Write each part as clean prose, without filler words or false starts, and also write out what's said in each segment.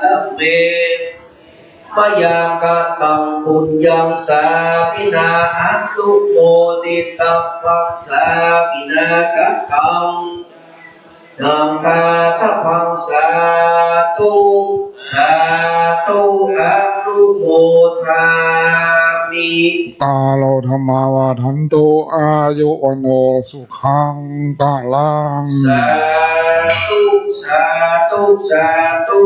ทัพเมปยากะตังปุญญังสาปินาอัตตุโมติตัพพังสาปินากะตังนังคาทัพพังสาตุสาตุอัตตุโมทามิกาโลธรรมาวาทันตุอายุวันโนสุขังกาลังสาธุสาธุสาธุ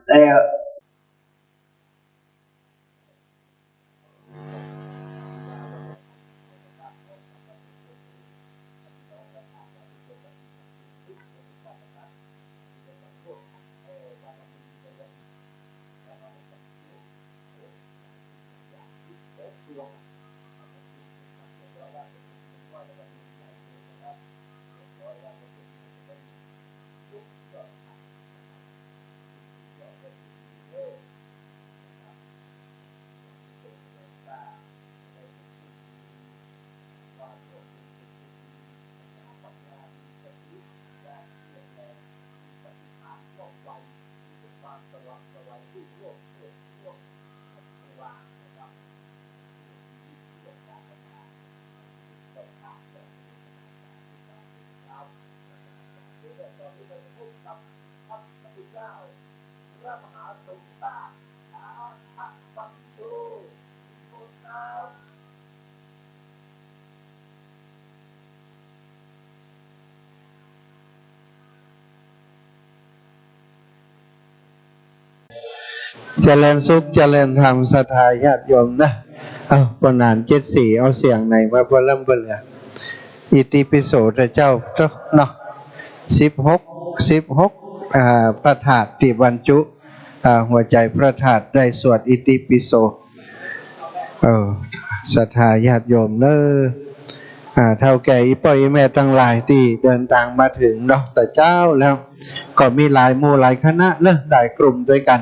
แล้วเจริญสุขเจริญธรรมศรัทธาญาติโยมนะเอาปนาน74เอาเสียงไหนมาบ่เริ่มบ่เหลืออิติปิโสพระเจ้าเนาะ16พระธาตุที่บรรจุหัวใจพระธาตุได้สวดอิติปิโสศรัทธาญาติโยมเนเท่าแก่อีป่อยแม่ทั้งหลายที่เดินทางมาถึงเนาะแต่เจ้าแล้วก็มีหลายหมู่หลายคณะเลยหลายกลุ่มด้วยกัน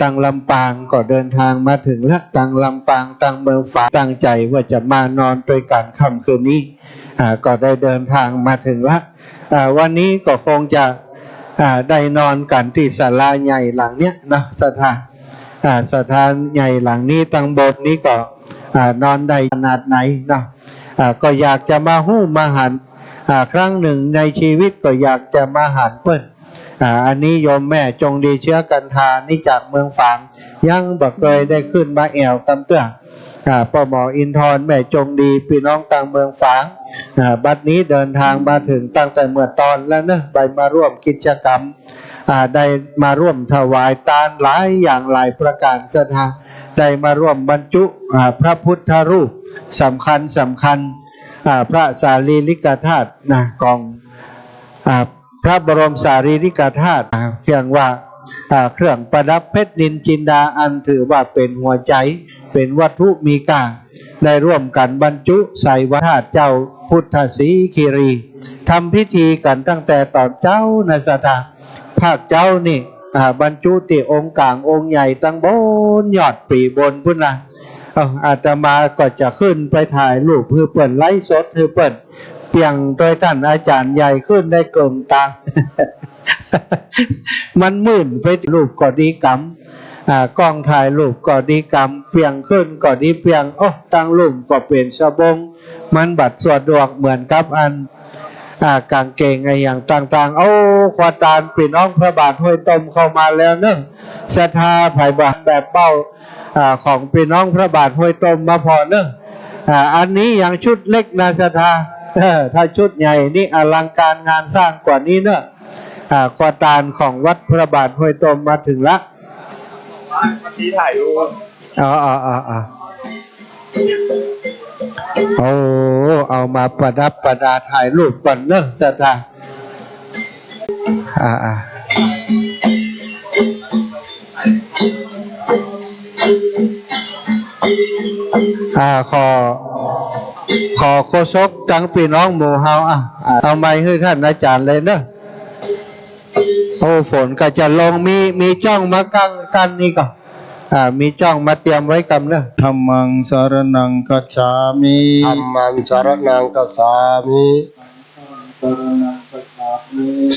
ตังลำปางก็เดินทางมาถึงแล้วตังลำปางตังเมืองฝางตั้งใจว่าจะมานอนด้วยกันค่ำคืนนี้ก็ได้เดินทางมาถึงแล้ววันนี้ก็คงจะได้นอนกันที่ศาลาใหญ่หลังเนี้ยนะสถานใหญ่หลังนี้ตั้งโบสถ์นี้ก็นอนได้ขนาดไหนเนาะก็อยากจะมาหู้มาหันครั้งหนึ่งในชีวิตก็อยากจะมาหันเพิ่นอันนี้โยมแม่จงดีเชื้อกันทานี่จากเมืองฝางยังบ่เคยได้ขึ้นมาแอวตำเตื้อพ่อหมออินทรแม่จงดีพี่น้องต่างเมืองฝางบัดนี้เดินทางมาถึงตั้งแต่เมื่อตอนแล้วนะไปมาร่วมกิจกรรมได้มาร่วมถวายทานหลายอย่างหลายประการศรัทธาได้มาร่วมบรรจุพระพุทธรูปสำคัญพระสารีริกธาตุของพระบรมสารีริกธาตุเพียงว่า เครื่องประดับเพชรนินจินดาอันถือว่าเป็นหัวใจเป็นวัตถุมีค่าได้ร่วมกันบรรจุใส่วัดธาตุเจ้าพุทธศรีคีรีทำพิธีกันตั้งแต่ตอนเจ้าในสถานภาคเจ้านี่บรรจุที่องค์กลางองค์ใหญ่ตั้งบนยอดปีบนพุ่นนะอาตมาก็จะขึ้นไปถ่ายรูปเพื่อเปิดไลฟ์สดเพื่อเปิดเปียงโดยท่านอาจารย์ใหญ่ขึ้นได้เกิมตา มันมื่นไปรูปก็ดีกรรมกล้องถ่ายรูปก็ดีกรรมเปียงขึ้นก็ดีเปียงตั้งรูปก็เป็นสบงมันบัดสวดดวกเหมือนกับอันกางเกงไงอย่างต่างๆควาตาลปีน้องพระบาทห้วยต้มเข้ามาแล้วเนอะศรัทธาไผ่บาแบบเป้าของปีน้องพระบาทห้วยต้มมาพอเนอะอันนี้อย่างชุดเล็กนาศรัทธาถ้าชุดใหญ่นี่อลังการงานสร้างกว่านี้เนอะควาตาลของวัดพระบาทห้วยต้มมาถึงละที่ถ่ายรูปเอามาประดับประดาถ่ายรูปก่อนเนอะศรัทธาขอโคศกจังพี่น้องหมู่เฮาเอาไม้ให้ท่านอาจารย์เลยเนอะฝนก็จะลงมีจ้องมากันนี่ก็มีจ้องมาเตรียมไว้กันเนอะธัมมังสรณังคัจฉามิธัมมังสรณังคัจฉามิ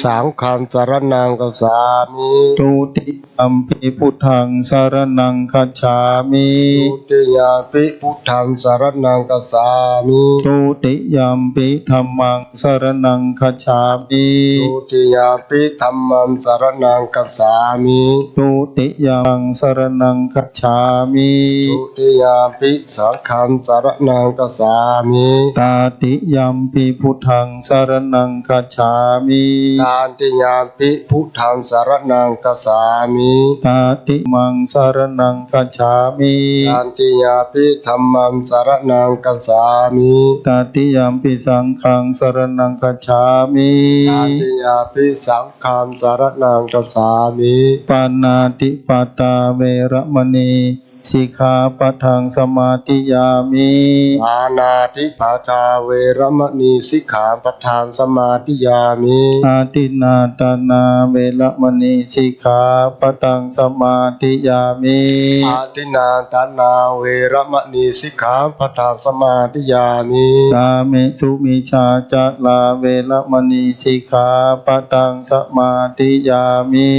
สังฆังสรณังคัจฉามิทุติยัมปิพุทธังสรณังคัจฉามิทุติยัมปิพุทธังสรณังคัจฉามิทุติยัมปิธัมมังสรณังคัจฉามิทุติยัมปิธัมมังสรณังคัจฉามิทุติยัมสรณังคัจฉามิทุติยัมปิสังฆังสรณังคัจฉามิตาติยัมปิพุทธังสรณังคัจฉามิตาติยัมปิพุทธังสรณังคัจฉามิตาติมังสรณังคัจฉามิตาติยาปิธัมมังสรณังคัจฉามิตาติยัมปิสังฆังสรณังคัจฉามิตาติยาปิสังฆังสรณังคัจฉามิปานาติปาตาเวระมณีสิกขาปะทังสมาธิยามิปานาติปาตาเวระมณีสิกขาปะทังสมาธิยามิอาทินาตนาเวระมณีสิกขาปะทังสมาธิยามิอาทินาตนาเวระมณีสิกขาปะทังสมาธิยามิกาเมสุมิชาจาลาเวระมณีสิกขาปะทังสมาธิยามิ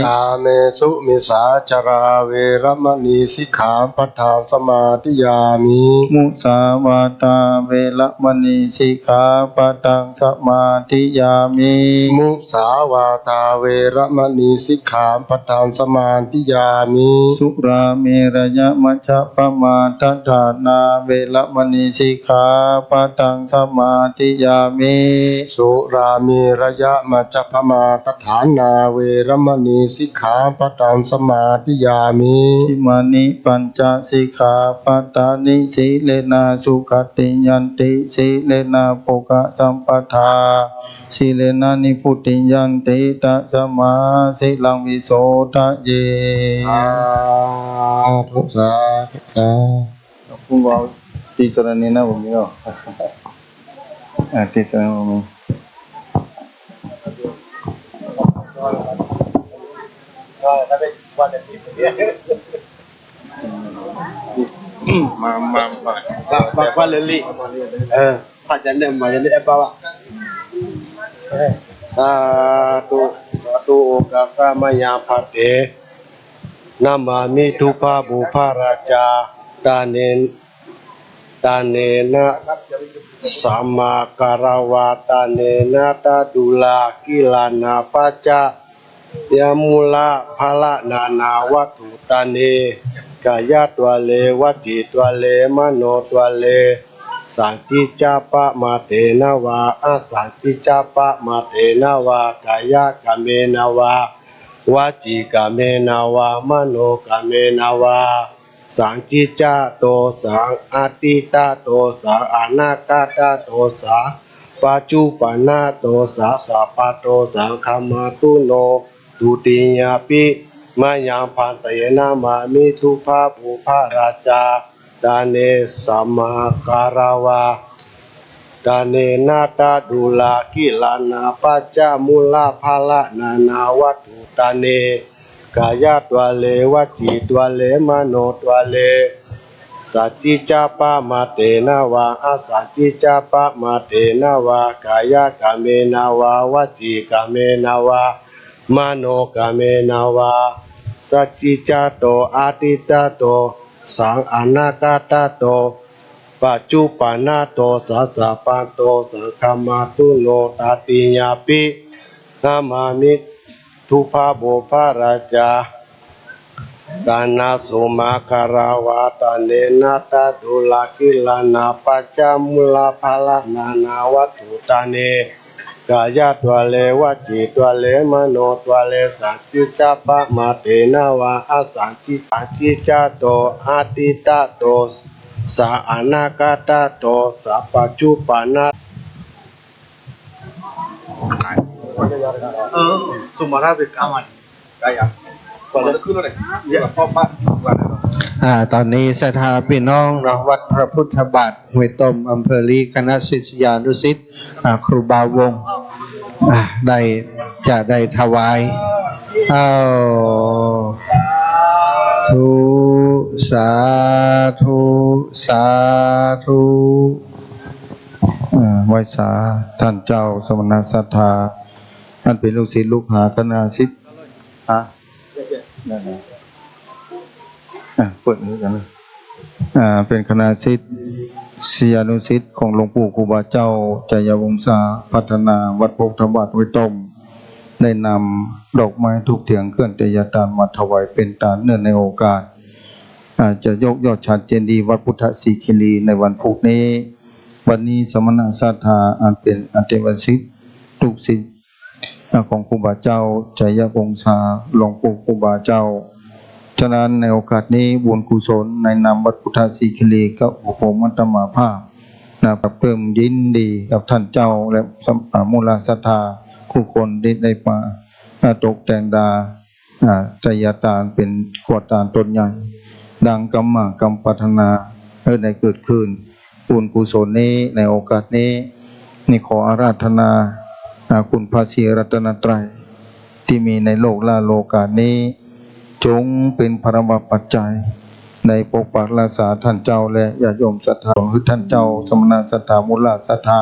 กาเมสุมิชาจาราเวระมณีสิกขาปะทังสมาธิยามิมุสาวาตาเวระมณีสิกขาปะทังสมาธิยามิมุสาวาตาเวระมณีสิกขาปะทังสมาธิยามิสุราเมรยมัชฌปมาทฐานาเวระมณีสิกขาปะทังสมาธิยามิสุราเมรยมัชฌปมาทฐานาเวระมณีสิกขาปะทังสมาธิยามิอิมานิปัญจสิกขาปทานิสีเลนะสุขติยันติสีเลนะโภคสัมปทาสีเลนะนิพุติยันติตัสมาสิลังวิโสทะเยทุสาธุคุณบอกที่สรณีนะผมนี่ก็ที่สรณีผมก็ถ้าเป็นวันอาทิตย์มาว่าเลลี่ถ้าจะเล่นมาจะเล่นอะไรวะสาธุกะกามายาภัตเตนามามิทุภาบุภาราชาตาเนนะสัมมาการวาตาเนนะตาดุลากิลานาปัจจยามูลาภละนาวัตถุตาเนกายะตัวเลวจิตตัวเลมโนตัวเลสังกิจจปะมาเตนะวาอสังกิจจปะมาเตนะวากายะกะเมนะวาวจิกะเมนะวามโนกะเมนะวาสังกิจจโตสังอติตาโตสังอนาคตโตสังปัจจุปนะโตสัสสะปะโตสังคัมมาตุโน ตุติยาปิมายังพันเตนะมามิทุภาภูภาราชาดาเนสัมมาการาวาดาเนนาตาดุลากิลานาปัจจามุลาภาละนานาวัตถุตาเนกายะตัวเลวจีตัวเลมโนตัวเลสัจจิจาปะมาเตนะวาอาสัจจิจาปะมาเตนะวากายะกะเมนะวาวจีกะเมนะวามโนกะเมนะวาสัจจิจาโตอาติตาโตสังอนาคาตาโตปัจจุปานาโตสัสสะปะโตสังฆมาตุโนตติญาปินามามิทุภาโบภาราชาดานาสุมาคาราวาตาเนนาตาดุลากิลานาปัจจามุลาภาละนานาวัตถุตาเนกายะตัวเลวจีตัวเลมโนตัวเลสัจจิจาปะมาเตนะวาอาสัจจิจาโตอาติตาโตสาอนาคาตาโตสัพปัจจุปานาSumarah aman kayak kalauขึ้นเลยอย่าพ่อป้าตอนนี้ศรัทธาพี่น้องเนาะวัดพระพุทธบาทห้วยต้มอำเภอลีคณะศิษยานุศิษย์ครูบาวงได้ถวายสาธุสาธุไหว้สาท่านเจ้าสมณศรัทธาท่านเป็นลูกศิษย์ลูกหาคณะศิษย์นั่นเปิดนี้กันเลยเป็นคณะศิษย์ศิษยานุศิษย์ของหลวงปู่ครูบาเจ้าใจยวงศาพัฒนาวัดโพธิธรรมวัดห้วยต้มได้นำดอกไม้ทุกเถียงเครื่องตยตานมาถวายเป็นตาเนื่องในโอกาสจะยกยอดฉัตรเจดีย์วัดพุทธศิคีรีในวันพุธนี้วันนี้สมณศรัทธาอันเป็นอันเทวศิษย์ลูกศิษย์ของครูบาเจ้าใจยวงศาหลวงปู่ครูบาเจ้าฉะนั้นในโอกาสนี้บุญกุศลในนามวัดพุทธศิคีรีก็ผมมัตตมาภาพนะครับเพิ่มยินดีกับท่านเจ้าและมูลศรัทธาคู่คนได้มาตกแต่งดาตยตานเป็นขวดตาลต้นใหญ่ดังกรรมปรารถนาได้เกิดขึ้นบุญกุศลนี้ในโอกาสนี้นี่ขออาราธนาคุณพระศรีรัตนตรัยที่มีในโลกลาโลกานี้จงเป็นพระปัจจัยในปกปักรักษาท่านเจ้าและญาติโยมศรัทธาของท่านเจ้าสมณศรัทธามูลศรัทธา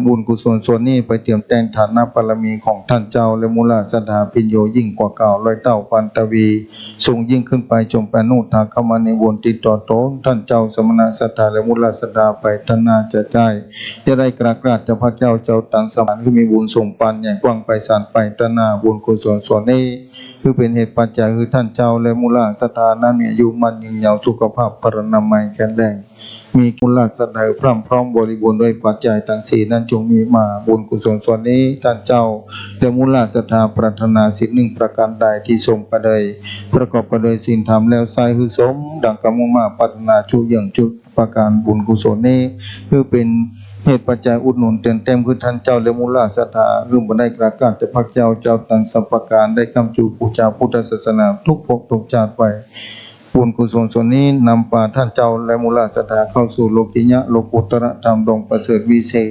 บุญกุศลส่วนนี้ไปเตรียมแต่งฐานะบารมีของท่านเจ้าและมูลศรัทธาพิญโยยิ่งกว่าเก่าร้อยเต้าพันตวีสูงยิ่งขึ้นไปจงเป็นนุทางเข้ามาในวนติดต่อโตท่านเจ้าสมณศรัทธาและมูลศรัทธาไปท่านนาจะใจจะได้กราบราชพระเจ้าต่างสมานที่มีบุญส่งปันอย่างกว้างไปสานไปท่านนาบุญกุศลส่วนนี้คือเป็นเหตุปัจจัยคือท่านเจ้าและมูลศรัทธานั้นมีอายุมันยืนยาวสุขภาพพรรณนามัยแข็งแรงมีคุณลักษณะพร้อมบริบูรณ์ด้วยปัจจัยทั้งสี่นั้นจงมีมาบุญกุศลส่วนนี้ท่านเจ้าและมูลศรัทธาปรารถนาสิ่งหนึ่งประการใดที่ทรงประเดยประกอบประเดยสิ่งทำแล้วใส่คือสมดังกำมุมาปรารถนาชุอย่างจุดประการบุญกุศลนี้คือเป็นเหตุปัจจัยอุดหนุนเต็มคือท่านเจ้าและมูลศรัทธาคือบันไดกราบการแต่พระเจ้าตันสัพพการได้คำจูบูชาพุทธศาสนาทุกภพทุกชาติไปบุญกุศลส่วนนี้นำพาท่านเจ้าและมูลศรัทธาเข้าสู่โลกิยะโลกุตระธรรมดงประเสริฐวิเศษ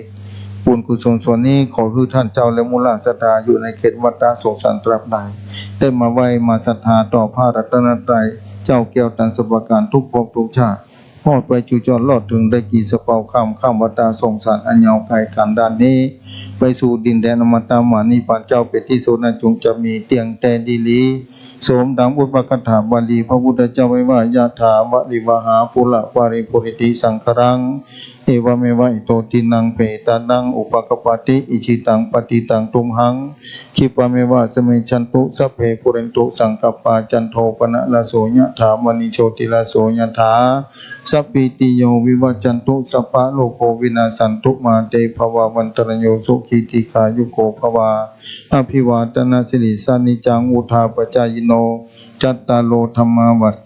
บุญกุศลส่วนนี้ขอคือท่านเจ้าและมูลศรัทธาอยู่ในเขตวัฏสงสารตราบใดได้มาไหวมาศรัทธาต่อพระรัตนตรัยเจ้าแก้วตันสัพพการทุกภพทุกชาติพอดไปจุจรลอดถึงได้กี่สเปาข้ามวัฏสงสารอันยาวไกลกันด้านนี้ไปสู่ดินแดนอมตะมานิพพานเจ้าเป็นที่สุดนั้นจงจะมีเตียงแต่ดีลีสมดังอุปกถาบาลีพระพุทธเจ้าไว้ว่ายะถาวะริวหาปุระปาริปุริติสังขรังเอวเมวะอิโตตินังเปตานังอุปกปปติอิชิตังปฏิตังตุมหังคิปะเมวะสมิชันตุสัพเพปุเรนตุสังกปปาจันโทปนะละโสยะถามณิโชติละโสยะถาสัพพิติโยวิวัจจันตุสัพพะโลกโควินาสันตุมาเตภวะวันตรโยสุขีติขายุโกภวาอภิวาทนาสิริสานิจังอุทาปจายโนจัตตาโลธรรมาวัฏ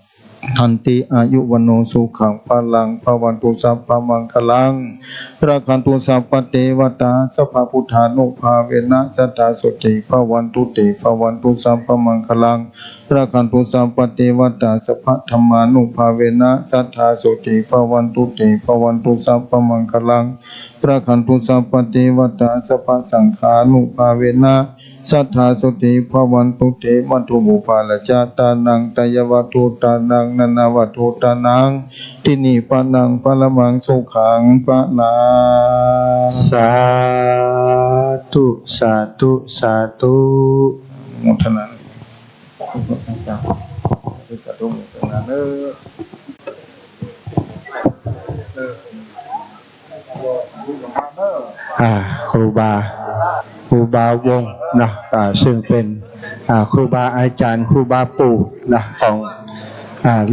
ทันติอายุวโนสุขังพลังภวันตุสัพพมังคลังราคันตุสัพพเทวตาสัพพพุทธานุภาเวนะสัทธาสุติภวันตุเตภวันตุสัพพมังคลังราคันตุสัพพเทวตาสัพพธรรมานุภาเวนะสัทธาสุติภวันตุเตภวันตุสัพพมังคลังราคันตุสัพพเทวตาสัพพสังฆานุภาเวนะสัทธาสุติภวันตุเตมัทุบุปาลจาตานังตยวัตุตานังนันวัตุตานังทินีปานังปรมังสุขังปะนาสาธุสาธุสาธุมุทนาสาธุมุทนาครูบาวงนะซึ่งเป็นครูบาอาจารย์ครูบาปู่นะของ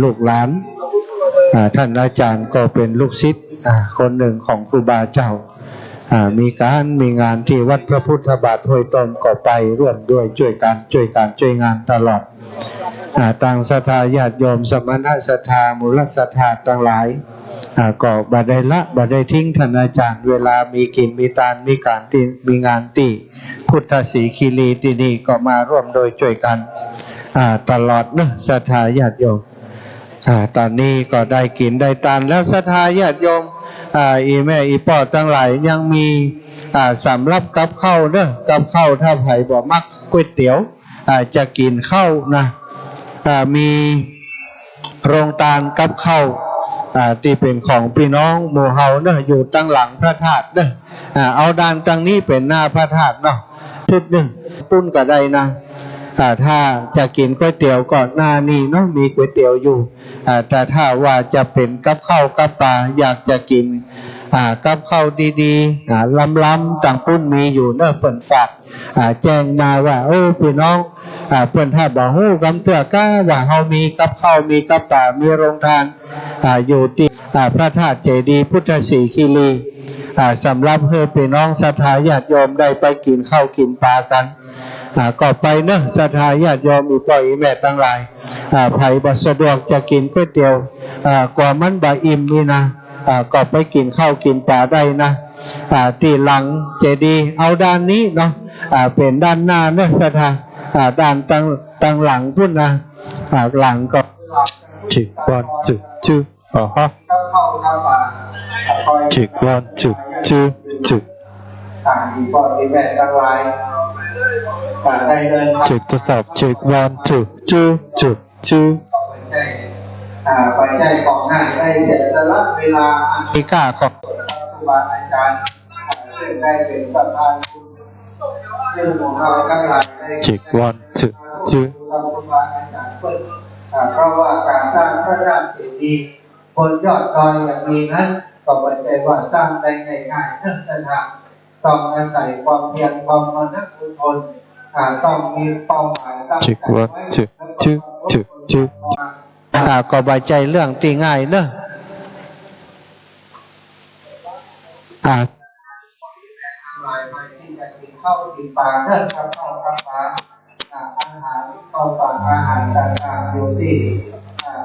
ลูกหลานท่านอาจารย์ก็เป็นลูกศิษย์คนหนึ่งของครูบาเจ้ามีงานที่วัดพระพุทธบาทห้วยต้นก็ไปร่วมด้วยช่วยงานตลอดต่างศรัทธาญาติโยมสมณศรัทธามูลศรัทธาทั้งหลายก็บ่ได้ทิ้งท่านอาจารย์เวลามีกินมีทานมีงานที่พุทธศรีคีรีที่นี่ก็มาร่วมโดยช่วยกันตลอดเนอะศรัทธาญาติโยมตอนนี้ก็ได้กินได้ทานแล้วศรัทธาญาติโยมอีแม่อีพ่อทั้งหลายยังมีสำรับกับข้าวเนอะกับข้าวถ้าไผ่บ่มักก๋วยเตี๋ยวจะกินข้าวนะมีโรงทานกับข้าวที่เป็นของพี่น้องหมู่เฮาเนอะอยู่ตั้งหลังพระธาตุเนอะเอาด้านตั้งนี้เป็นหน้าพระธาตุเนาะชุดหนึ่งปุ้นก็ได้นะถ้าจะกินก๋วยเตี๋ยวก็หน้านี้เนาะมีก๋วยเตี๋ยวอยู่แต่ถ้าว่าจะเป็นกับข้าวกับปลาอยากจะกินกับข้าวดีๆล้ำๆต่างปุ้นมีอยู่เนอะเปิ่นฝากแจ้งมาว่าโอ้พี่น้องเปิ่นถ้าบอกฮู้กำเตื้อก้าว่าเฮามีกับข้าวมีกับปลามีโรงทานอยู่ที่พระธาตุเจดีย์พุทธศรีคีรีสำหรับเพื่อพี่น้องศรัทธาญาติโยมได้ไปกินข้าวกินปลากันก็ไปเนอะศรัทธาญาติโยมอีพ่ออีแม่ทั้งหลายไผบ่สะดวกจะกินก๋วยเตี๋ยวกว่ามันบ่อิ่มนี่นะก็ไปกินข้าวกินปลาได้นะที่หลังเจดีย์เอาด้านนี้เนาะเป็นด้านหน้าเนอะศรัทธาด้านตั้งหลังพุ่นนะหลังก็จิกวันจุจุฮะจิกวันจุจุจุอีพ่ออีแม่ทั้งหลายได้เดินจิกทดสอบจิกวันจุจุจุจุไปใจของง่ายได้เสียสละเวลาอันมีค่าของครูบาอาจารย์ซึ่งได้เป็นสะพานบุญซึ่งของเราทั้งหลายได้จิกวันจุจุครูบาอาจารย์เพราะว่าการสร้างพระธาตุเจดีย์บนยอดดอยอย่างนี้นั้นก็ไม่ใช่ว่าสร้างได้ง่ายๆทั้งสถานต้องอาศัยความเพียรความมนต์อดทนต้องมีเป้าหมายตั้งใจไว้ก็บายใจเรื่องตีง่ายเนอะหลายไปที่จะกินข้าวกินปลาเนอะข้าวปลาอาหารข้าวปลาอาหารต่างๆอยู่ที่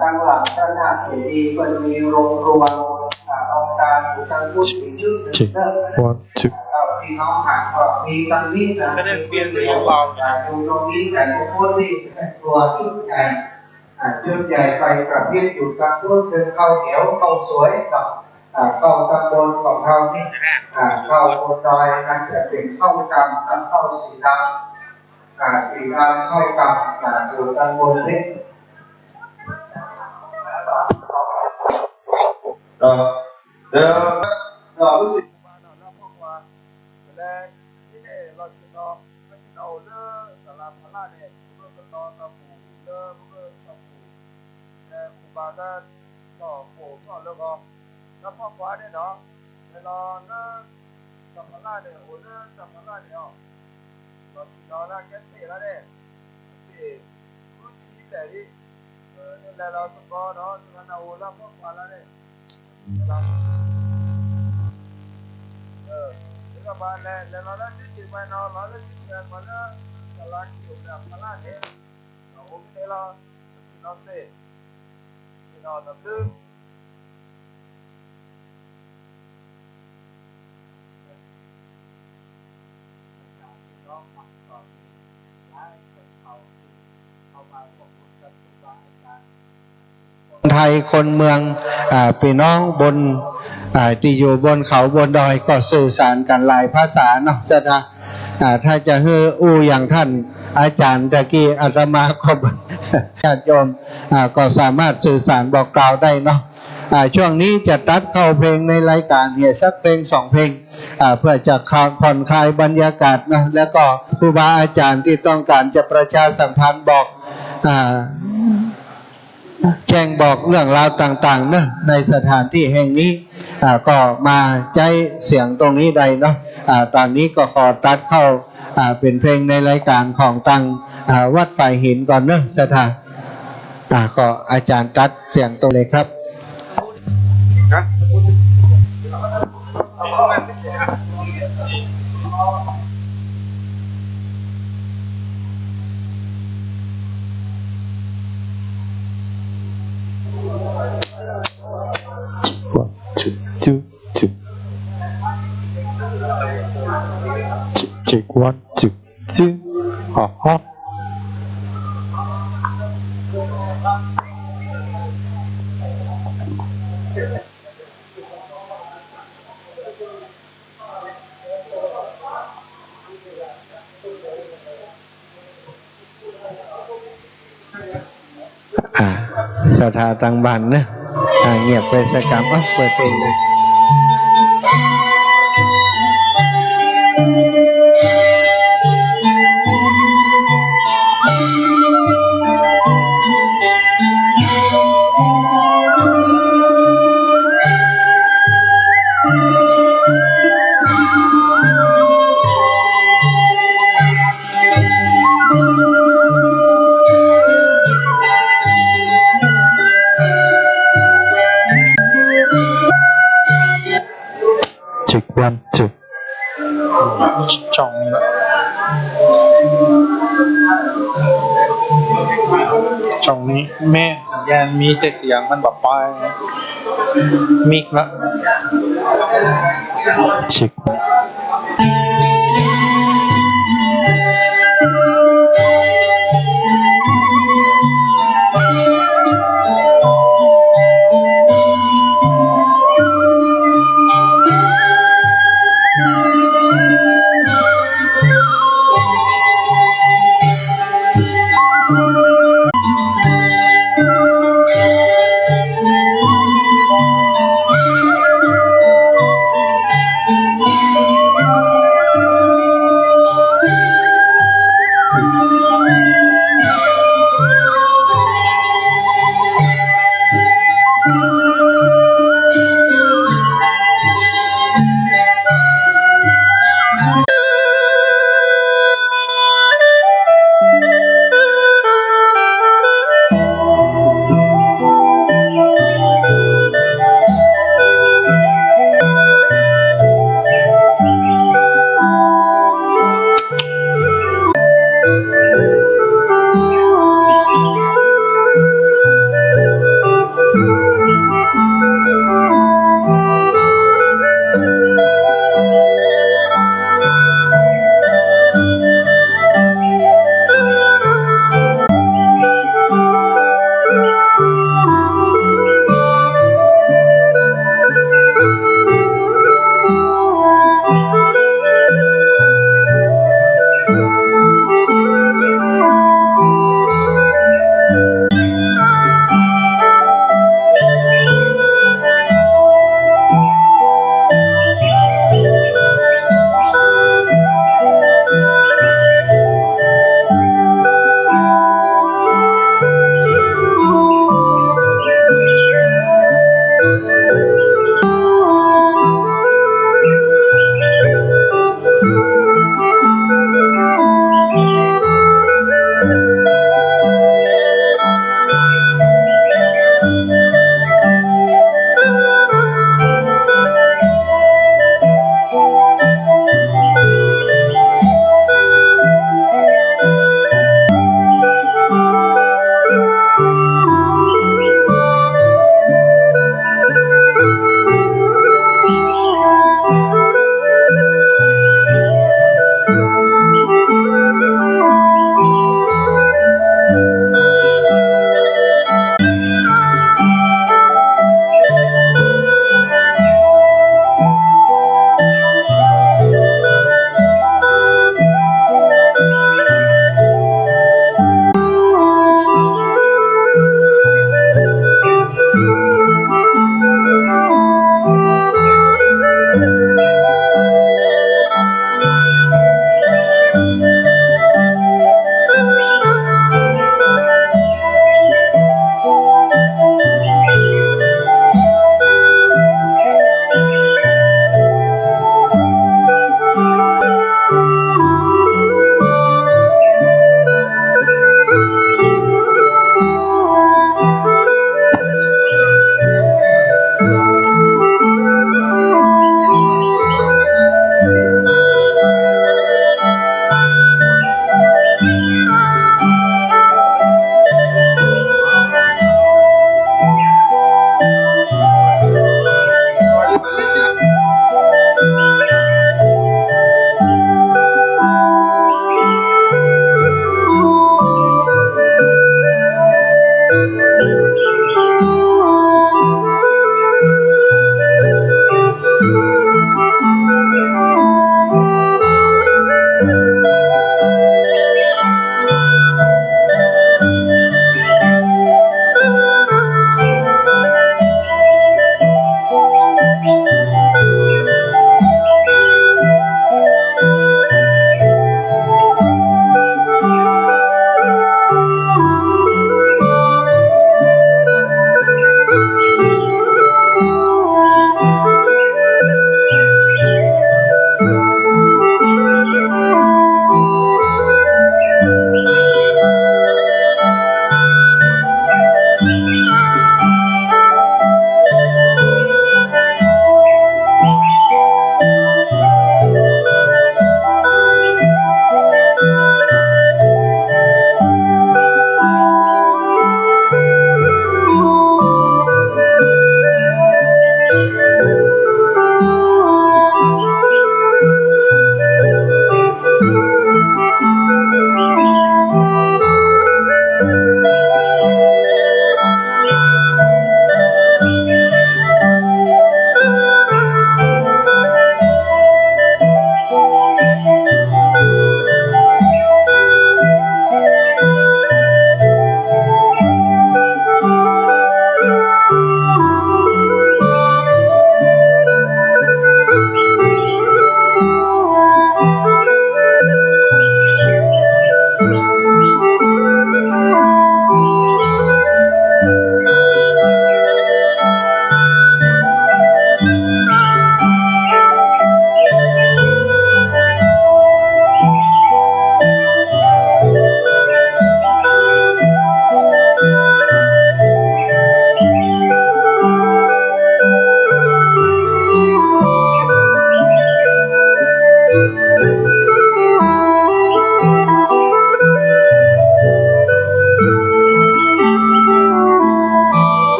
ตั้งหลักพระธาตุเจดีย์ก็มีโรงรวมองค์การอุตสาหกรรมชื่อเนอะที่น้องหาก็มีตรงนี้นะอยู่ตรงนี้แต่ทุกคนที่ตัวชุดใหญ่ไฟกระพริบอยู่กับต้นเดินข้าวเหนียวข้าวสวยกับข้าวตำบลของเรานี่ข้าวบนดอยนั่นจะเป็นข้าวกำกับข้าวสีดำข้าวกำอยู่ตำบลนี้เดี๋ยวเรารู้สึกมาหน่อยแล้วพวกว่าแล้วที่นี่เราสิเนาะมันสิเอาเรื่องสารพละเนี่ยเรื่องจะนอนตะปูเรื่องชอบปูแต่ครูบาท่านก็โผล่ก็เรื่องก็แล้วพวกว่าเนี่ยเนาะเวลาเรื่องสารพละเนี่ยโอ้เรื่องสารพละเนี่ยเราสิเนาะแล้วแกเสียแล้วเนี่ยที่รู้ชีพแบบนี้นี่แหละเราสกอเนาะที่มันเอาแล้วพวกว่าแล้วเนี่ยก็มาแล้วเราได้ที่จีบไปเนาะเราได้ที่จีบมาแล้วตลาดอยู่แบบตลาดเนี่ยเราโอ้ไม่ได้เราสิเราเสร็จ นอตำลึงไทยคนเมืองพี่น้องบนที่อยู่บนเขาบนดอยก็สื่อสารกันหลายภาษาเนาะจะถ้าจะฮืออู้อย่างท่านอาจารย์ตะกี้อาตมาก็ญาติโยมก็สามารถสื่อสารบอกกล่าวได้เนาะช่วงนี้จะตัดเข้าเพลงในรายการเฮียสักเพลง2 เพลงเพื่อจะผ่อนคลายบรรยากาศนะแล้วก็ครูบาอาจารย์ที่ต้องการจะประชาสัมพันธ์บอกแจ้งบอกเรื่องราวต่างๆนะในสถานที่แห่งนี้ก็มาใจเสียงตรงนี้ใดเนาะตอนนี้ก็ขอตัดเข้าเป็นเพลงในรายการของตังวัดฝ่ายหินก่อนเนอะสถานก็อาจารย์ตัดเสียงตรงเลยครับCheck 1 2 2 ha haสถาตังบันนะเงียบไปสักคำเปิดเพลงเลย1 2ช่องนี้แม่สัญญาณมีแต่เสียงมันแบบไปมิกละเช็ค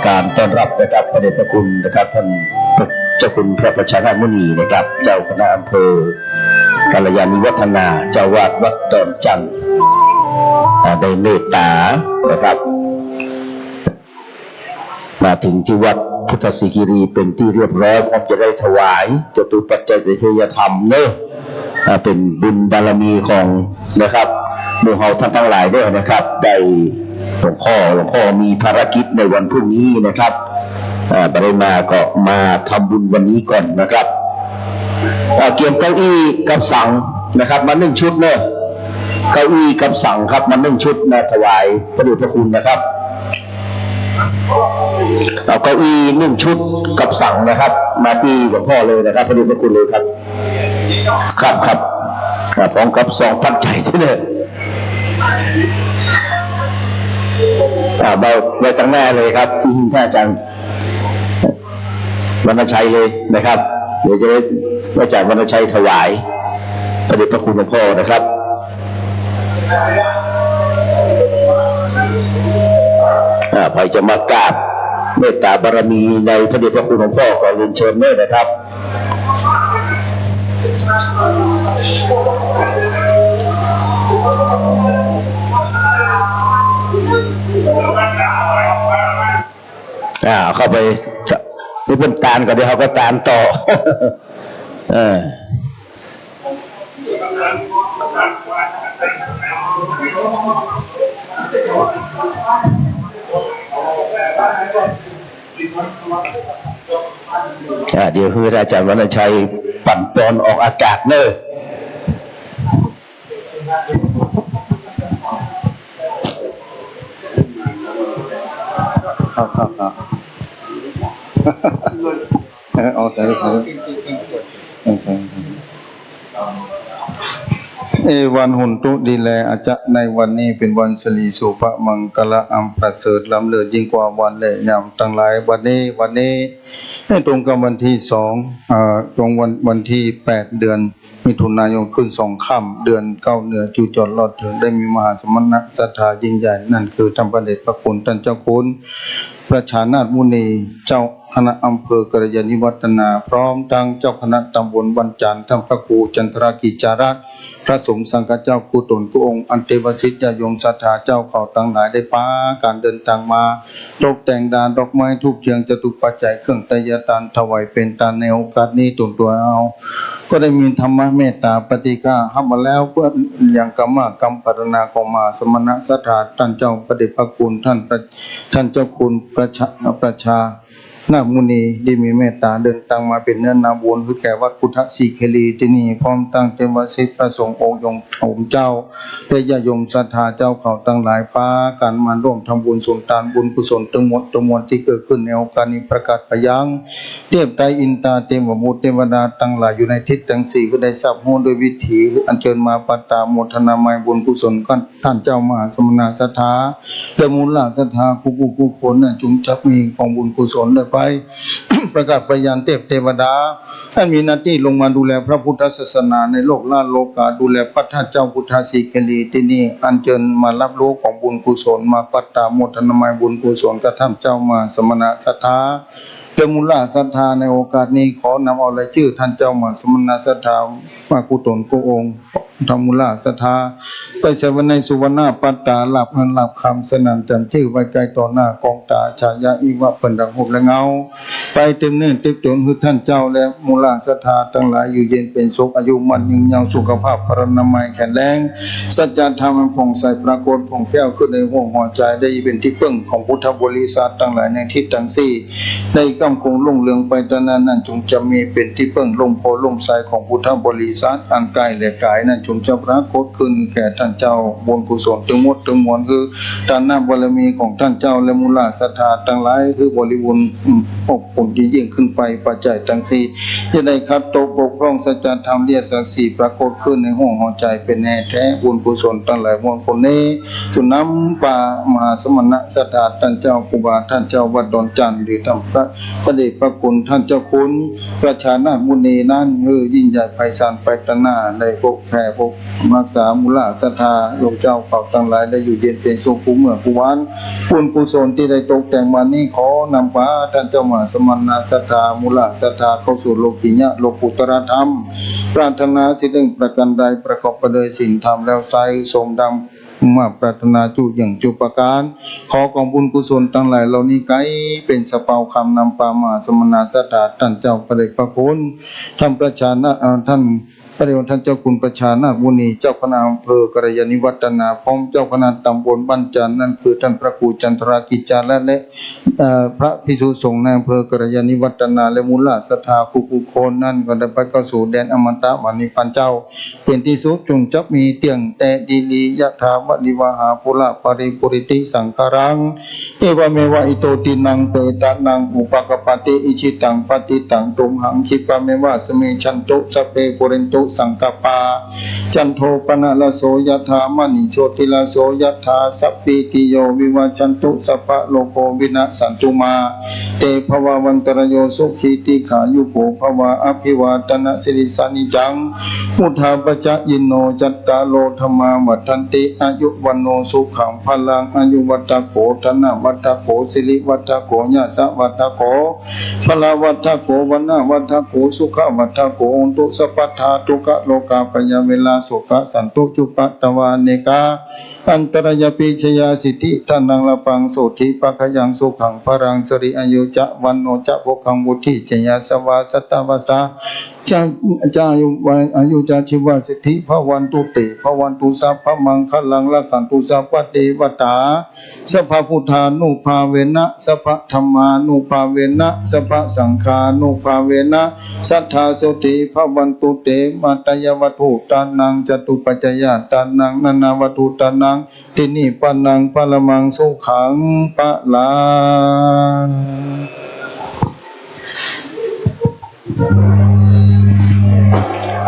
การต้อนรับนะครับพระเดชพระคุณนะครับท่านเจ้าคุณพระประชานาถมุนีนะครับเจ้าคณะอำเภอกัลยาณิวัฒนาเจ้าวาดวัดดอนจันทร์ได้เมตตานะครับมาถึงที่วัดพุทธศิคีรีเป็นที่เรียบร้อยพร้อมจะได้ถวายจตุปัจจัยทยธรรมเนอะเป็นบุญบารมีของนะครับหมู่เฮาท่านทั้งหลายด้วยนะครับได้หลวงพ่อมีภารกิจในวันพรุ่งนี้นะครับบริมาก็มาทำบุญวันนี้ก่อนนะครับเกี่ยวเก้าอี้กับสังนะครับมา1 ชุดเนอะเก้าอี้กับสังครับมา1 ชุดนะถวายพระเดชพระคุณนะครับเอาเก้าอี้1 ชุดกับสังนะครับมาที่หลวงพ่อเลยนะครับพระเดชพระคุณเลยครับครับพร้อมกับ2 ปัจจัยที่เนี่ยไปตั้งหน้าเลยครับที่ท่านอาจารย์วรรณชัยเลยนะครับเดี๋ยวจะได้อาจารย์วรรณชัยถวายพระเดชพระคุณหลวงพ่อนะครับใครจะมากราบเมตตาบารมีในพระเดชพระคุณหลวงพ่อก็เรียนเชิญเลยนะครับเข้าไปนี่เป็นตาลก็เดี๋ยวเขาก็ตาลต่อเดี๋ยวคืออาจารย์วรรณชัยปั่นปอนออกอากาศเนอะเอาใส่วันหุนตุดีแลอาจจะในวันนี้เป็นวันสลีสุภมังกละอัมประเสริฐล้ำเลิศยิ่งกว่าวันและยามทั้งหลายวันนี้ตรงกับวันที่ตรงวันที่8 เดือนมิถุนายนขึ้น2 ค่ำเดือน9เหนือจูจรลอดถึงได้มีมหาสมณะศรัทธายิ่งใหญ่นั่นคือท่านพระเดชพระคุณท่านเจ้าคุณประชานาถมุนีเจ้าคณะอำเภอกัลยาณิวัฒนาพร้อมทั้งเจ้าคณะตำบลบรรจานท่านพระครูจันทรากิจารัตน์พระสงฆ์สังฆเจ้ากุตนกุองค์อันเทวสิทธิโยมศรัทธาเจ้าเขาทั้งหลายได้ป้าการเดินทางมาตกแต่งดานดอกไม้ทูปเทียนจตุปัจจัยเครื่องไตรยทานถวายเป็นทานในโอกาสนี้ตัวเอาก็ได้มีธรรมะเมตตาปฏิฆาห้ามมาแล้วเพื่ออย่างกรรมปรณาของมาสมณะศรัทธาท่านเจ้าพระเดชพระคุณท่านเจ้าคุณประชานามุนีได้มีเมตตาเดินทางมาเป็นเนื้อนาบุญคือแก่วัดพุทธศิคีรีที่นี่พร้อมตั้งเทวสิทธิพระสงฆ์องค์องค์เจ้าและญาติโยมศรัทธาเจ้าเขาตั้งหลายป้าการมาร่วมทำบุญสุนทานบุญกุศลทั้งหมดที่เกิดขึ้นในโอกาสนี้ประกาศไปยังเทพไตรอินตาเทวบุตรเทวดาตั้งหลายอยู่ในทิศทั้ง4ก็ได้ทราบโหโดยวิถีอัญเชิญมาปัตตาโมทนาไมบุญกุศลกันท่านเจ้ามหาสมณะศรัทธาและมูลศรัทธาผู้คนจงจักมีของบุญกุศลได้ไปประกาศไปยังเทวดาท่านมีหน้าที่ลงมาดูแลพระพุทธศาสนาในโลกล่าโลกาดูแลพระธาตุเจ้าพุทธศิคีรีที่นี่อัญเชิญมารับรู้ของบุญกุศลมาปัตตาโมทนาไมบุญกุศลกับท่านเจ้ามาสมณะศรัทธาและมูลศรัทธาในโอกาสนี้ขอนำเอารายชื่อท่านเจ้ามาสมณะศรัทธามากุตนกุองค์ธรรมุลาศรัทธาไปเสวนาสุวรรณปัตตาหลับเงินหลับคำสนั่นจันชื่อไว้ไกลต่อหน้ากองตาฉายาอิวะเปิ่นดังหุบและเงาไปเต็มเนื่องเต็มจนคือท่านเจ้าและมูลศรัทธาทั้งหลายอยู่เย็นเป็นสุขอายุมันยืนยาวสุขภาพพรรณนามัยแข็งแรงสัจธรรมผ่องใสปรากฏผ่องแผ้วขึ้นในหัวหัวใจได้เป็นที่พึ่งของพุทธบริษัททั้งหลายในทิศทั้ง4ได้กำคงรุ่งเรืองไปตอนนั้นจงจะมีเป็นที่พึ่งลมโพลมใสของพุทธบริษัทอันกายและกายนั้นจงจะปรากฏขึ้นแก่ท่านเจ้าบุญกุศลทั้งหมดทั้งมวลคือทานบารมีของท่านเจ้าและมูลศรัทธาทั้งหลายคือบริบูรณ์อบอุ่น มดียิ่งขึ้นไปปัจจัยทั้งสี่จะได้คัดตกบกพร่องสัจธรรมเรียสักสี่ปรากฏขึ้นในห้วงหัวใจเป็นแน่แท้บุญกุศลตั้งหลายมวลคนนี้จุนำป่ามหาสมณะสถานท่านเจ้าครูบาท่านเจ้าวัดดอนจันทร์หรือท่านพระเดชพระคุณท่านเจ้าคุณประชานาถมุนีนั้นยิ่งใหญ่ไพศาลไปตนาได้พกแผ่พกรักษามูลศรัทธาโยมเจ้าเผ่าทั้งหลายได้อยู่เย็นเป็นสุขผู้เมื่อผู้วานบุญกุศลที่ได้ตกแต่งมานี้ขอนำพาท่านเจ้ามหาสมณะศรัทธามูลศรัทธาเข้าสู่โลกิยะโลกุตรธรรมปรารถนาสิ่งหนึ่งประการใดประกอบไปด้วยศีลธรรมแล้วไซสมดังมาปรารถนาจุอย่างจุประการขอกองบุญกุศลทั้งหลายเหล่านี้ไกลเป็นสเปาคำนำปามาสมณะศรัทธาท่านเจ้าพระเดชพระคุณท่านประชานะท่านพระเดชท่านเจ้าคุณประชานาถมุนีเจ้าคณะอำเภอกัลยาณิวัฒนาพร้อมเจ้าคณะตำบลบ้านจันทร์นั่นคือท่านพระครูจันทรากิจจาและพระภิกษุสงฆ์ในอำเภอกัลยาณิวัฒนาและมูลศรัทธาผู้คนนั่นก็ได้ไปเข้าสู่แดนอมตะวานิพันเจ้าเป็นที่สุดจงจับมีเตียงแต่ดีลียะถาวนิวหาปุระปริปุริติสังขารังเอวเมวะอิโตตินังเปตานังอุปกปติอิชิตังปฏิตังตุมหังคิปะเมวะสเมชันตุสเปปุเรนตุสังกปาจันโทปนะละโสยถามณิโชติละโสยถาสัพพิติโยวิวัชชันตุสัพพะโลโกวินาสันตุมาเตภววันตรโยสุขีติขายุโภภวะอภิวาทนาสิริสานิจังมุทาปจะยินโนจัตตาโลธรรมาวัฏันติอายุวันโนสุขังพลังอายุวัตโกธนะวัตโกสิริวัตโกญาสวัตโกพลาวัตโกวันนาวัตโกสุขวัตโกตุสัพพทาตุกะโลกาปยเวลาสุขสันตุจุปตวาเนกาอันตรยปิชยาสิทธิทานังละปังโสธิปะขยังสุขังพรังสริอายุจะวันโนจะโภคังวุฒิจยาสวาสัตตวสาจายุวันอายุจาชิวาสิทธิภวันตุเตภวันตุสัพพมังคลังละขันตุสัพพเทวตาสัพพพุทธานุภาเวนะสัพพธรรมานุภาเวนะสัพพสังฆานุภาเวนะสัทธาโสติภวันตุเตมัตยวัตถุตานังจตุปัจจยตานังนานาวัตถุตานังตินิปานังปรมังสุขังปะลา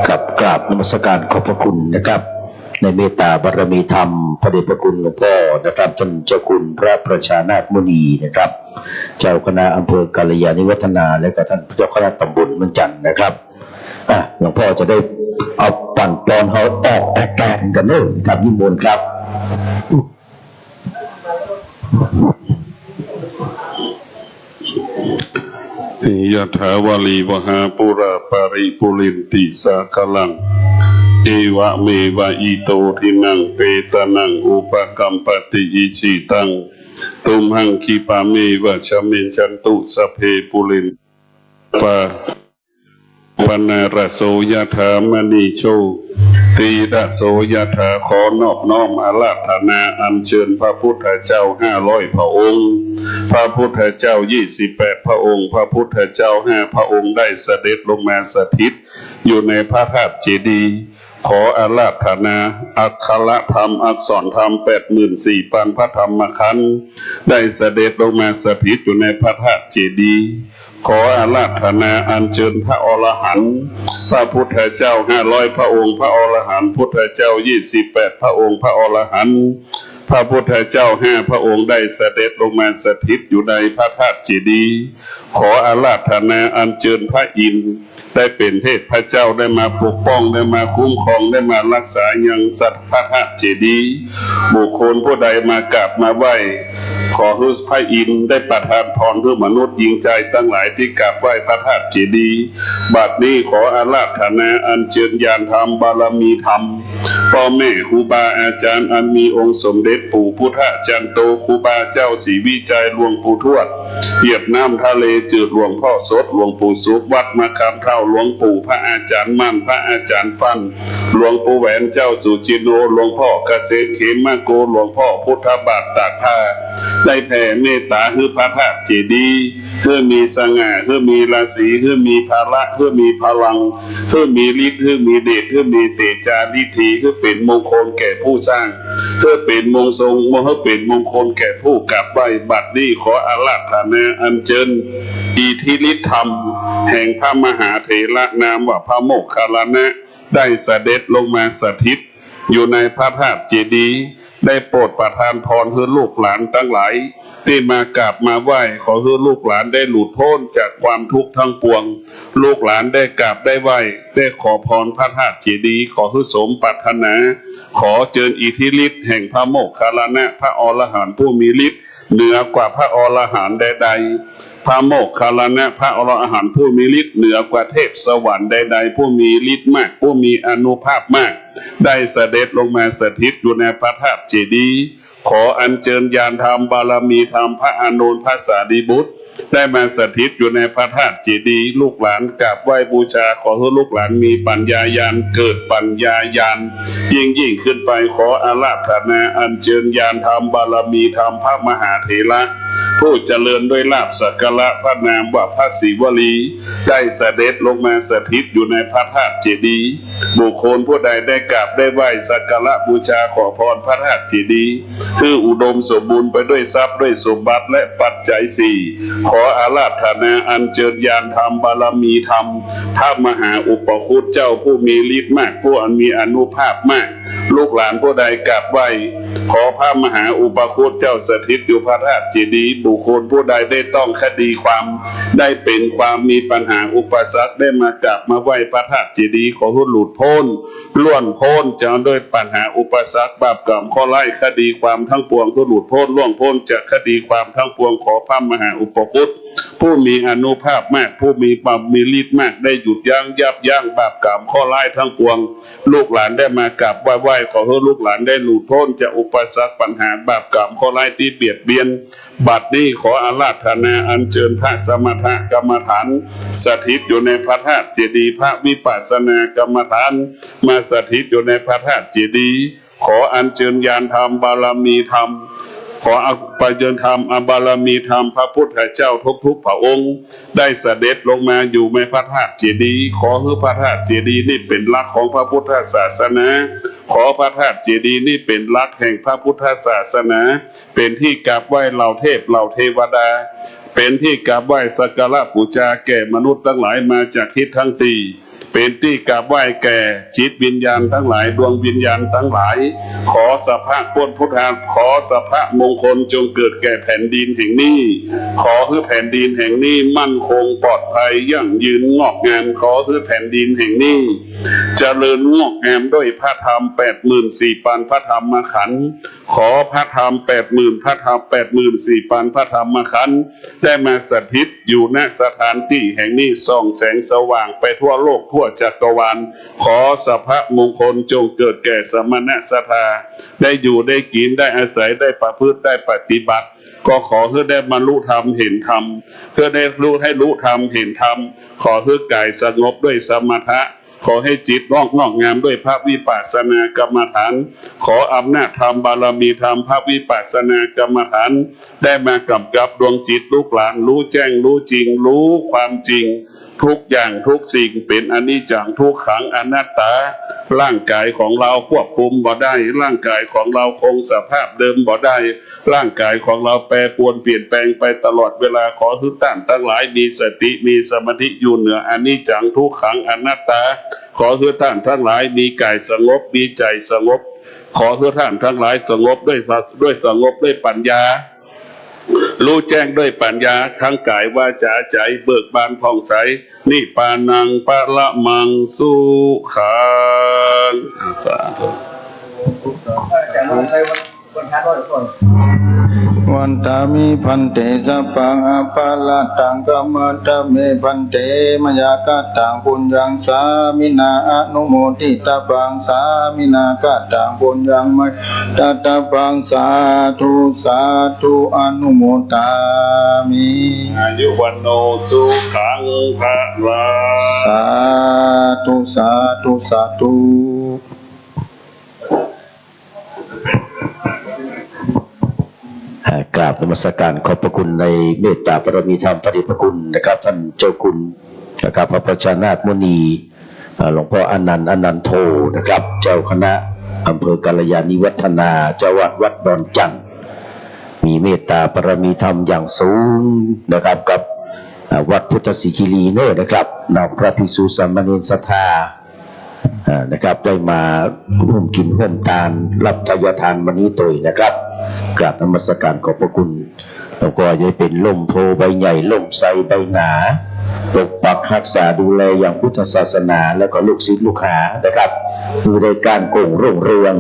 กับกราบนมัสการขอบพระคุณนะครับในเมตตาบารมีธรรมพระเดชพระคุณหลวงพ่อนะครับท่านเจ้าคุณพระประชานาถมุนีนะครับเจ้าคณะอำเภอกัลยาณิวัฒนาและก็ท่านเจ้าคณะตำบลมันจันทร์นะครับหลวงพ่อจะได้เอาปั่นปอนเขาออกแกนกันเนอะครับยิ่งบนครับยะถาวาลีวหาปุราปาริปุเรนติสาคลังเอวะเมวะอิโตทินังเปตานังอุปกัมปติอิชิตังตุมหังคิปะเมวะชะเมจันตุสัพเพปุเรนปะปนาระโสยถามณีโชตีระโสยถาขอนอบน้อมอาราธนาอัญเชิญพระพุทธเจ้า500พระองค์พระพุทธเจ้า28พระองค์พระพุทธเจ้า5พระองค์ได้เสด็จลงมาสถิตอยู่ในพระธาตุเจดีย์ขออาราธนาอักขระธรรมอักษรธรรม 84,000 พระธรรมขันธ์ได้เสด็จลงมาสถิตอยู่ในพระธาตุเจดีย์ขออาราธนาอัญเชิญพระอรหันต์พระพุทธเจ้า500พระองค์พระอรหันต์พุทธเจ้า28พระองค์พระอรหันต์พระพุทธเจ้า5พระองค์ได้เสด็จลงมาสถิตอยู่ในพระธาตุเจดีย์ขออาราธนาอัญเชิญพระอินทร์ได้เป็นเทพเจ้าได้มาปกป้องได้มาคุ้มครองได้มารักษายังสัตว์พระธาตุเจดีย์บุคคลผู้ใดมากราบมาไหว้ขอให้พระอินทร์ได้ประทานพรเพื่อมนุษย์หญิงใจตั้งหลายที่กราบไหว้พระธาตุเจดีย์บัดนี้ขออาราธนาอัญเชิญญาณธรรมบารมีธรรมพ่อแม่ครูบาอาจารย์อันมีองค์สมเด็จปู่พุทธจารย์โตครูบาเจ้าศรีวิจัยหลวงปู่ทวดเหยียบน้ำทะเลจืดหลวงพ่อสดหลวงปู่สุขวัดมะขามเท่าหลวงปู่พระอาจารย์มั่นพระอาจารย์ฟันหลวงปู่แหวนเจ้าสุจิโนหลวงพ่อเกษตรเขมโกหลวงพ่อพุทธบาทตากผ้า ได้แผ่เมตตาคือพระธาตุเจดีย์คือมีสง่าคือมีราศีคือมีภาระคือมีพลังคือมีฤทธิ์คือมีเดชคือมีเตจาลิธีคือเป็นมงคลแก่ผู้สร้างคือเป็นมงทรงคือเป็นมงคลแก่ผู้กราบไหว้บัดนี้ขออาราธนาอัญเชิญอิทธิฤทธิธรรมแห่งพระมหาเถระนามว่าพระโมคคัลลานะได้เสด็จลงมาสถิตอยู่ในพระธาตุเจดีย์ได้โปรดประทานพรให้ลูกหลานทั้งหลายที่มากราบมาไหว้ขอให้ลูกหลานได้หลุดพ้นจากความทุกข์ทั้งปวงลูกหลานได้กราบได้ไหว้ได้ขอพรพระธาตุเจดีย์ขอให้สมปรารถนาขอเจิญอิทธิฤทธิ์แห่งพระโมคคัลลานะพระอรหันต์ผู้มีฤทธิ์เหนือกว่าพระอรหันต์ใดๆพระโมคคัลลานะพระอรหันต์ผู้มีฤทธิ์เหนือกว่าเทพสวรรค์ใดๆผู้มีฤทธิ์มากผู้มีอานุภาพมากได้เสด็จลงมาสถิตอยู่ในพระธาตุเจดีย์ขออัญเชิญญาณธรรมบารมีธรรมพระอานนท์พระสารีบุตรได้มาสถิตอยู่ในพระธาตุเจดีย์ลูกหลานกราบไหว้บูชาขอให้ลูกหลานมีปัญญาญาณเกิดปัญญาญาณยิ่งขึ้นไปขออาราธนาอัญเชิญญาณธรรมบารมีธรรมพระมหาเถระผู้เจริญด้วยลาภสักการะพระนามว่าพระศิวลีได้เสด็จลงมาสถิตอยู่ในพระธาตุเจดีย์บุคคลผู้ใดได้กราบได้ไหว้สักการะบูชาขอพรพระธาตุเจดีย์คืออุดมสมบูรณ์ไปด้วยทรัพย์ด้วยสมบัติและปัจจัยสี่ขออาราธนาอัญเชิญญาณธรรมบารมีธรรมพระมหาอุปคุตเจ้าผู้มีฤทธิ์มากผู้มีอานุภาพมากลูกหลานผู้ใดกราบไหว้ขอพระมหาอุปคุตเจ้าสถิตอยู่พระธาตุเจดีย์บุคคลผู้ใดได้ต้องคดีความได้เป็นความมีปัญหาอุปสรรคได้มากราบมาไหว้พระธาตุเจดีย์ขอให้หลุดพ้นล้วนพ้นจากด้วยปัญหาอุปสรรคบาปกรรมข้อไล่คดีความทั้งปวงก็หลุดพ้นล่วงพ้นจากคดีความทั้งปวงขอพระมหาอุปคุตผู้มีอานุภาพมากผู้มีความมีฤทธิ์มากได้หยุดยั้งยับยั้งบาปกรรมข้อไล่ทั้งปวงลูกหลานได้มากราบไหว้ขอให้ลูกหลานได้หลุดพ้นจากอุปสรรคปัญหาบาปกรรมข้อไล่ที่เบียดเบียนบัดนี้ขออาราธนาอัญเชิญพระสมถกรรมฐานสถิตอยู่ในพระธาตุเจดีย์พระวิปัสสนากรรมฐานมาสถิตอยู่ในพระธาตุเจดีย์ขออัญเชิญญาณธรรมบารมีธรรมขอปเจริญธรรมบารมีธรรมพระพุทธเจ้าทุกพระองค์ได้เสด็จลงมาอยู่ในพระธาตุเจดีย์ขอให้พระธาตุเจดีย์นี่เป็นหลักของพระพุทธศาสนาขอพระธาตุเจดีย์นี่เป็นหลักแห่งพระพุทธศาสนาเป็นที่กราบไหว้เหล่าเทพเหล่าเทวดาเป็นที่กราบไหว้สักการะบูชาแก่มนุษย์ทั้งหลายมาจากทิศทั้งสี่เป็นที่กราบไหว้แก่จิตวิญญาณทั้งหลายดวงวิญญาณทั้งหลายขอสภาพพ้นพุทธาขอสภาพมงคลจงเกิดแก่แผ่นดินแห่งนี้ขอให้แผ่นดินแห่งนี้มั่นคงปลอดภัยยั่งยืนงอกงามขอให้แผ่นดินแห่งนี้เจริญงอกงามด้วยพระธรรม 84,000 พระธรรมขันธ์ขอพระธรรม 80,000 พระธรรม 84,000 พระธรรมขันธ์ได้มาสถิตอยู่ณสถานที่แห่งนี้ส่องแสงสว่างไปทั่วโลกทั่วจักรวาลขอสภาพมงคลจงเกิดแก่สมณศรัทธาได้อยู่ได้กินได้อาศัยได้ประพฤติได้ปฏิบัติก็ขอให้ได้บรรลุธรรมเห็นธรรมเพื่อได้รู้ให้รู้ธรรมเห็นธรรมขอให้กายสงบด้วยสมถะขอให้จิตงอกงามด้วยพระวิปัสสนากรรมฐานขออำนาจธรรมบารมีธรรมพระวิปัสสนากรรมฐานได้มากำกับดวงจิตลูกหลานรู้แจ้งรู้จริงรู้ความจริงทุกอย่างทุกสิ่งเป็นอนิจจังทุกขังอนัตตาร่างกายของเราควบคุมบ่ได้ร่างกายของเราคงสภาพเดิมบ่ได้ร่างกายของเราแปรปรวนเปลี่ยนแปลงไปตลอดเวลาขอทุกท่านทั้งหลายมีสติมีสมาธิอยู่เหนืออนิจจังทุกขังอนัตตาขอทุกท่านทั้งหลายมีกายสงบมีใจสงบขอทุกท่านทั้งหลายสงบด้วยสงบด้วยปัญญารู้แจ้งด้วยปัญญาทั้งกายวาจาใจเบิกบานผ่องใสนิพพานังปะละมังสุขังสาธุวันตามิพันเตสัพพังอปาลตังกัมมัตเมพันเตมยากตังปุญญังสามินาอนุโมทิตาปังสามินากตังปุญญังมัยตตาปังสาธุสาธุอนุโมทามิอายุวันโนสุขังภะลังสาธุสาธุสาธุก กราบนมัสการขอบพระคุณในเมตตาบารมีธรรมพระเดชพระคุณนะครับท่านเจ้าคุณนะครับพระประชานาถมุนีหลวงพ่ออนันต์โทนะครับเจ้าคณะอำเภอกัลยาณิวัฒนาเจ้าวัดดอนจันทร์มีเมตตาบารมีธรรมอย่างสูงนะครับกับวัดพุทธศิคีรีเนอนะครับนำพระภิกษุสามเณรศรัทธานะครับได้มาร่วมกินร่วมทานรับทายทานวันนี้ตัวนะครับกราบนมัสการขอบพระคุณแล้วก็จะเป็นล่มโพใบใหญ่ล่มไทรใบหนาปกปักรักษาดูแลอย่างพุทธศาสนาและก็ลูกศิษย์ลูกหานะครับอยู่ในการโก่งรุ่งเรือง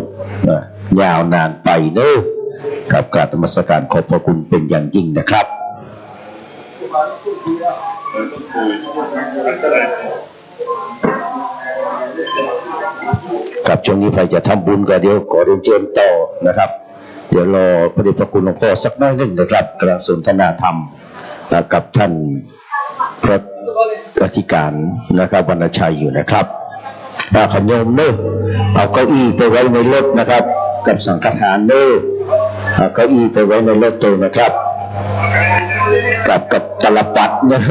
ยาวนานไปเนอะกับกราบนมัสการขอบพระคุณเป็นอย่างยิ่งนะครับกับช่วงนี้ใครจะทำบุญก็เดี๋ยวขอเรียนเชิญต่อนะครับเดี๋ยวรอพระเดชพระคุณหลวงพ่อสักน้อยหนึ่งนะครับกระสนทนาธรรมกับท่านพระอธิการนะครับวรรณชัยอยู่นะครับขโยมเนอะเอาเก้าอี้ไปไว้ในรถนะครับกับสังฆทานเนอะเอาเก้าอี้ไปไว้ในรถตัวนะครับกับตลปัดเนอะ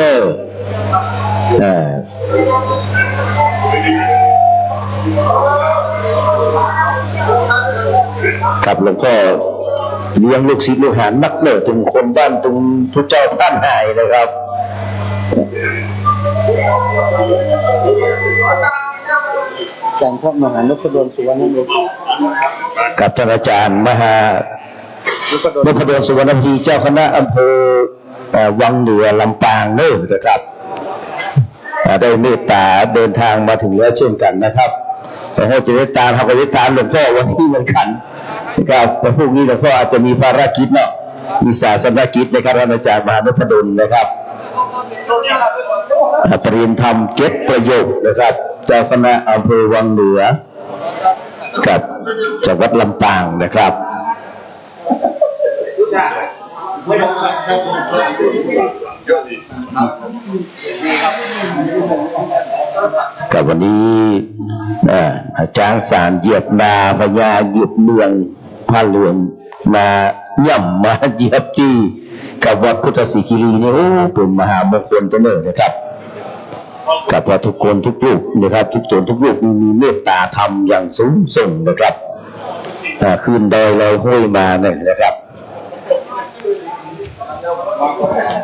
ครับหลวงพ่อเลี้ยงลูกศิษย์ลูกหานักเนอะถึงคนบ้านตรงทุกเจ้าท่านหายนะครับอย่างพวกมหานพดลสุวรรณภูมิกับท่านอาจารย์มหานพดลสุวรรณภูมิเจ้าคณะอำเภอวังเหนือลำปางเนอะนะครับได้เมตตาเดินทางมาถึงแล้วเช่นกันนะครับแต่ให้จะได้ตามเขาก็ได้ตามหลวงพ่อวันนี้เหมือนกันนะครับแต่พวกนี้หลวงพ่ออาจจะมีภารกิจเนาะมีศาสนกิจนะครับท่านอาจารย์มหานพดลนะครับปริญธรรม7 ประโยคนะครับเจ้าคณะอำเภอวังเหนือกับจังหวัดลำปางนะครับกับวันนี้จ้างสารเหยียบนาพญาเหยียบเมืองผ้าเหลืองมาย่ำมาเหยียบจี้กับวัดพุทธศิคีรีนี่โอ้เป็นมหามงคลตัวเนอนะครับกับว่าทุกคนทุกรูปนะครับทุกตนทุกรูปมีเมตตาธรรมอย่างสูงส่งนะครับคืนดอยลอยห้วยมาเนี่ยนะครับ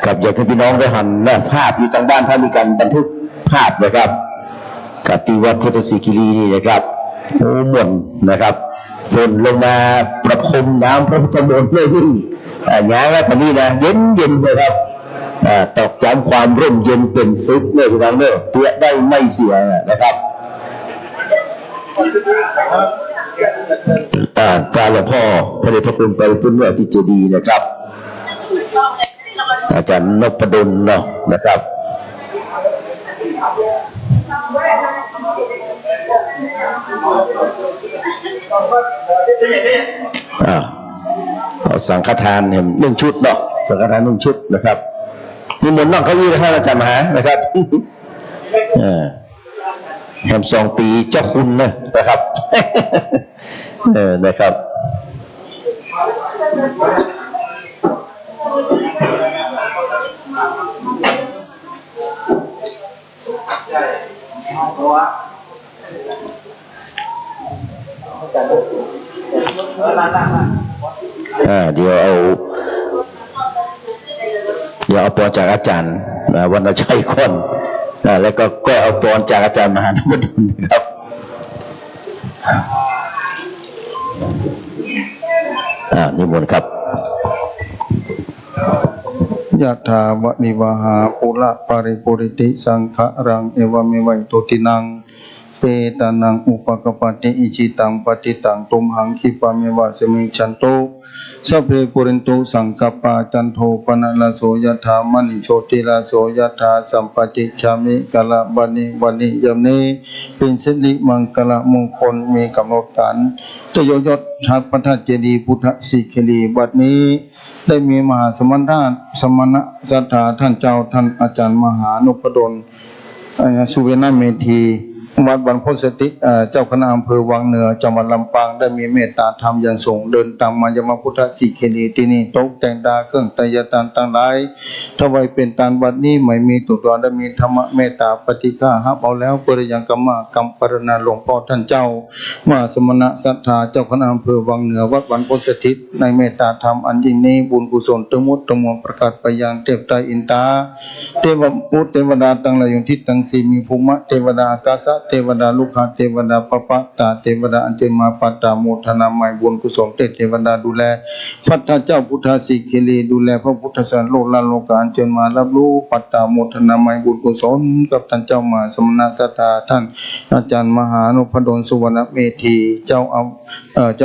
กับอยากให้พี่น้องได้หันหน้าภาพอยู่ทางด้านท่านมีการบันทึกภาพนะครับกับที่วัดพุทธศิคีรีนี่นะครับโอ้ม่วนนะครับฝนลงมาประพรมน้ำพระพุทธมนต์เลยนี่ย้ายแล้วตอนนี้นะเย็นนะครับตอกย้ำความร่มเย็นเป็นสุขเลยพี่น้องเนอะเพื่อได้ไม่เสียนะครับพระหลวงพ่อพระเดชพระคุณไปพุ่นเมื่อที่เจดีย์นะครับอาจารย์นพดลเนาะนะครับสังฆทาน1 ชุดเนาะสังฆทาน1 ชุดนะครับนี่มนต์นั่งเก้าอี้ท่านอาจารย์มหานะครับแฮม2 ปีเจ้าคุณนะครับนะครับเดี๋ยวเอาปอนจากอาจารย์วรรณชัยคนแล้วก็เอาปอนจากอาจารย์มหานพดลนะครับนิมนต์ครับยะถาวะนิวหาปุระปาริปุริติสังขะรังเอวเมวัยโตตินังเปตานังอุปกปติอิจิตังปฏิตังตุมหังคิปะเมวะสมิชันโตสัพเพปุรินโตสังกัปปะจันโทปนะละโสยถามณิโชติละโสยถาสัมปติชามิกะละบันิวันนิยามนี้เป็นสิริมังกละมงคลมีกำหนดการจะยศทัพพระธาตุเจดีย์พุทธศิคีรีบัดนี้ได้มีมหาสมณะศรัทธาท่านเจ้าท่านอาจารย์มหานพดลสุเวณเมธี วัดบรรพตสติเจ้าคณะอำเภอวังเหนือจังหวัดลำปางได้มีเมตตาธรรมอย่างสูงเดินตามมายมพุทธสิเขลีที่นี่ตกแต่งดาเครื่องไตรยตานต่างหลายถวายเป็นตานวัดนี้ไม่มีตุตรได้มีธรรมเมตตาปฏิฆาหับเอาแล้วปริยังกรรมกรรมปรณาหลวงพ่อท่านเจ้ามหาสมณะศรัทธาเจ้าคณะอำเภอวังเหนือวัดบรรพตสถิตในเมตตาธรรมอันยิ่งนี้บุญกุศลทั้งหมดทั้งมวลประกาศไปยังเทพไตรอินทราเทวมุตเทวดาทั้งหลายทิศทั้งสี่มีภูมิเทวดาอากาศเทวดาลูกเทวดาปปะตาเทวดาอัญเชิญมาปัตตาโมทนามัยบุญกุศลเทวดาดูแลพัฒเจ้าพุทธสิกิเลดูแลพระพุทธศาสนาโลกลานโลกาอัญเชิญมารับรู้ปัตตาโมทนามัยบุญกุศลกับท่านเจ้ามาสมณะสัทธาท่านอาจารย์มหานพดลสุวรรณเมธีเจ้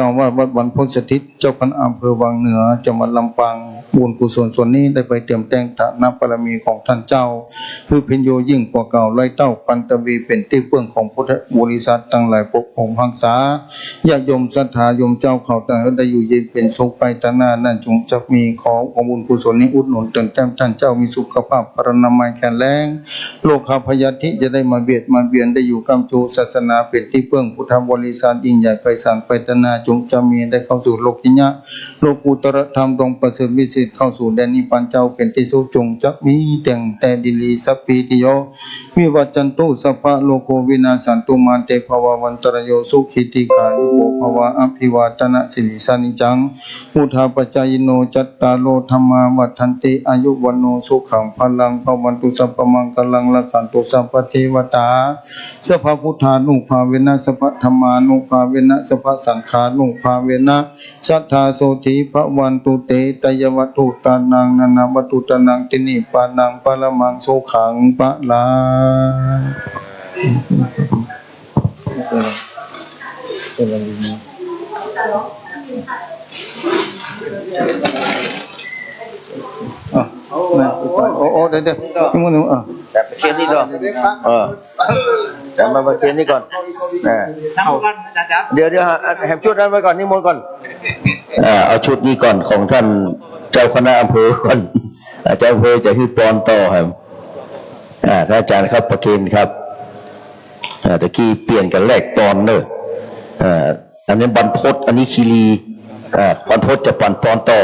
าว่าวัดบรรพตสถิตเจ้าคณะอำเภอวังเหนือจังหวัดลำปางบุญกุศลส่วนนี้ได้ไปเตรียมแต่งฐานะบารมีของท่านเจ้าคือพิญโยยิ่งกว่าเก่าไล่เต้าปันตวีเป็นที่เพื่องของพุทธบริษัทตั้งหลายปกครองพังษาญาติโยมศรัทธาโยมเจ้าเขาแต่ได้อยู่เย็นเป็นสุขไปตาหน้านั่นจงจะมีของบุญกุศลนี้อุดหนุนเติมแต้มท่านเจ้ามีสุขภาพปรนามัยแข็งแรงโลกาพยาธิจะได้มาเบียดมาเบียนได้อยู่กำจูศาสนาเป็นที่เพื่องพุทธบริษัทยิ่งใหญ่ไปสานไปตาหน้าจงจะมีได้เข้าสู่โลกิยะโลกุตรธรรมตรงประเสริฐวิเศษเข้าสู่แดนนิพพานเจ้าเป็นที่สุขจงจะมีแต่ดิลีสัพพิติโยวิวัจจันตุสัพพะโลโกวินาสันตุมาเตภววันตรโยสุขิติกายุโกภวะอภิวาทนาสิริสานิจังพุทธาปัจจายโนจัตตาโลธรรมาวัฏันติอายุวันโนสุขังพลังภวันตุสัพพมังคลังละขันตุสัพพเทวตาสัพพพุทธานุภาเวนะสัพพธรรมานุภาเวนะสัพพสังฆานุภาเวนะสัทธาโสติภวันตุเตตยวัตถุตานังนานาวัตถุตานังตินิปานังปะละมังสุขังปะลาโอ้เดี๋ยวนี่มันแต่ประเคนนี่ก่อนแต่มาประเคนนี่ก่อนเดี๋ยวแหบชุดนั้นไว้ก่อนนิมนต์ก่อนเอาชุดนี้ก่อนของท่านเจ้าคณะอำเภอก่อนเจ้าอำเภอจะขึ้นปอนต่อครับท่านอาจารย์ครับประเคนครับตะกี้เปลี่ยนกันแลกปอนเนอะอันนี้บรรพตอันนี้คีรีบรรพตจะปั่นปอนต่อ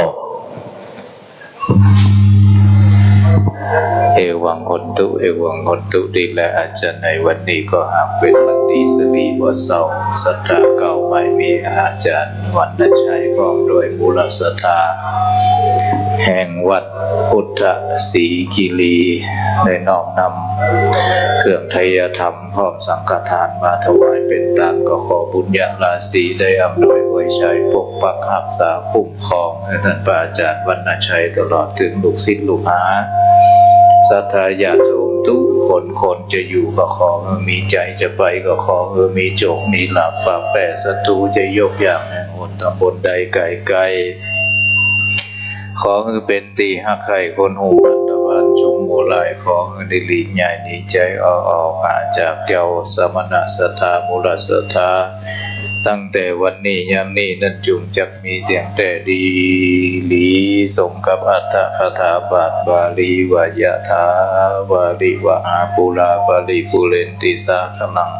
เอวังหนตุเอวังหนตุดีและอาจารย์ในวันนี้ก็หากเป็นวันดีสิริวัฒน์ศรัทธาเก่าไม่มีอาจารย์วันนชัยพร้อมโดยมูลศรัทธาแห่งวัดพุทธศรีกิรีได้น้อมนำเครื่องไทยธรรมพร้อมสังฆทานมาถวายเป็นตามก็ขอบุญญาราศีได้อำนวยไว้ชัยปกปักรักษาคุ้มครองให้ท่านพระอาจารย์วันนชัยตลอดถึงลูกศิษย์ลูกหาศรัทธาญาติโยมทุกคนจะอยู่ก็ขอมีใจจะไปก็ขอมีโจกมีหลับปะแปะศัตรูจะยกอย่างแห่งหนตำบลใดไกลขอเป็นตีหักไข่คนหูอันตะวันชุมหมู่หลายขอได้ลีใหญ่นี้ใจออกหาจากเจ้าสมณะศรัทธามูลศรัทธาตั้งแต่วันนี้ยามนี้นั่นจุงจักมีเตียงแต่ดีหลีสมกับอัตถคถาบาทบาลีวายะถาบาลีวหาปุราบาลีปุเรนติสาคลัง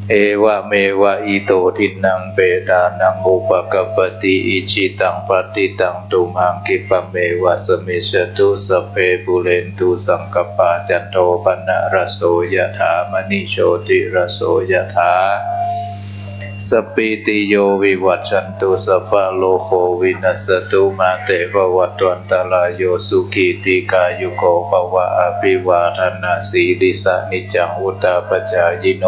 เอวะเมวะอิโตทินังเปตานังอุปกปติอิจิตังปฏิตังตุมหังคิปะเมวะสมิชตุสเพปุเรนตุสังกปาจันโทปนะระโสยถามณิโชติระโสยถาสปิติโยวิวัชชันตุสัพพะโลโควินัสตุมาเตภวัตวันตรายโยสุขีติกายุโกภวะอภิวาทนาสีลิสานิจังอุตตาปจายโน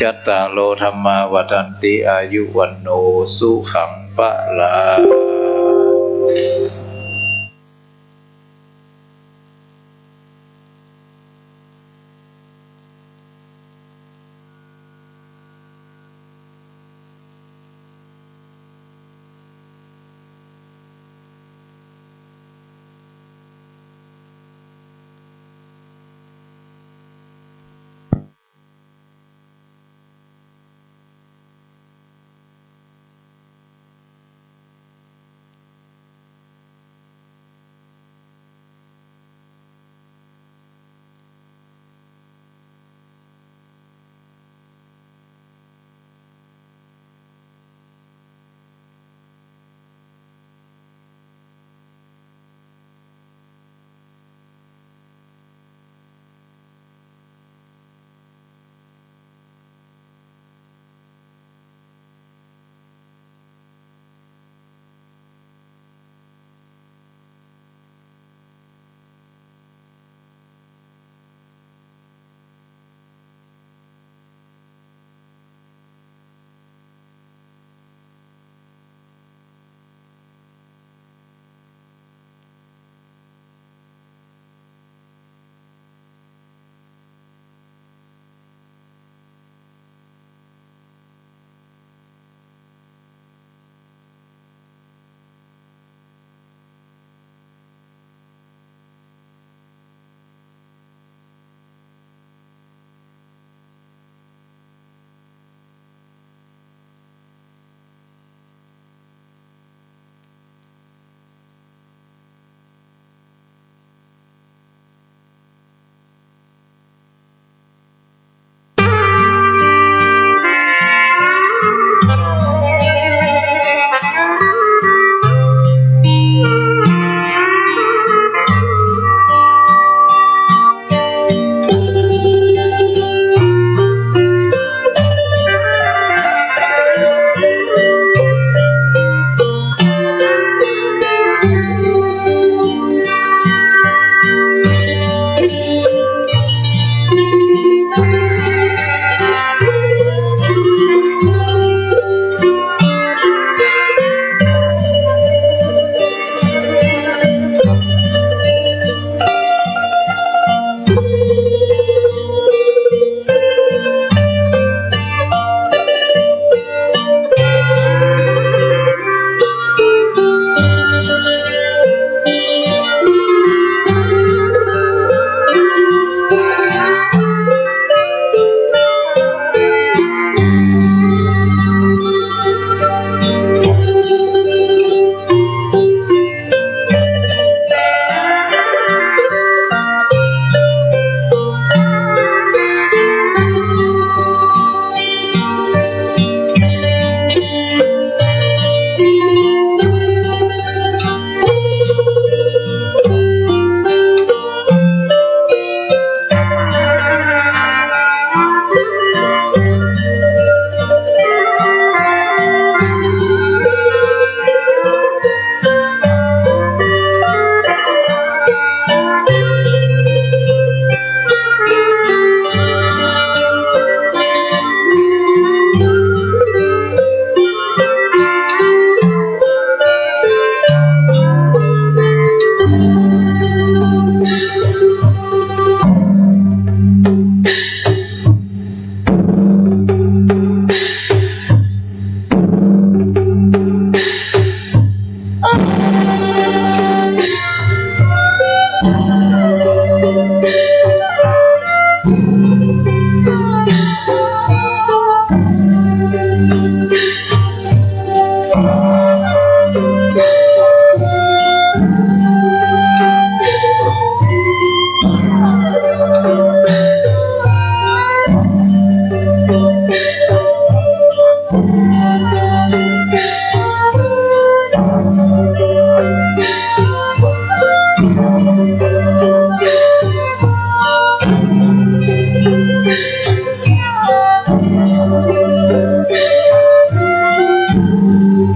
จัตตาโลธรรมาวัฏันติอายุวันโนสุขังปะลา Thank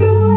you.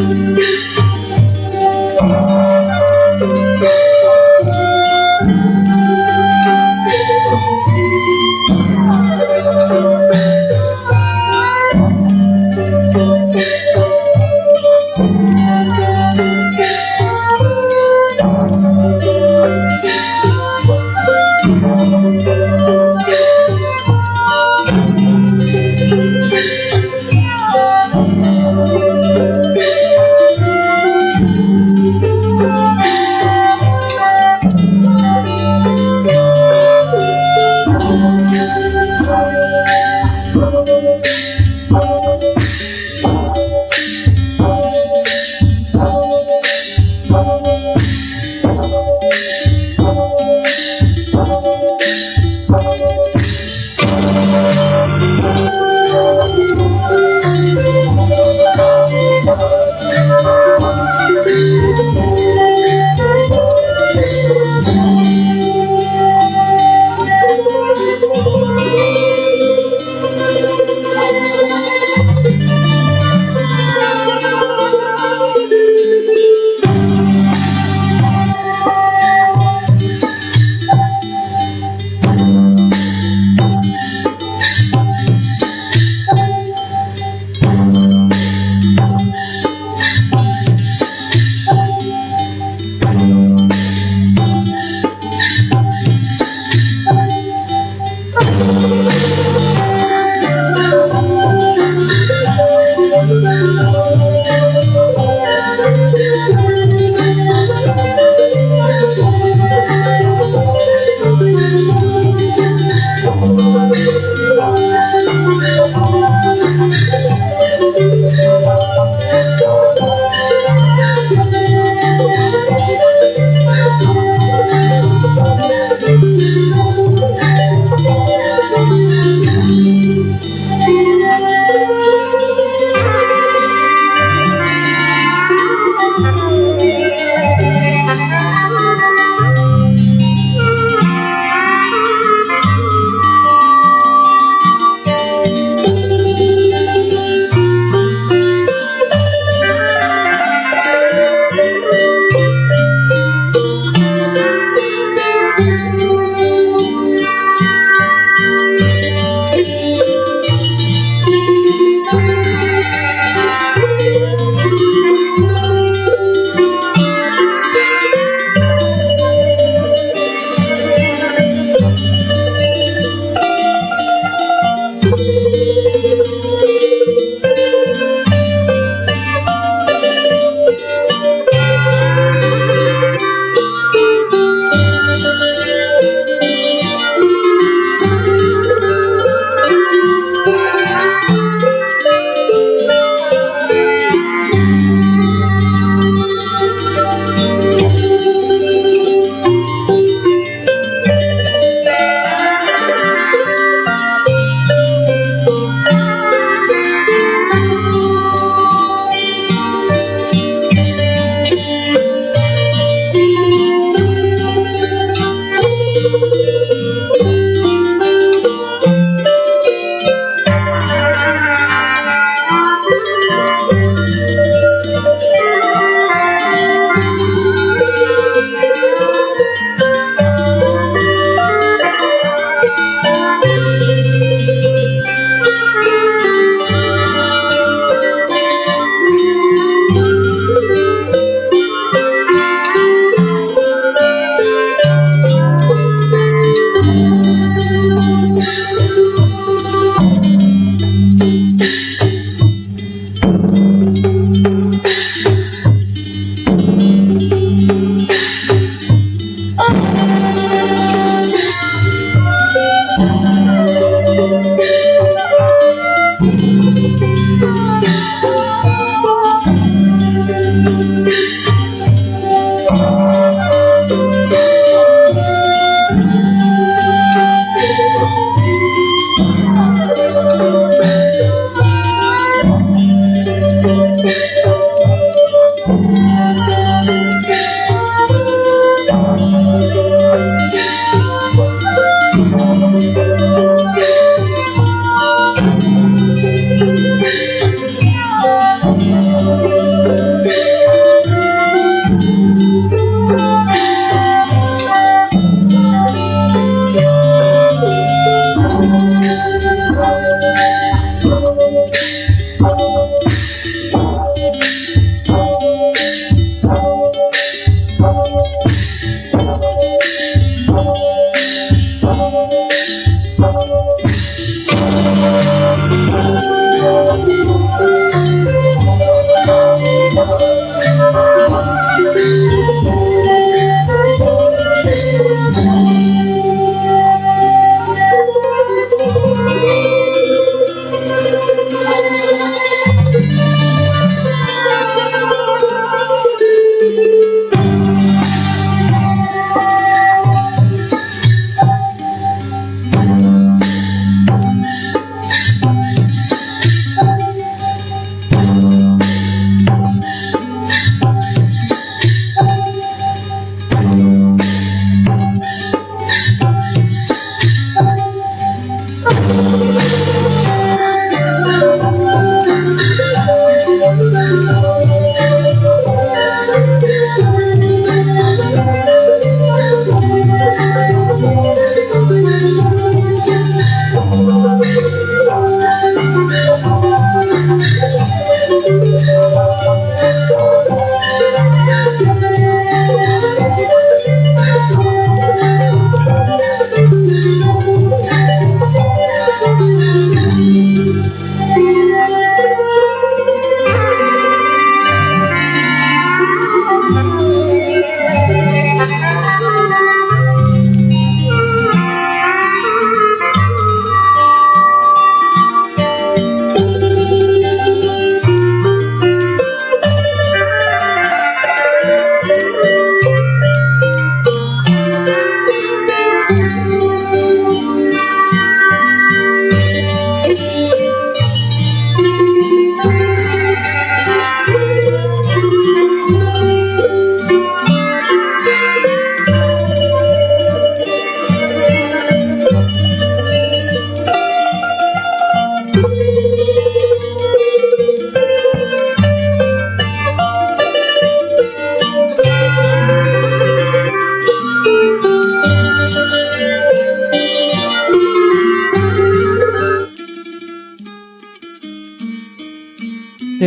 Thank you.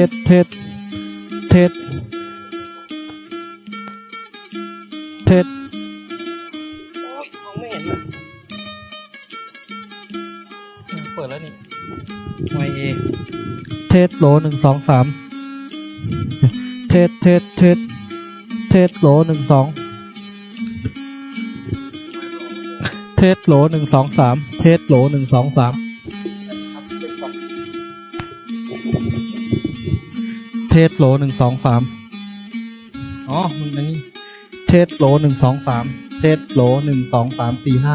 สเทสเทสเทสโอ้ยมองไม่เห็นเลยเปิดแล้วนี่ไวเอเทสโหล1 2 3เทสเทสเทสเทสโหล1 2เทสโหล1 2 3เทสโหล1 2 3เทสโหล1 2 3อ๋อมันอันนี้เทสโหล1 2 3เทสโหล1 2 3 4 5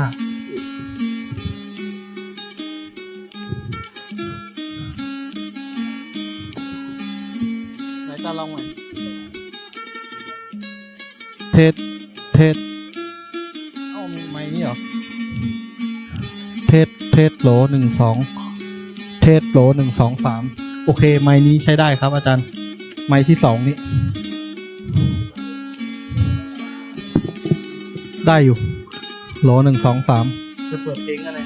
ไหนจะลองไหมเทสเทสเอ้ามีไมค์นี่เหรอเทสเทสโหล1 2เทสโหล1 2 3โอเคไมค์นี้ใช้ได้ครับอาจารย์ไมค์ที่2นี้ได้อยู่โหล1 2 3จะเปิดเพลงอะไร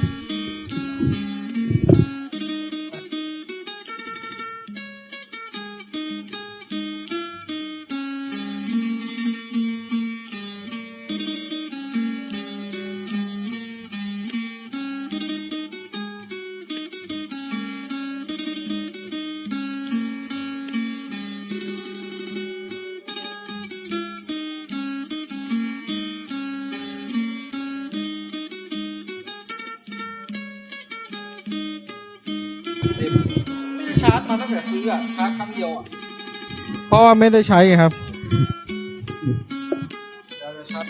ไม่ได้ชาร์จมาตั้งแต่ซื้ออะชาร์จครั้งเดียวอะเพราะว่าไม่ได้ใช้ครับเดี๋ยวจะชาร์จ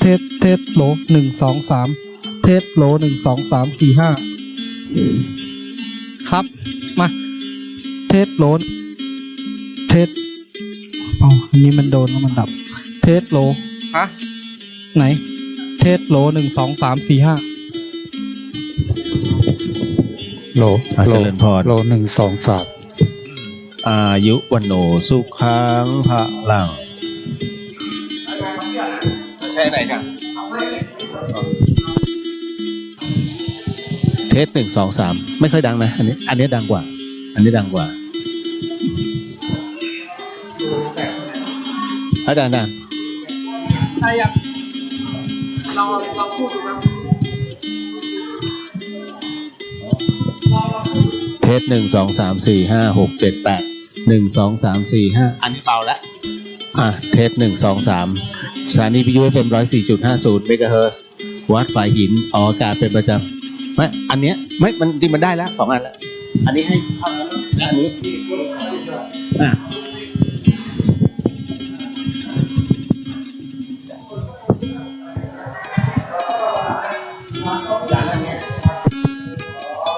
เทสโหล1 2 3เทสโหล1 2 3 4 5ครับมาเทสโหลเทสอ๋ออันนี้มันโดนแล้วมันดับเทสโหลฮะไหนเทสโหล1 2 3 4 5โหล เจริญพร โหล1 2 3อายุวันโนสุขังพะลังใช่ไหนกันเทส1 2 3ไม่ค่อยดังนะอันนี้ดังกว่าอาจารย์ใครอยากเราพูดดูไหมเทส1 2 3 4 5 6 7 8 1 2 3 4 5อันนี้เบาแล้วเทส1 2 3สถานีวิทยุเป็น 104.50 เมกะเฮิรตซ์วัดฝายหินออกอากาศเป็นประจำไม่อันเนี้ยไม่มันจริงมันได้แล้ว2 อันแล้วอันนี้ให้เท่านั้นอันนี้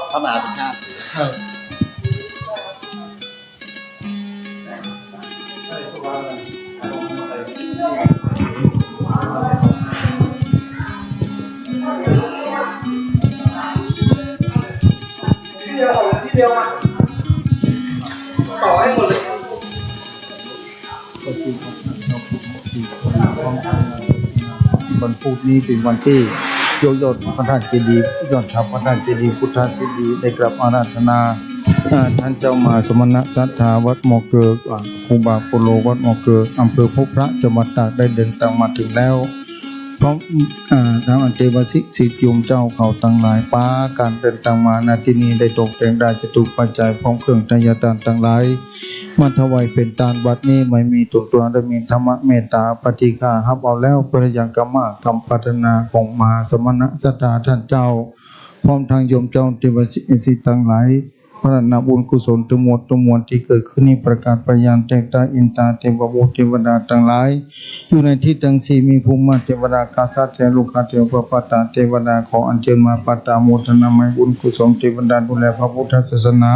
เข้ามาทุกท่านที่เดียวมาต่อให้หมดเลยวันพุธนี้เป็นวันที่ยกยอดพระธาตุเจดีย์ยอดทัพพระธาตุเจดีย์พุทธศิษย์ได้กลับอาราธนาท่านเจ้ามหาสมณะศรัทธาวัดหมอเกลือครูบาโปโลวัดหมอเกลืออำเภอพบพระจังหวัดตากได้เดินทางมาถึงแล้วพร้อมทางอันเทวสิทธิ์โยมเจ้าเขาตั้งหลายป้าการเดินทางมาณที่นี้ได้ตกแต่งได้จตุปัจจัยพร้อมเครื่องทายทานตั้งหลายมาถวายเป็นทานบัดนี้ไม่มีตัวได้มีธรรมะเมตตาปฏิฆาฮับเอาแล้วประยังกรรมะคำปรารถนาของมหาสมณะศรัทธาท่านเจ้าพร้อมทางโยมเจ้าเทวสิทธิ์ตั้งหลายพระนาบุญกุศลทั้งหมดที่เกิดขึ้นนี้ประกาศประยานแตกตาอินตาเทวบุตรเทวดาทั้งหลายอยู่ในที่ทั้งสี่มีภูมิเทวดากาสัตเทลุกาเทวปตาเทวดาขออัญเชิญมาปัตตาโมทนามัยบุญกุศลเทวดาดูแลพระพุทธศาสนา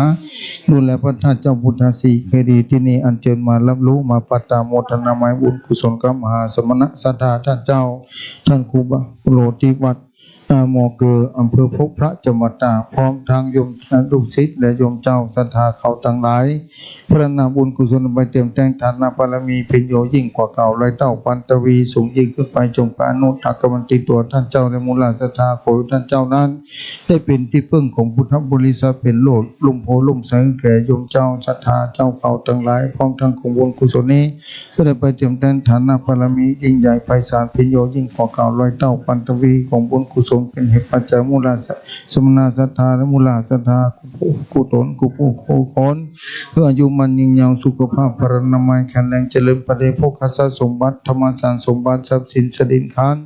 ดูแลพระธาตุเจ้าพุทธสีเคดีที่นี่อัญเชิญมารับรู้มาปัตตาโมทนามัยบุญกุศลกับมหาสมณะศรัทธาท่านเจ้าท่านครูบาโลติวัดหมอเกลืออำเภอพบพระจังหวัดตากพร้อมทางโยมลูกศิษย์และโยมเจ้าศรัทธาเขาทั้งหลายพระนาบุญกุศลไปเตรียมแต่งฐานะบารมีเป็นโยยิ่งกว่าเก่าร้อยเท่าพันตวีสูงยิ่งขึ้นไปจงปานุทักกมันติตัวท่านเจ้าและมูลศรัทธาขอท่านเจ้านั้นได้เป็นที่พึ่งของพุทธบริษัทเป็นโลดลุ่มโพลุ่มแสงแก่โยมเจ้าศรัทธาเจ้าเขาทั้งหลายพร้อมทางของบุญกุศลนี้ก็ได้ไปเตรียมแต่งฐานะบารมียิ่งใหญ่ไพศาลเป็นโยยิ่งกว่าเก่าร้อยเท่าพันตวีของบุญกุศลเป็นเหตุปัจจัยมูลสมณศรัทธาและมูลศรัทธากุตนกุปูโคคอนเพื่ออายุมันยิ่งยาวสุขภาพพรรณนามัยแข็งแรงเจริญประเดชพกขสมบัติธรรมสารสมบัติทรัพย์สินสดินคาน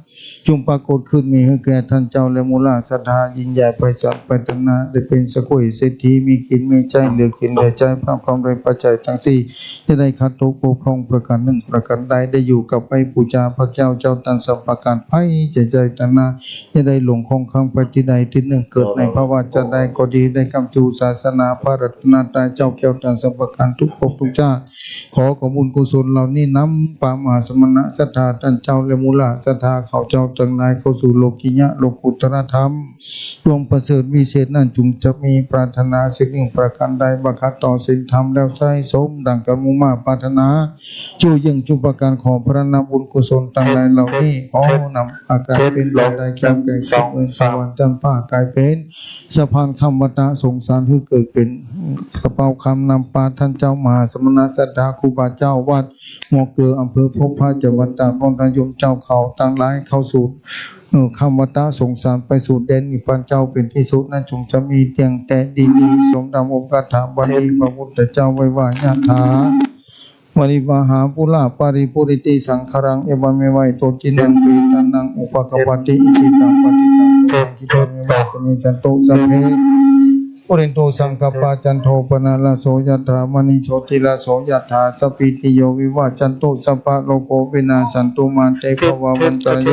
จงปรากฏขึ้นมีให้แก่ท่านเจ้าและมูลศรัทธายิ่งใหญ่ไพศาลไปตนาได้เป็นสกุลเศรษฐีมีกินมีใจเหลือกินได้ใจพร้อมพร้อมโดยปัจจัยทั้งสี่จะได้ขัดตกปกครองประการหนึ่งประการใดได้อยู่กับไอ้ปูจาพระเจ้าเจ้าตันสัมปการไพ่ใจตนาจะได้หลงคงคำปฏิใดที่หนึ่งเกิดในภาวะจะได้ก็ดีได้กำจูศาสนาพระรัตนตรัยเจ้าแก้วตันสัมปการทุกภพทุกชาติขอบุญกุศลเหล่านี้นำปามหาสมณะศรัทธาท่านเจ้าและมูลศรัทธาเขาเจ้าทั้งหลายเข้าสู่โลกิยะโลกุตตรธรรมดวงประเสริฐวิเศษนั้นจุงจะมีปรารถนาสิ่งหนึ่งประการใดบังคับต่อสิ่งธรรมแล้วใช้สมดังกมุมาปรารถนาจูยังจุประการของพระนาบุญกุศลทั้งหลายเหล่านี้ขอนำอาการเป็นดวงใดแก้วแก่คิดเมืองสวรรค์จันทร์ฟ้ากลายเป็นสะพานคำวัตะสงสารที่เกิดเป็นกระเป๋าคำนำปาท่านเจ้ามหาสมณะศรัทธาครูบาเจ้าวัดหมอเกลืออำเภอพบพระจังหวัดตากพร้อมทางโยมเจ้าเขาตั้งหลายเข้าสู่คำวัตะสงสารไปสู่แดนนิพพานเจ้าเป็นที่สุดนั้นจงจะมีเตียงแต่ดีๆสมดังองค์คาถาบาลีพระพุทธเจ้าไว้ว่าญาถาวริวหาปุราปาริปุริติสังขรังเอวเมวัยโตจินังปีตันังอุปกปติอิจิตังปฏิตังตุตังคิปะเมวะสมิจันโตสัพเพ ปุรินโตสังกปาจันโทปนาลโสยถามณีโชติลโสยถาสปิติโยวิวาจันตุสัพพะโลกโกวินาสันตุมาเตภวะวันตรโย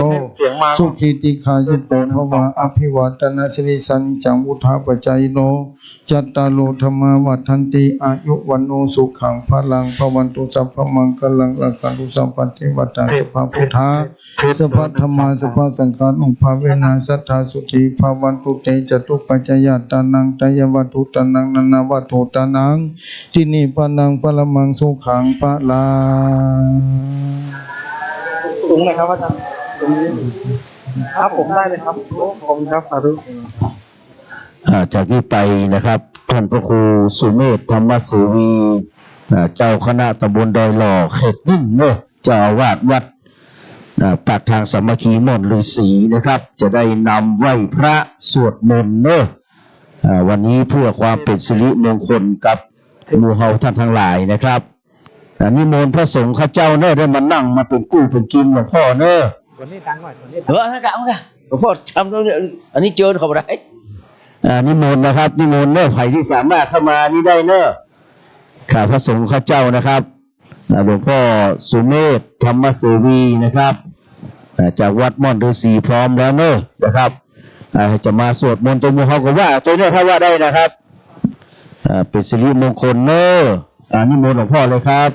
สุขีติขายุโกภวะอภิวาทนาสิริสันจังวุธาปจายโนจัตตาโลธรรมาวัฏันติอายุวันโนสุขังพลังภวันตุสัพพมังคลังรักขันตุสัพพเทวตาสัพพพุทธาสัพพธรรมาสัพพสังฆานุภาเวนะสัทธาสุขีภวันตุเตจตุปัจจยตานังตยวัตถุตานังนานาวัตถุตานังทินิปานังปรมังสุขังพลังสูงไหมครับอาจารย์ตรงนี้ครับผมได้เลยครับผมครับสาธุจากนี้ไปนะครับท่านพระครูสุเมธธรรมเสวีเจ้าคณะตำบลดอยหล่อเขตนิ่งเนอะเจ้าอาวาสวัดปากทางสามัคคีมนต์ฤาษีนะครับจะได้นำไหว้พระสวดมนต์เนอะวันนี้เพื่อความเป็นสิริมงคลกับหมู่เฮาท่านทั้งหลายนะครับนิมนต์พระสงฆ์ข้าเจ้าเนอะได้มานั่งมาเป็นกู้เป็นกินหลวงพ่อเนอะวันนี้ดังหน่อยวันนี้ท่านกะมั้งค่ะหลวงพ่อทำตรงนี้อันนี้เจอเขาบ่ได้นิมนต์นะครับนิมนต์เนอะใครที่สามารถเข้ามานี่ได้เนอะข้าพระสงฆ์ข้าเจ้านะครับหลวงพ่อสุเมธธรรมเสวีนะครับจากวัดม่อนฤาษีพร้อมแล้วเนอะนะครับจะมาสวดมนต์ตัวมูเขาก็ว่าตัวเนี้ยถ้าว่าได้นะครับเป็นสิริมงคลเนอะนิมนต์หลวงพ่อเลยครับ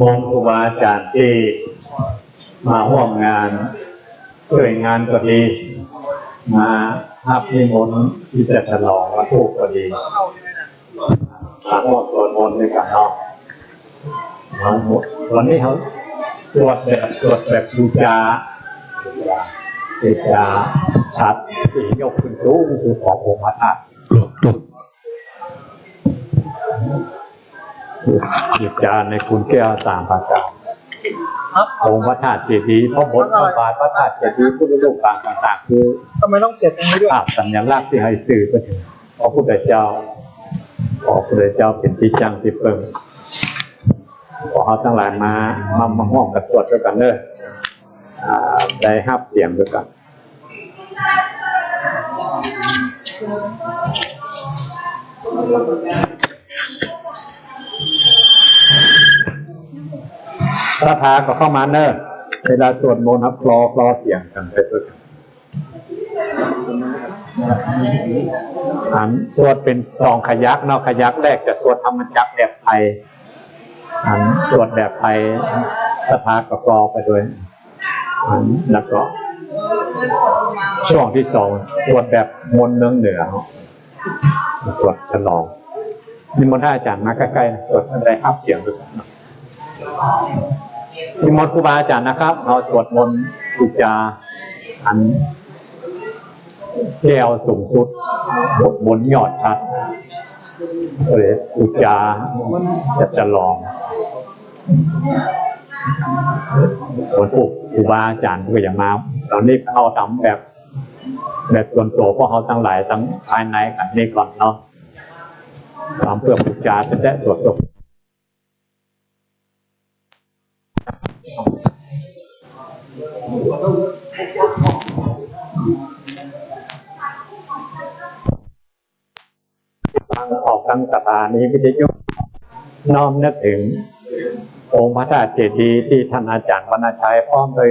มงครูบาอาจารย์ที่มาร่วมงานช่วยงานก็ดีมารับนิมนต์ที่จะฉลองวันทุกก็ดีมาร่วมสวดมนต์ด้วยกันเนาะวันนี้เขาตรวจแบบบูชาชัดที่ยกขึ้นสูงคือขององค์พระธาตุบูชาในคุณแก้วสามประการองค์พระธาตุเจดีย์พระบรมบาทพระธาตุเจดีย์พุทธรูปต่างๆคือทำไมต้องเสร็จอย่างนี้ด้วยภาพสัญลักษณ์ที่ให้สื่อไปถึงพระพุทธเจ้าเป็นที่จังที่เปิ่มขอเขาทั้งหลายมาห้องกันสวดด้วยกันเนอะได้ฮับเสียงด้วยกันศรัทธาก็เข้ามาเนอะเวลาสวดมนต์ครับคลอเสียงกันไปด้วยกันสวดเป็น2 ขยักเนาะขยักแรกจะสวดธรรมจักรแบบไทยสวดแบบไทยศรัทธาก็คลอไปด้วยแล้วก็ช่วงที่2สวดแบบมนต์เมืองเหนือสวดฉลองนิมนต์ท่านอาจารย์มาใกล้ๆนะสวดได้ฮับเสียงด้วยกันนิมนต์ครูบาอาจารย์นะครับเราสวดมนต์บูชาแก้วสูงสุดบนยอดชัดเลยบูชาจะลองคนพวกครูบาอาจารย์ก็อย่างมาตอนนี้เขาทำแบบส่วนตัวเพราะเขาทั้งหลายทั้งภายในกันนี่ก่อนเนาะทำเพื่อบูชาจะได้สวดจบออกทั้งสถานีวิทยุน้อมนึกถึงองค์พระธาตุเจดีย์ที่ท่านอาจารย์วรรณชัยพร้อมโดย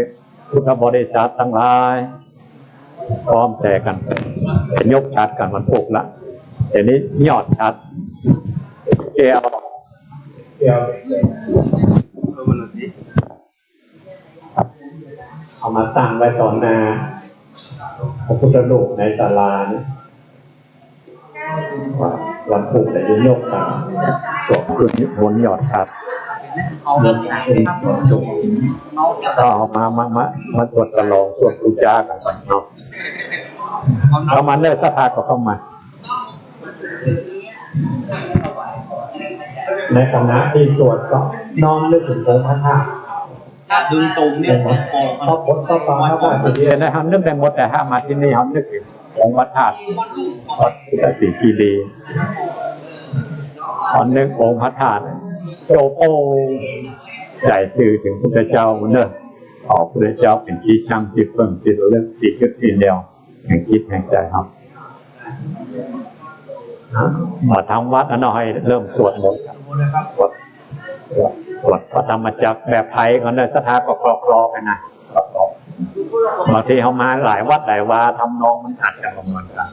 พุทธบริษัททั้งหลายพร้อมแต่กันเป็นยกชัดกันมันปุกละแต่นี้ยอดชัดแก้วเอามาตั้งไว้ต่อหน้าพระพุทธรูปในศาลานี้วันพุธแต่ยังยกตามสวดขึ้นบนยอดชัดก็เอามาสวดฉลองสวดบูชากันไปเนาะเข้ามาได้ศรัทธาก็เข้ามาในคณะที่สวดก็น้อมนึกถึงองค์พระธาตุดึงตรงเนี่ยพระพุทธพระธาตุที่ได้ทำนึกได้หมดแต่ถ้ามาที่นี่เขานึกถึงองค์พระธาตุวัดพุทธศรีคีรีตอนนึกองค์พระธาตุโจโปใจสื่อถึงพุทธเจ้าเนอะพระพุทธเจ้าเป็นที่ช่างที่เพิ่งที่ระลึกที่ยึดที่เดียว แห่งจิตแห่งใจครับมาทำวัดน้อยเริ่มสวดมนต์สวดพระธรรมจักรแบบไทยก่อนเลยสถาก็คลอไปนะบางทีเขามาหลายวัดหลายวาทำนองมันอาจจะประมาณกัน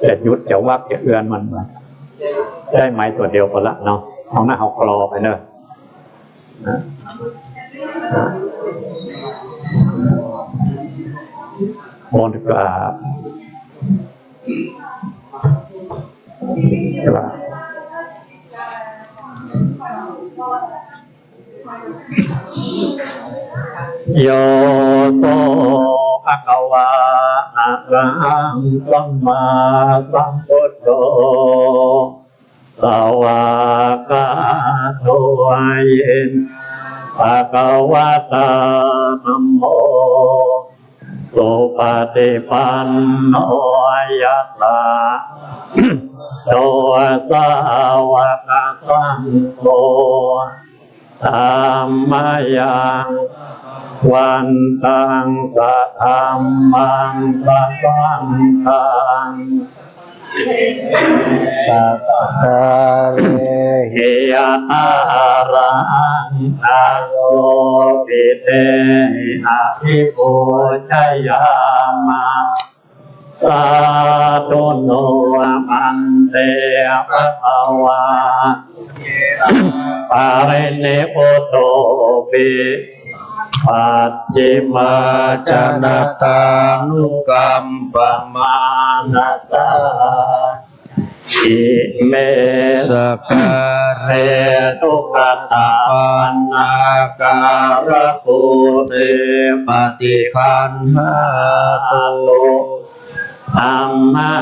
จะยุดจะวักจะเอื้อนมันได้ไหมตัวเดียวก็ละเนาะเอาหน้าเขาคลอไปเนอะมนต์ก็โยโสภะคะวะอะระหังสัมมาสัมพุทโธสวากาโตเยนภะคะวะตาธัมโมสุปฏิปันโนยัสสะโตสาวกสังโฆธัมมายังวันตังสัทธัมมังสัพพังตังสัพพะเรยะตารังอาโลปิเตอะภิปุชยามะสาธุโนมันเตภะคะวะปาริณิพุตโตปิปัจจิมาจนตานุกรรมปมานัสสะอิเมสการะตุกตาปันนาการะปุเตปฏิคันหาตุอัมมา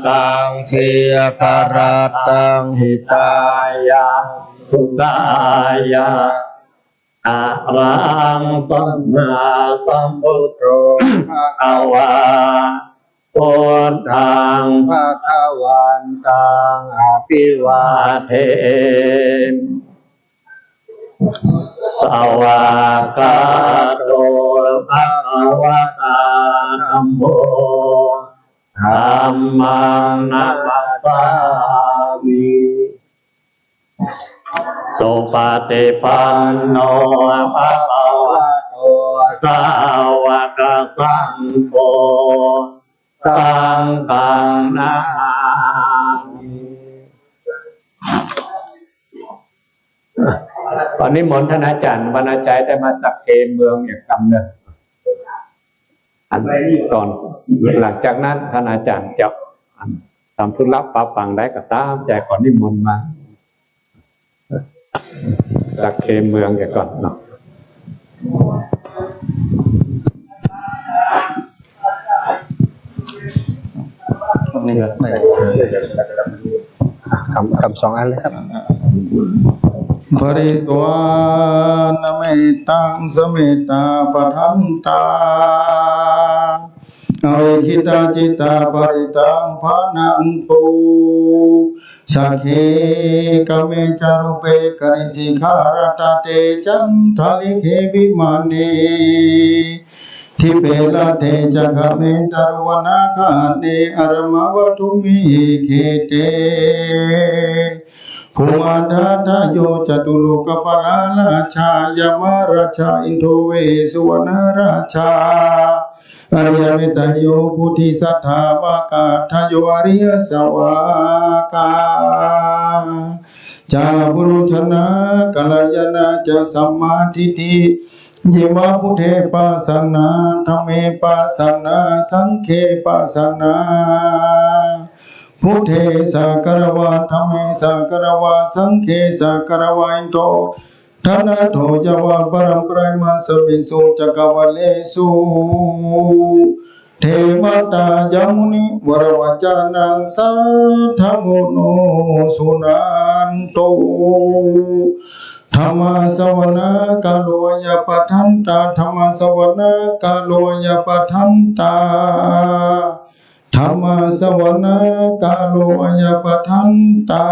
กังเทกรัตตังหิตายะสุขายะอะระหังสัมมาสัมพุทโธภะคะวะพุทธังภะคะวันตังอภิวาเทสวากาโตภะคะวะตาธัมโมธัมมังนัมมัสสามิสุปฏิปันโนภะคะวะโตสาวกสังโฆสังฆังนามิตอนนี้มนต์ท่านอาจารย์บรรณาใจได้มาสักเกเมืองอย่างกำเนิดอันนี้ก่อนหลังจากนั้นท่านอาจารย์จะทำธุระปะปังได้ก็ตามใจก่อนนิมนต์มาสักเกเมืองอย่างก่อนเนาะนี่คำสองอันเลยครับภริตวานเมตังสเมตาปะทันตาอวิคิตาจิตตาปริตังภานันตุสักเขกเมจารุเปกริสิขารตเตจันทาลิเขวิมานีทิเปลเทจักเมตรวนาคาเตอรมวตุมิเขเตภูมาดาทโยจตุโลกปลาราชายมราชาอินโทเวสุวรรณราชาอริยเมตโยพุทธิสัทธาวากาทโยอริยสวากาจาบุรุชนะกัลยาณจะสัมมาทิฏฐิยิวะพุทเทปัสสนาธัมเมปัสสนาสังฆปัสสนาพุทเทสักการวะธัมเมสักการวะสังฆสักการวะอินโตธนะโทยวะปรัมปรายมาสวินสุจักรวะเลสุเทวตายามุนิวรวจานังสัทธโมโนสุนันโตธรรมสวนาคาโลยปทันตาธรรมสวนาคาโลยปทันตาธรรมสวนาคาโลยปทันตา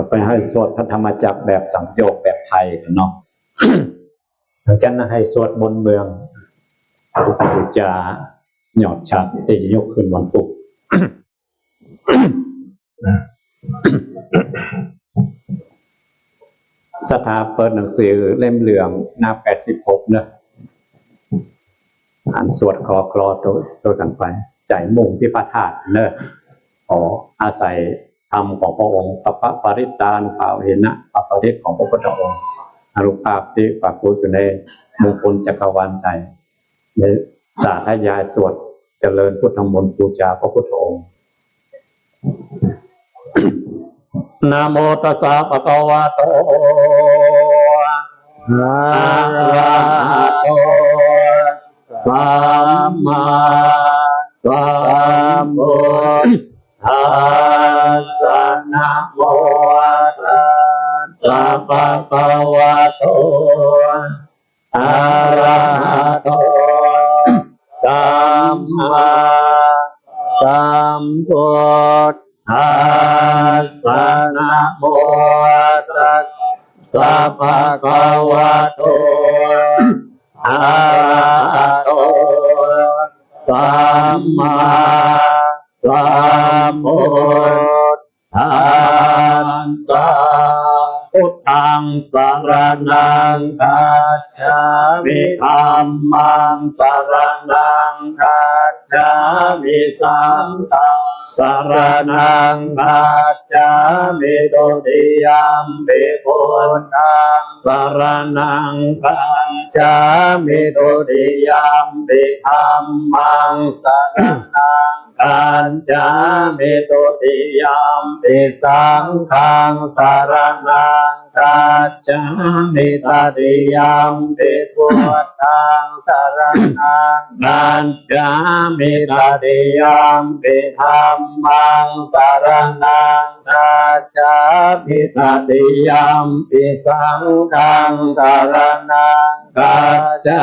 ต ไปให้สวดพระธรรมจักรแบบสังโยกแบบไทยเนาะ หลังจากนั้นให้สวดมนต์เมืองอุจจาหยอดฉัตรที่ยกขึ้นวันพุธ สถาเปิดหนังสือเล่มเหลืองหน้า86เนอะอ่านสวดคลอตัวกันไปใจมุ่งที่พระธาตุเนอะขออาศัยธรรมของพระองค์สัพพปริตานภาเวนะปัปปริตของพระพุทธองค์อนุภาพที่ปรากฏอยู่ในมงคลจักรวาลใจในสาธยายสวดเจริญพุทธมนต์บูชาพระพุทธองค์ นะโมตัสสะภะคะวะโตอะระหะโตสัมมาสัมพุทธัสสะนะโมตัสสะภะคะวะโตอะระหะโตสัมมาสัมพุทธัสสะนะโมตัสสะภะคะวะโตอะระหะโตสัมมาสัมพุทธัสสะพุทธังสรณังคัจฉามิธัมมังสรณังคัจฉามิสังฆังสรณังคัจฉามิตุติยัมปิพุทธังสรณังคัจฉามิตุติยัมปิธัมมังสรณังคัจฉามิตุติยัมปิสังฆังสรณังคัจฉามิตติยัมปิพุทธังสรณังคัจฉามิตติยัมปิธัมมังสรณังคัจฉามิตติยัมปิสังฆังสรณังคัจฉา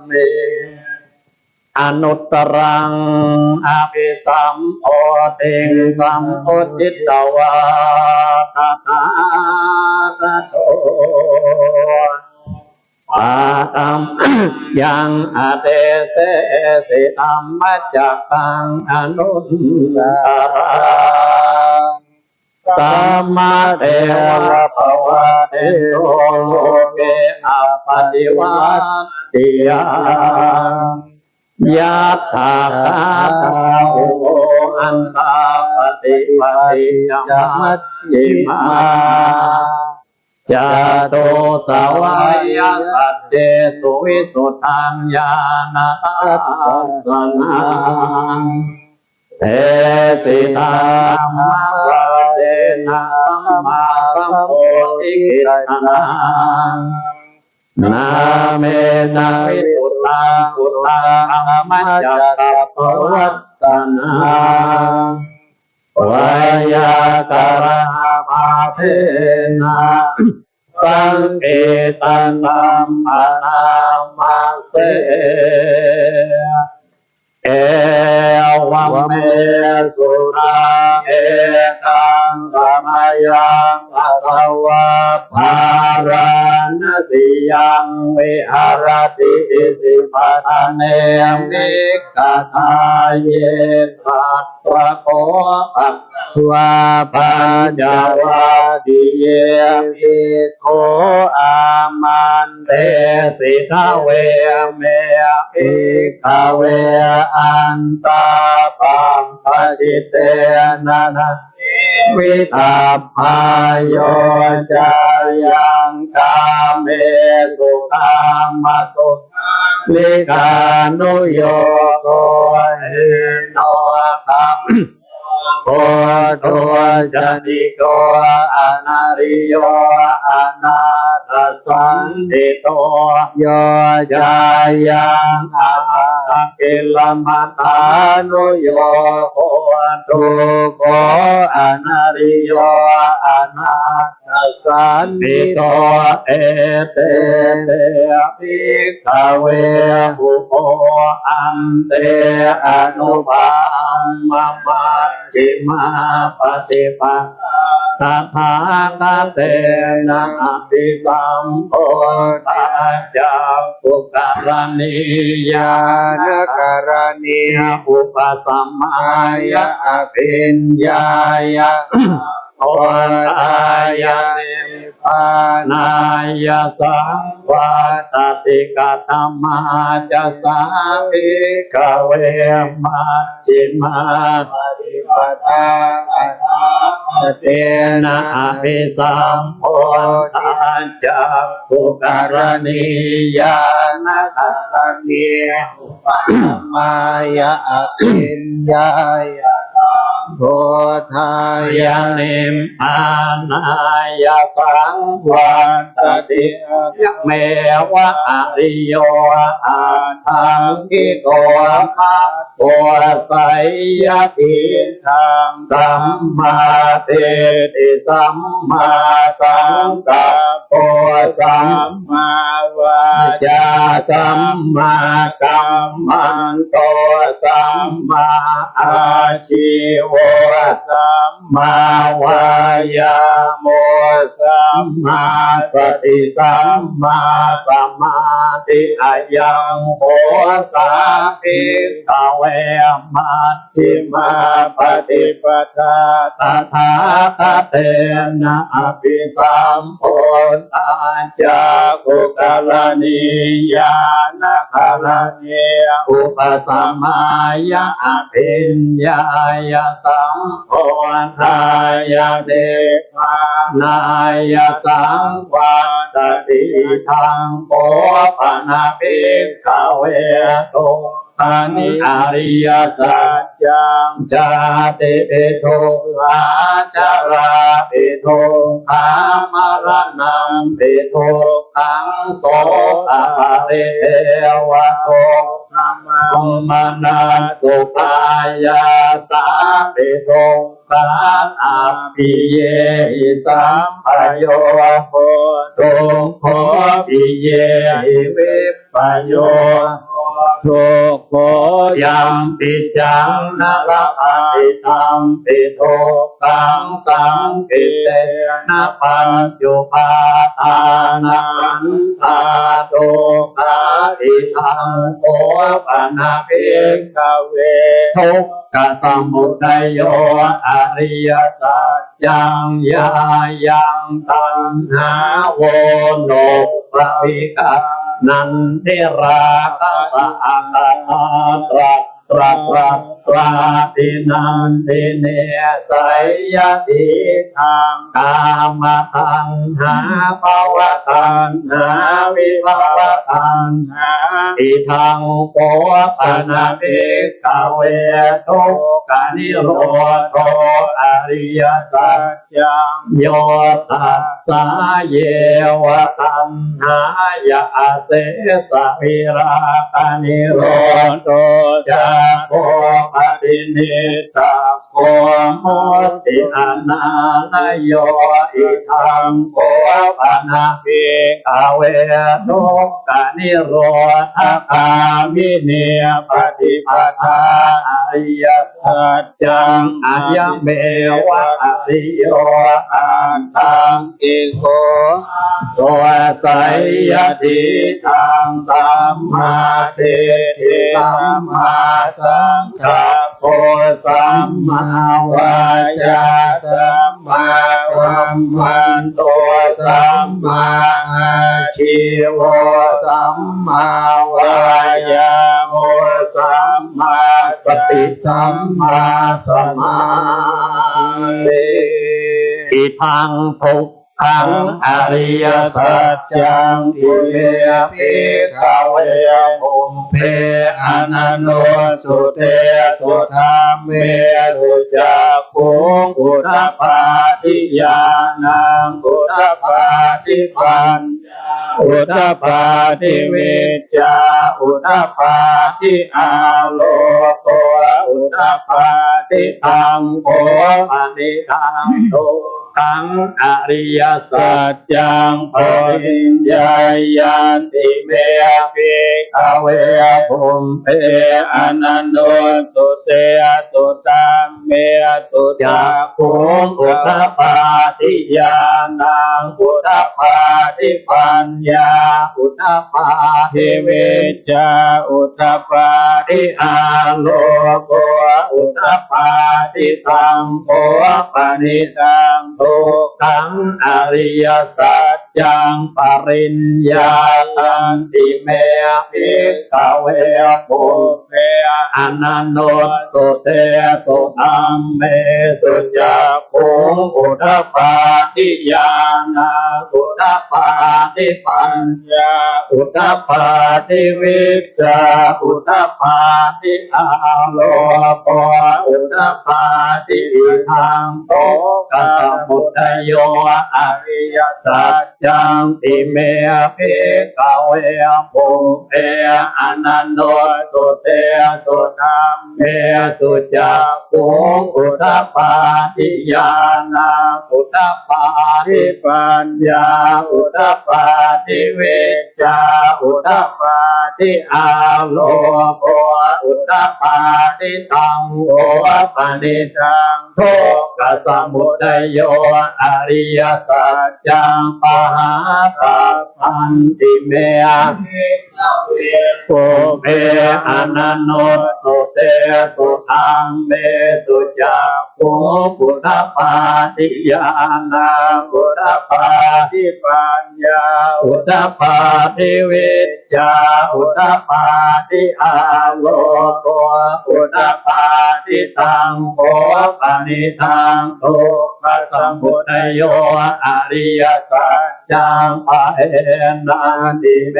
มิอนุตตรังอภิสัมโพธิงสัมโพธิตวาตถาคโตปาตัมยังอเตเสสิธัมมัจจักขังอนุตตรังสัมมาเทวะภวะเตโตโลเกอปฏิวัติยังยัตถาคาตาโออันตาปฏิปฏิจัมมัจจิมาจาโตสวายสัจเจสุวิสุทธังญาณทัสสนังเทสิตัมมะวะเจนะสัมมาสัมโพธิกิตตังนาเมนะวิสุทธังสุตตังธรรมจักรปวัตตนังวายากระภาเทนะสังเกตันธัมมานามาเสเอวะเมสุราเอตังสมัยยังภควะภารณสียังวิหารติสิปะทะเนมิกทาเยปัตตะโกปัตวะปัญจวัคคีเยภิกขุอามันเตสิทาเวเมภิกขเวอันตาปัมปจิตเตนะนะวิตาพายโยจายังกาเมสุขามสุลิกานุโยโกเอโนคัมโกโตจันติโกอนาริโยอนาถสันติโตโยจายังอากิลมัตตานุโยโกตุโกอนาริโยอนาถสันติโตเอเตเตภิกขเวอุโปอันเตอนุภามัจจิมาปฏิปั ตถาคเตนะอภิสัมโพธัจจักขุกรณียา ญาณการณี อุปสัมมายะอภิญญายะโอทายะนิพพานายะสังวัตติกตมาจะสาภิกเวมัจฉิมาปฏิปทาเตนะอภิสัมโพธัจจักขุกรณียานะการณีอุปสัมมายะอภิญญายะโพธายะนิมอานายะสังวัตติยะเมวะอริโยอาทังกิโกภะโตสัยยะติทังสัมมาเตติสัมมาสังกัปโปสัมมาวาจาสัมมากัมมันโตสัมมาอาชีวะสัมมาวายาโมสัมมาสติสัมมาสมาธิอายังโหสาภิกเวมัจฉิมาปฏิปทาตถาคเตนะอภิสัมโพธัจจักขุกรณียานะการณีอุปสัมมายะอภิญญายะสัมโพธายะเดพานายะสังวัตติทังโพปนาภิกขเวโตอานิอริยสัจจังจาติปิโทอาจาราปิโทขามรณังปิโทขังโสตปะริเทวะโตธัมมังมนัสสุปายาสาปิโทขาอาภิเยหิสัมปโยโพโตโพภิเยหิวิปปโยทุกโขยัมปิจังนะระอาติตัมปิโทตังสังกิเตนะปัญจุปาทานังตาโตคาติทังโขปนาภิกขเวทุกขสมุทัยโยอริยสัจจังยายังตัณหาโวโนปวิกานันทิราคะสะอาตาตรัตราตินันติเนสัยยติทางกามตัณหาภวตัณหาวิภวตัณหาอิทังโกปนาภิกขเวทุกขนิโรธอริยสัจจังโยตัสสะเยวะตัณหายะเสสะวิราคะนิโรธจักโกปฏินิสักโกโมติอนาลโยอิทังโกปนาภิกขเวทุกขนิโรธคามิเนปฏิปทาอริยสัจจังอายะเมวะอริโยอันตังกิโกตัวสัยยติทางสัมมาทิฏฐิสัมมาสังกัปโปสัมมาวาจาสัมมากัมมันโตสัมมาอาชีวะสัมมาวายาโมสัมมาสติสัมมาสมาธิอิทังทุกขังอริยสัจจังทิเมภิกขเวภูมิเพอนันโนสุเตสุธรรมเมสุจักขุงอุทธปาทิญาณังอุทธปาทิปัญญอุทธปาทิวิจจาอุทธปาทิอาโลโกอุทธปาทิตังโขปนิทังโต ขังอริยสัจจังปริญญายันติเมภิกขเวภูมิเพอนันโนสุเตสุตัมเมสุจักขุงอุทธปาทิญาณังอุทธปาทิปัญญาอุทธปาทิวิจจาอุทธปาทิอาโลโกอุทธปาทิตังโฆปนิตังทุกขังอริยสัจจังปริญญาตันติเมภิกขเวภูเปอนันโนสุเตสุอัมเมสุจักขุงอุทธปาทิญาณังอุทธปาทิปัญญาอุทธปาทิวิจจาอุทธปาทิอาโลโกอุทธปาทิทางโตกัสสมุทัยโยอริยสัจจังติเมภิกขเวภูเปอนันโนสุเตสุธัมเมสุจักขุงอุทธปาทิญาณังอุทธปาทิปัญญาอุทธปาทิวิจจาอุทธปาทิอาโลโกอุทธปาทิตังโฆปนิตังทุกขสมุทัยโยอริยสัจจังปหาตัพพันติเมภิกขเวภูเปอนันโนสุเตสุธัมเมสุจักขุงอุทธปาทิญาณังอุทธปาทิปัญญาอุทธปาทิวิจจาอุทธปาทิอาโลโกอุทธปาทิตังโฆปนิตังทุกขสมุทัยโยอริยสัจจังปะเอนันติเม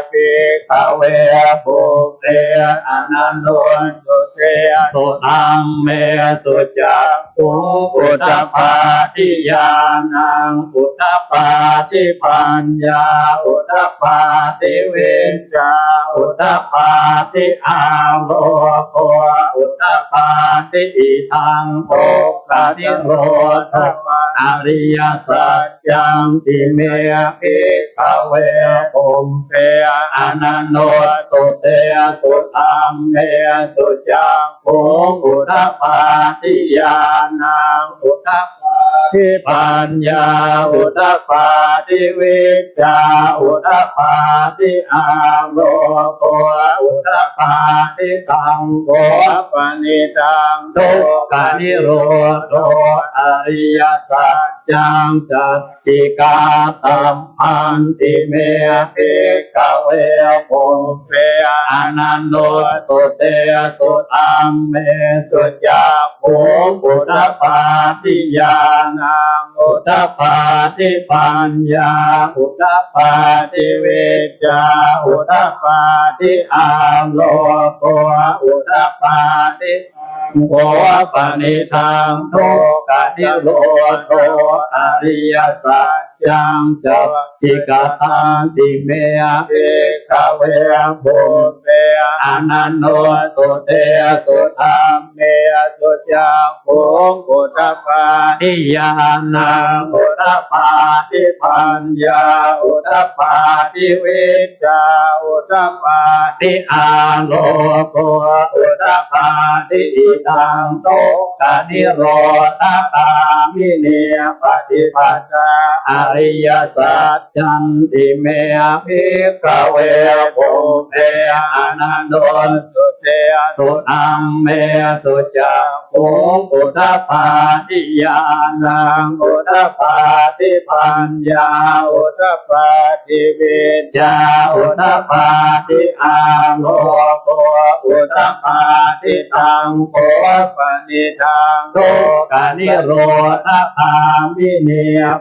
ภิกขเวภูเปอนันโนสุเตสุอัมเมสุจักขุงอุทธปาทิญาณังอุทธปาทิปัญญาอุทธปาทิวิจจาอุทธปาทิอาโลโกอุทธปาทิอิทังโภคนิโรธอริยสัจจังติเมภิกขเวภูมิเปอนันโนสุเตสุธัมเมสุจักขุงอุทธปาทิญาณังอุทธปาทิปัญญาอุทธปาทิวิจจาอุทธปาทิอาโลโกอุทธปาทิตังโฆปนิตังทุกขานิโรธอริยสัจจังจัตติกาตัมพันติเมภิกขเวภูเปอนันโนสุเตสุธัมเมสุจักขุงอุทธปาทิญาณังอุทธปาทิปัญญาอุทธปาทิวิจจาอุทธปาทิอาโลโกอุทธปาทิโฆปนิทังทุกขนิโรธอริยสัจจังจัตติกาตันติเมภิกขเวภูเปอนันโนสุเตสุธัมเมสุจักขุงอุทธปาทิญาณังอุทธปาทิปัญญาอุทธปาทิวิจจาอุทธปาทิอาโลโกอุทธปาทิอิทังทุกขนิโรธคามิเนปฏิปัสสะอริยสัจจันติเมภิกขเวภูเปอนันโนสุเตสุอัมเมสุจักขุงอุทธปาทิญาณังอุทธปาทิปัญญาอุทธปาทิวิจจาอุทธปาทิอาโลโกอุทธปาทิตังโฆปนิทังทุกขานิโรธคามิเน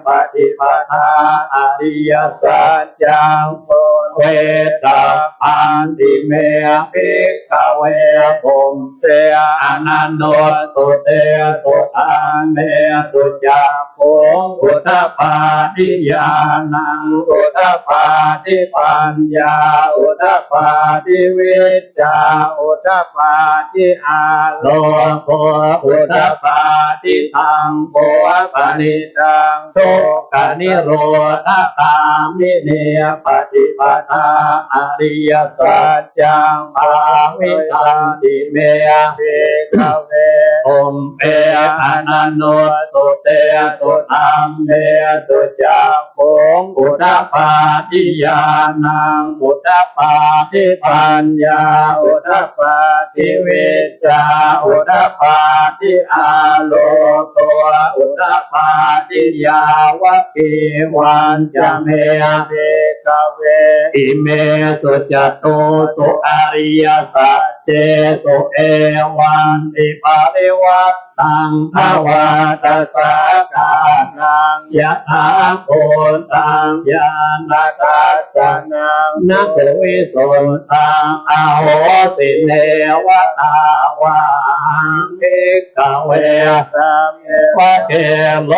ปฏิปทาอริยสัจจังโพเวตาปันติเมภิกขเวภูมิเปอนันโนสุเตสุธัมเมสุจักขุงอุทธปาทิญาณังอุทธปาทิปัญญาอุท ทปาทิวิชชาอุทปาทิอาโลโกอุทปาทิตังโกปนิตังทุกขานิโรธคามิเนปฏิปทาอริยสัจจังภาวิตังติเมเภิกขเวอมเปอนันโนสุเตสุธัมเมสุจักขุงอุทปาทิญาณังอุทปาทิปัญญาอุทปาทิวิชชาอุทปาทิอาโลโกอุทปาทิยาวะปิวันจะเมเภิกขเวอิเมสุจตุสุอริยสัจเจสุเอวันติปาริวัตตังภวตัสสะกานังยะถาโพตังญาณทัสสะนังนะโสวิโสตังอโหสิเนวตาวาภิกขเวสัมเอวะเกโล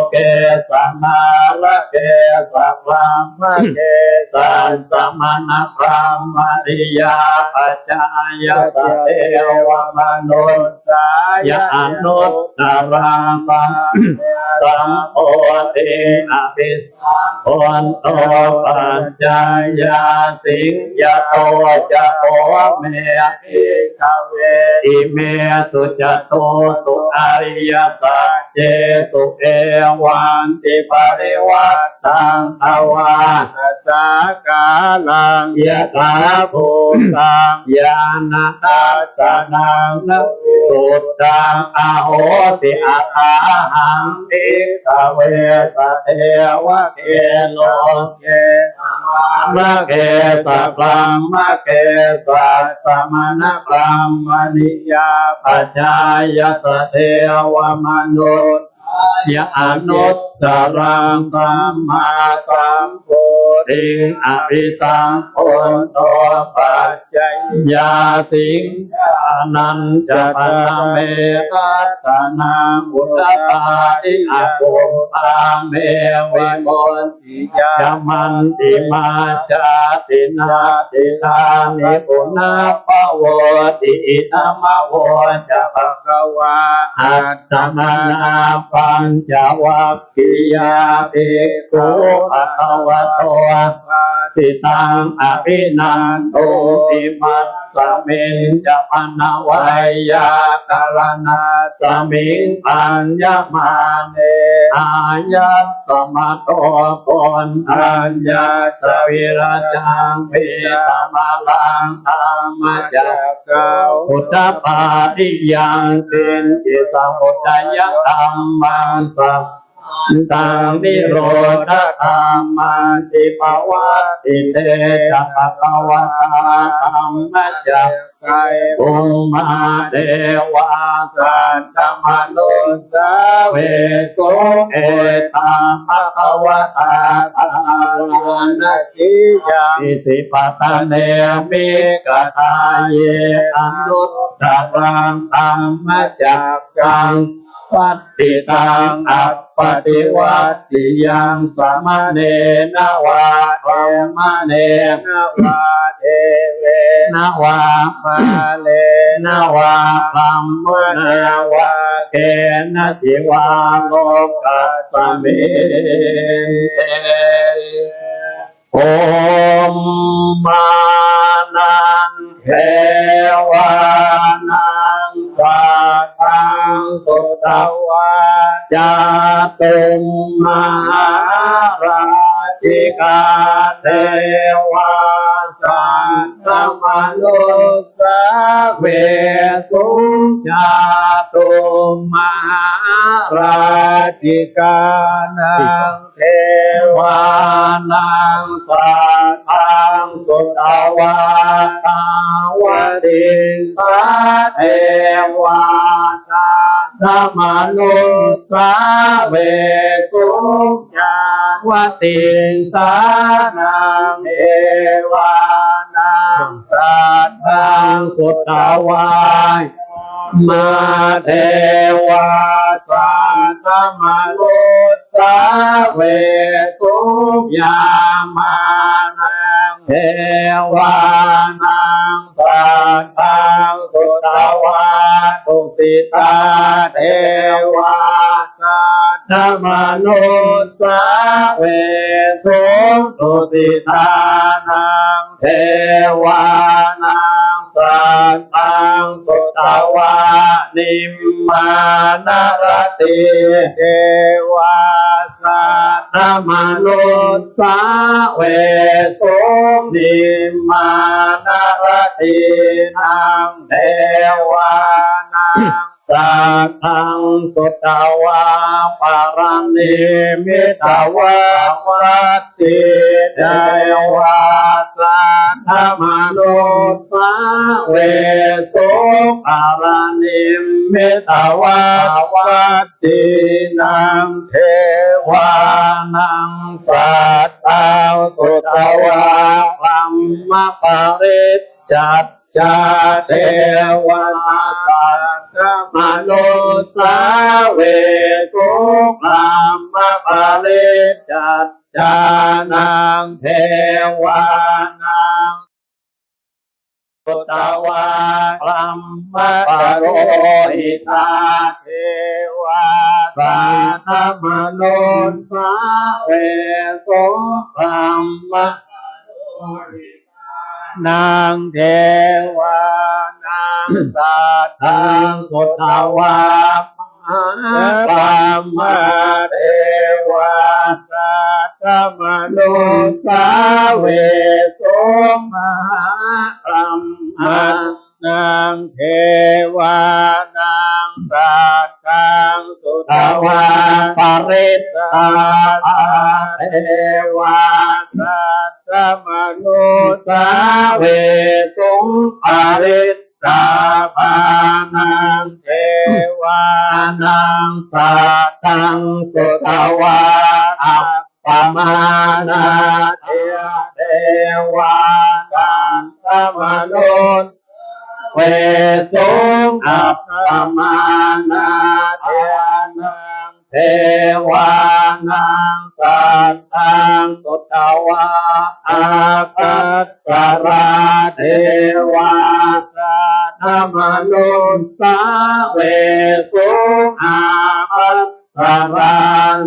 เกสัมมาระเกสัพพมะเกสัสสะมณพรหมริยาปัจจายสัตเทวมนุสสายะอนุตตรังสัมโพธิอภิสัมโพโตปัญจายาสิงยโตจะโพเมภิกขเวอิเมสุจโตสุอริยสัจเจสุเอวันติปริวัตตังภวาตัสสะกาลังยะถาภูตังญาณทัสสะนังนะสุตตังอโหสิอาหังภิกขเวสเทวะเกโลเกมะเกสัพพังมะเกสัสสะมณพรหมนิยาปัจจายสเทวมนุษยะอนุตตรังสัมมาสัมพุทธิอภิสัมพุทโตปัจจยาสิงอนันจะตะเมตัสสะนังอุตตาทิอาโกปาเมวิมลติยามันติมาจาตินาติทานิปุนาภวติอิทัมโวจะภควาอัตตมนาปัญจวัคคียาภิกขุภควโตสิตังอภินันโตอิมัสสมิงจะปนวัยยากรณะสมิงปัญญมาเนอายัสสมโตปนอัญญาสวิราจังปิตมาลังธรรมจักเกอุตตปาทิยังเป็นจิสัมพุทธยธรรมังสัมตังนิโรธธรรมันติภวติเตจะภควตาธรรมจักไกอุมาเทวาสันตมนุสาเวสุเอตาภควตาธรรมจิยังอิสิปตะเนมิกทาเยอนุตตรังธรรมจักกังวัตติตังอัปปติวัตติยังสมะเนนวาเทมะเนนวาเทเวนวามาเลนวาธัมมนาวาเกณทิวาโลกัสสมิเตโอมมานังเทวานังสัทธังสุตวาจาตุมมหาราชิกาเทวาสันตมนุสาเวสุจาตุมมหาราชิกานังเทวานังสัทธังสุตวาตาวติสาเทวาสันตมนุสาเวสุจาวติสานังเทวานังสัทธังสุตวามาเทวาสันตมนุสาเวสุยามานัง เทวานังสัตตังสุตวาทุสิตาเทวาสัตตมนุสสาเวสุทุสิตานังเทวานังสัตตังสุตวานิมมานรติเทวาสัตตมนุสสาเวสุนิมมานรตินังเทวานังสัตตังสุตวาปารณิมิตวาวัตติเทวาสัตตมนุสสาเวสุปารณิมิตวาวัตตินังเทวานังสัตตังสุตวาปัมมะปาริจจัตจาเทวาสัตตมนุสสาเวสุปัมมะปาริจจัตจานังเทวานังสุตวาปัมมะปะโรหิตาเทวาสัตตมนุสสาเวสุปัมมะนางเทวานังสัตตังสุตวาปัมมะเทวาสัตตมนุสสาเวสุมหาปัมมะนางเทวานางสัตตังสุตวาปริตตาเทวาสัตตมนุสสาเวสุปริตตาปานังเทวานางสัตตังสุตวาอัปปมานาเทวาสัตตมนุสเวสุอัปปมานาเทนังเทวานังสัตตังสุตวาอาคัสสราเทวาสัตตมนุสสาเวสุอาคัสสรา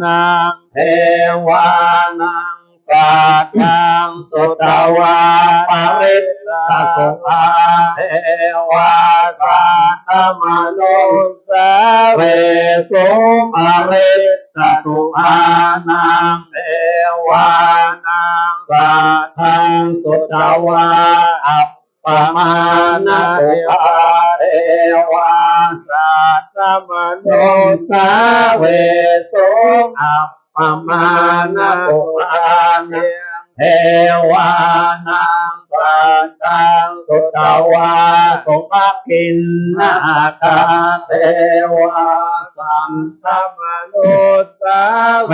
นังเทวานังสัตตังสุตวาปริตตาสุอาเทวาสัตตมนุสสาเวสุปริตตาสุอานังเทวานังสัตตังสุตวาอัปปมานาเทวาสัตตมนุสสาเวสุอัปปมานาปุรานังเทวานังสัตตังสุตวาสุภกินนาคาเทวาสัตตมนุสสาเว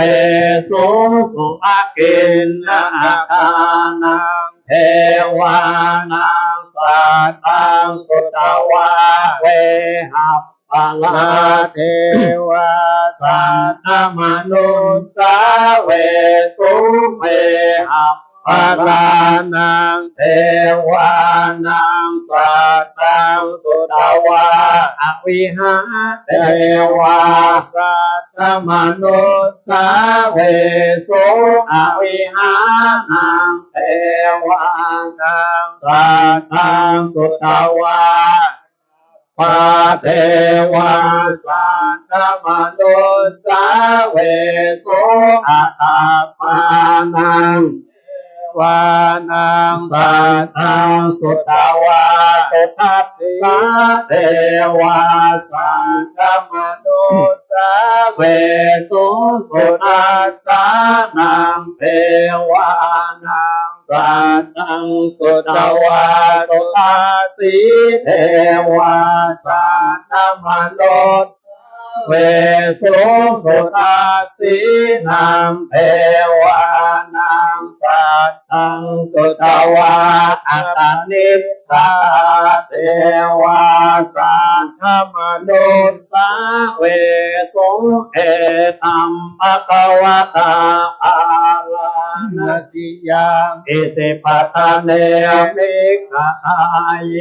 สุสุภกินนาคานังเทวานังสัตตังสุตวาเวหัปปลาเทวาสัตตมนุสสาเวสุเวหัปปลานังเทวานังสัตตังสุตวาอวิหาเทวาสัตตมนุสสาเวสุอวิหานังเทวานังสัตตังสุตวาปาเทวาสัตตมนุสสาเวสุอัตตปานังวานังสัตตังสุตวาสุทัพติเทวาสัตตมนุสสาเวสุสุทัสสานังเทวานังสัตตังสุตวาสุทัสสีเทวาสัตตมนุสเวสุสุทัสสีนังเทวานังสัตตังสุตวาอัตตนิทธาเทวาสัตตมนุสสาเวสุเอตัมภะคะวะตาอารานะ สิยังอิสิปตาเนมิกาเย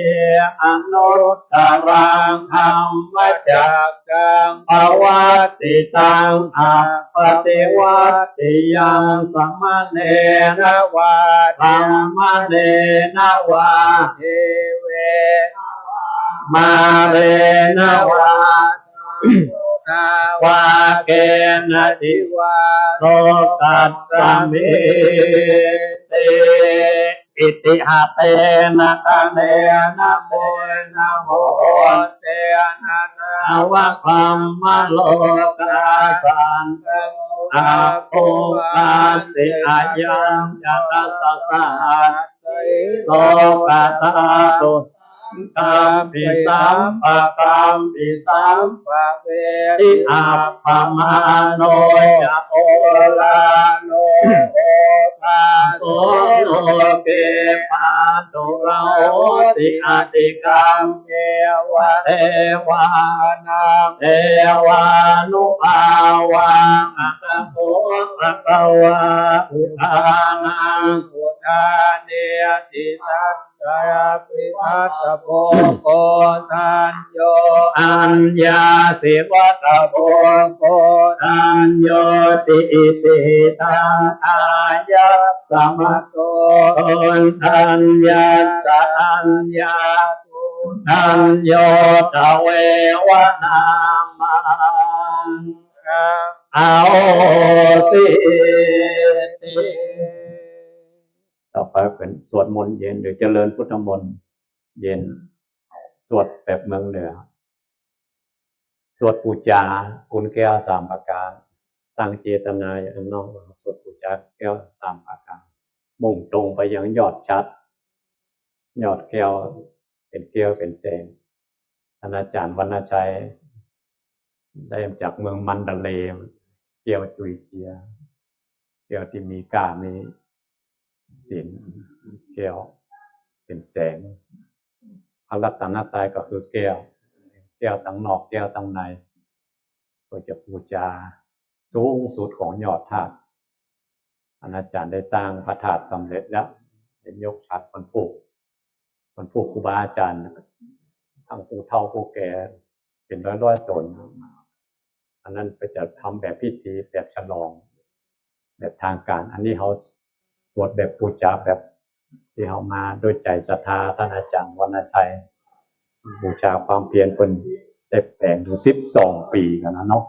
อนุตตรังธรรมจักกังภวัตติตังสัพพติวัตติยังสมณเณนะวาธรรมเณนะวาเทเวมาเรนะวาวาเกนะทิวาโลกัสสมิติอิติหะเตนะกะเนนะโมนะโมเตนะนะวะคัมมะโลกาสันอาโภอาสิอายังยัตสัสสะโลกาตาตุกัมปิสัมปะกัมปิสัมปะเวทิอัปปมาโนจะโอลาโนโอภาโสโลเกปาตุระโหสิอติกัมเยวะเทวานังเทวานุภาวังอะระโหภะคะวะอุทานังอุทาเนติสัตกายปิทัตโพโกทัญโยอัญญาสิวัตโพโกทัญโยติอิติตังอายะสมโตทัญญาสัญญาทัญโยตเววนามังเอาสิต่อไปเป็นสวดมนต์เย็นหรือเจริญพุทธมนต์เย็นสวดแบบเมืองเหนือสวดปูจาคุณแก้วสามประการตั้งเจตนาอย่างน้องสวดปูจาแก้วสามประการมุ่งตรงไปยังยอดชัดยอดแก้วเป็นแก้วเป็นแสงท่านอาจารย์วรรณชัยได้จากเมืองมันดาเลย์แก้วจุยเจียแก้วที่มีก้ามีศีลแก้วเป็นแสงพระรัตนตรัยก็คือแก้วทั้งนอกแก้วทั้งในก็จะบูชาสูงสุดของยอดธาตุอาจารย์ได้สร้างพระธาตุสำเร็จแล้วเป็นยกฉัตรคนผูกครูบาอาจารย์ทั้งผู้เฒ่าผู้แก่เป็นร้อยตนอันนั้นไปจะทำแบบพิธีแบบฉลองแบบทางการอันนี้เขาสวดแบบบูชาแบบที่เขามาด้วยใจศรัทธาท่านอาจารย์วรรณชัยบูชาความเพียรเป็นได้แปลงถึง12 ปีกันนะเนาะ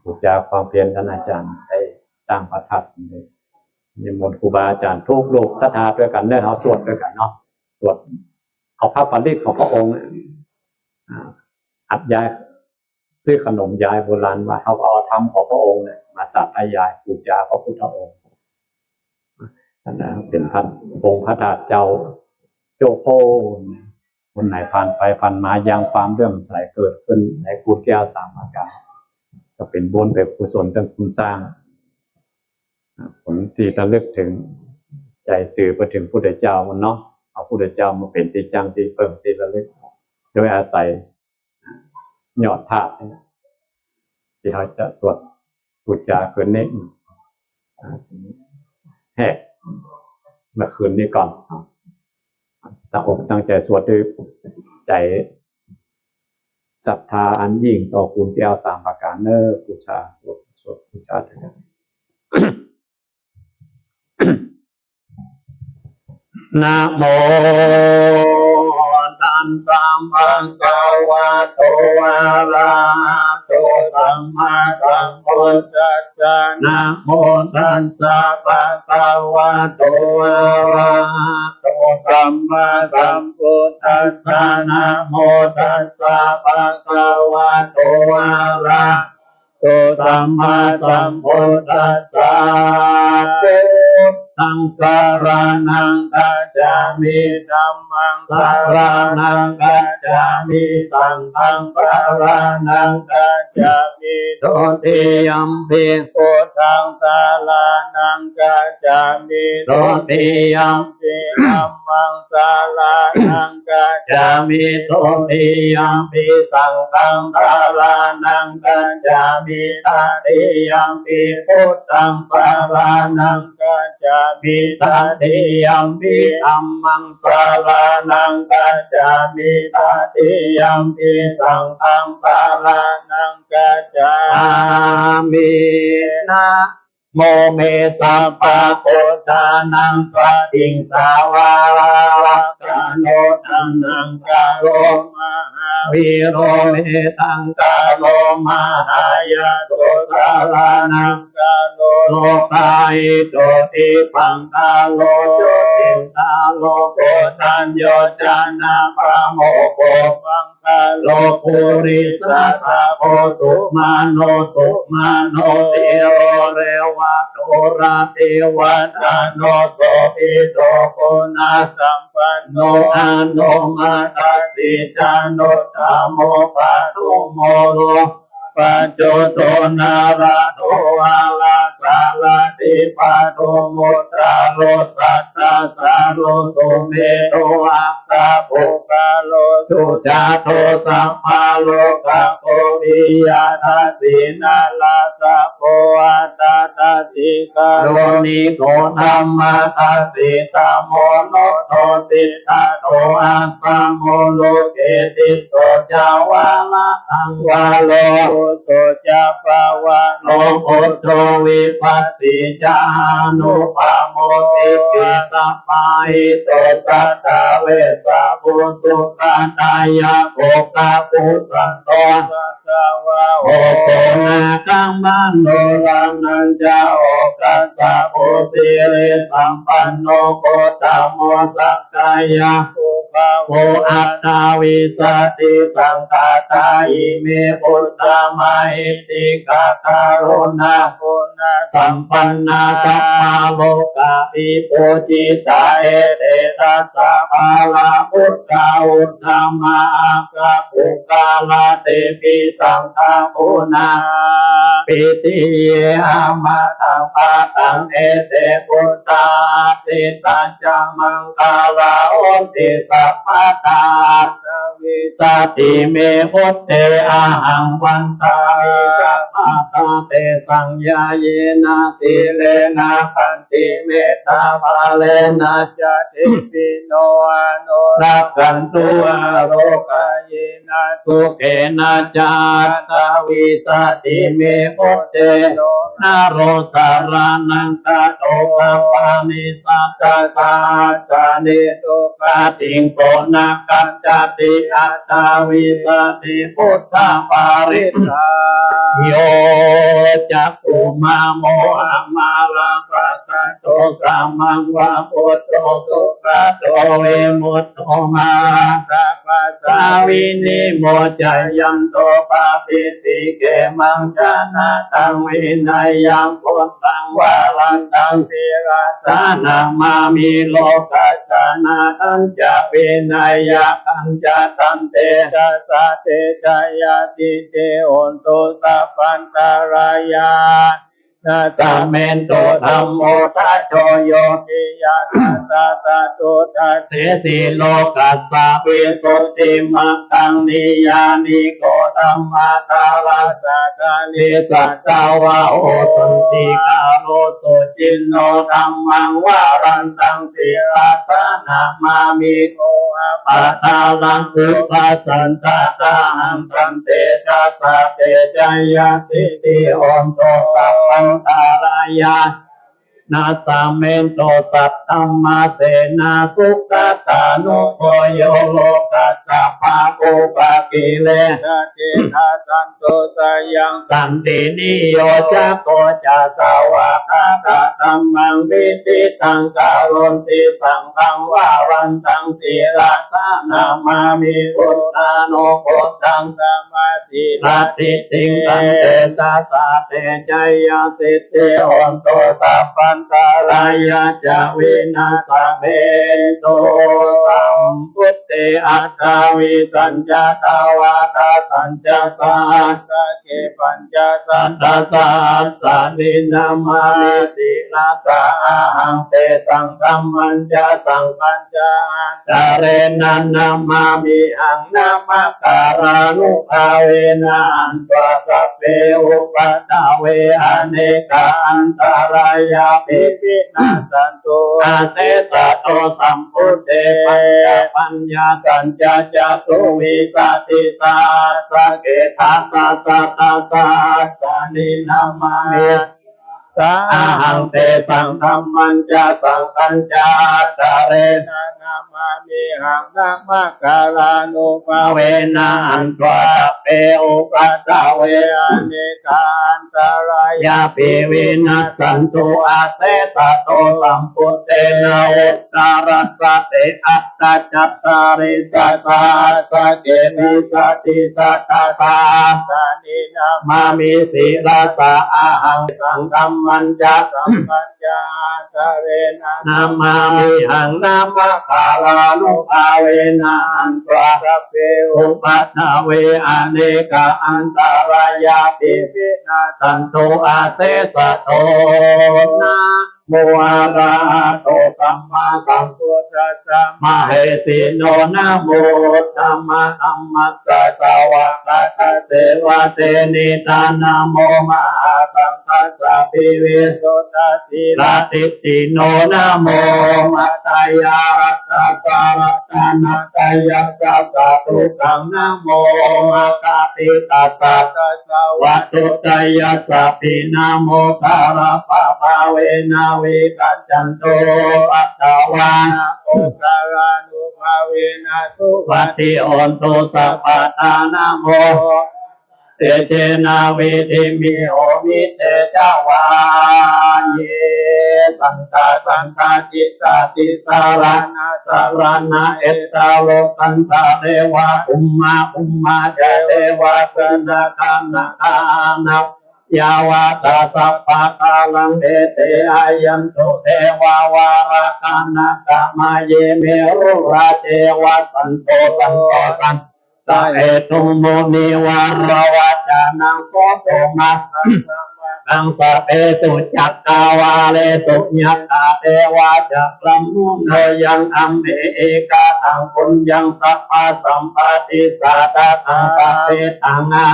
บูชาความเพียรท่านอาจารย์ได้สร้างพระธาตุสำเร็จนิมนต์ครูบาอาจารย์ทุกโลกศรัทธาด้วยกันเนี่ยเขาสวดด้วยกันเนาะสวดเอาพระปริตของพระองค์อัดยายซื้อขนมยายโบราณมาเขาเอาธรรมของพระองค์เนี่ยมาสาธยายบูชาพระพุทธองค์นั่นเป็นพระองค์พระธาตุเจ้าโจโพคนไหนผ่านไปผ่านมายังความเลื่อมใสเกิดขึ้นในกุศลแก้วสามประการก็เป็นบุญเป็นกุศลทั้งคุณสร้างผลที่ระลึกถึงใจสื่อไปถึงพุทธเจ้ามันเนาะเอาพุทธเจ้ามาเป็นที่จังที่เพิ่มที่ระลึกโดยอาศัยยอดธาตุที่เขาจะสวดบูชาคืนนี้แหกเมื่อคืนนี้ก่อนตั้งอกตั้งใจสวดด้วยใจศรัทธาอันยิ่งต่อคุณแก้วสามประการเนอบูชาสวดบูชาเถิดนะโมตัสสะภะคะวะโตอะระหะโตสัมมาสัมพุทธัสสะนะโมตัสสะภะคะวะโตอะระหะโตสัมมาสัมพุทธัสสะนะโมตัสสะภะคะวะโตอะระหะโตสัมมาสัมพุทธัสสะพุทธังสรณังคัจฉามิธัมมังสรณังคัจฉามิสังฆังสรณังคัจฉามิทุติยัมปิพุทธังสรณังคัจฉามิทุติยัมปิ ติธัมมังสารานังกัจจามิโตติยัมปิสังฆังสารานังกัจจามิตติยัมปิพุทธังสารานังกัจจามิตติยัมปิธัมมังสารานังกัจจามิตติยัมปิสังฆังสารานังกัจจามินะโมเมสัพพะโคตานังปะติงสาวาระกาโนตังนังกาโลมหาวิโรเมตังกาโลมหายาโสสารานังกาโลโลกายโตติปังกาโลโยติกาโลโกตัญโยจานาปะโมโกปังกาโลปุริสัสสะโอสุมาโนสุมาโนติโรเรวะโตระเทวตาโนโสภิโตโกนาสัมปันโนอาโนมาตัสสิจานุตตโมปะทุโมโรปัจโจโตนาราโตอาลาสาลาติปะโตมุตตาโลสัตตาสาโลสุเมโตอัปตาปุกาโลสุจาโตสัมภาโลกะโควิยาทัสสินาลาสะโพอัตตาทัสสิกาโลนิโกธัมมาทัสสิตาโมโนโตสิตาโตอาสัมโมโลเกติโสจาวาละตังวาโลโสจาปาวะโลพุทโธวิปัสสิจานุปาโมสิกิสัพพายโตสัตตะเวสะปุสุขันตายะโภคาปุสันโตสัตตะวะโอโกนาคังมันโนรังนันจาโอกัสสะปุสิริสัมปันโนโกตโมสักกายะโภอัตตาวิสติสังฆาตาอิเมพุทธามาหิติกาการุณาคุณสัมปันนาสัพพะโลกาภิปูจิตาเอเตตัสสะภาลาพุทธาอุตตมาคาปุกาลาเตปิสังฆาปุนาปิติเยอามาตังปะตังเอเตพุทธาติตัจจมังคาลาโอติสัพพะตาวิสติเมพุทเตอาหังวันตาวิสัพพะตาเตสังยาเยนะสิเลนะขันติเมตตาภาเลนะจะติปิโนอะโนรักขันตุอาโรกายนะสุเกนะจัตตาวิสติเมพุทเตนาโรสารานังตาโตกัปปานิสัตตาสาสานิโตกาติงโสนะกัจจติอัตตาวิสติพุทธาปาริตาโยจักขุมาโมอะมาลาปะตะโตสัมมังวะพุทโธสุขโตเวมุตโตมาสัพพะสาวินิโมจัยยันโตปะปิสิเกมังจานะตังวินัยยังพุทธังวารันตังสิราสานามามิโลกัสสนาตังจะวินัยยังจะตันเตจัสสะเตจายาติเตโอนโตสัพพันตารายานาสาเมนโตธัมโมทัจโชโยติยาทัสสะสะโตทัสเสสิโลกัสสะวิสุทธิมังคังนิยานิโกธัมมาตาลัสสะกาลิสัตตาวะโอสันติกาโลสุจินโนธัมมังวารันตังสิราสนามามิโกปะตาลังอุปัสสันตาตังตันเตสัสสะเตจายาสิติโอนโตสัพพันตารายานาสาเมนโตสัตตัมมาเสนาสุขตานุโกโยโลกัสสะภาโกปะกิเลสเจตาสันโตสยังสันตินิโยจะโกจะสาวะคาตาธัมมังวิติตังกาโรนติสังฆังวารันตังศีลาสานามามิพุทธานุพุทธังสมาสีลาติติงตังเตสะสะเตจายาสิทธิโอนโตสัพพันตารายาจาวินาสเมนโตสัมพุทเตอัตตาวิสัญญาตาวาตาสัญญาสัสสะเกปัญจสัตตาสัสสะนินามานิสิล นาสาหังเตสังคัมมันจะสังคัญจาตาเรนันนามามิหังนามาการานุภาเวนะอันตัวสัพเพอุปัฏฐาเวอเนกาอันตรายาปิปินาสันตุอาเสสะโตสัมพุทเตปัญญาสัญจจตุวิสัตติสัสสะเกทัสสะสัตตาสัสสะนินามามิสาหังเตสังธัมมัญจะสังคัญจาตาเรนะนามามิหังนามาการานุภาเวนะอันตวาเปอุปัฏฐาเวอเนกาอันตรายาปิวินัสสันตุอาเสสะโตสัมพุทเตนะอุตตรัสสะเตอัตตาจัตตาริสัสสะสะเกมิสัตติสัตตาสาสานินามามิสีลาสะอาหังสังฆัมมัญจะสังคัญจาตาเรนะนามามิหังนามาการานุภาเวนะอันตวาสัพเพอุปัฏฐาเวอเนกาอันตรายาปิปินาสันตุอาเสสะโตนะโมอะระหะโตสัมมาสัมพุทธัสสะมะเหสีโนนะโมธัมมะธัมมัสสะสาวะกะตะเสวะเตนิตานะโมมะอาสังคัสสะภิเวโสตัสสิลาติติโนนะโมมัตตายารัตตะสารัตนะกายะสัสสะตุกังนะโมมะกะปิตัสสะตัสสะวัตถุตยัสสะปินะโมตาระปะภาเวนะเวกัจจันโตปัตตวานะโอการานุภาเวนะสุปฏิโอนโตสัพพทานะโมเตเจนาเวทิมิโอมิเตจาวานเยสันตาจิตตาติสารนาเอตาโลกันตาเรวะอุมมาจะเทวาสนาคานายาวาตาสัพพะกาลังเอเตอายันตุเทวาวาราคานาคามาเยเมรุราเชวะสันโตสันสาเอตุโมนิวารวะจานังโสโตมานังสัพเพสุจัตตาวาเลสุญญตาเทวาจักลัมมุนโนยังอัมเมเอกาตังปุญญังสัพพะสัมปติสัตตะตังปะเตตังอา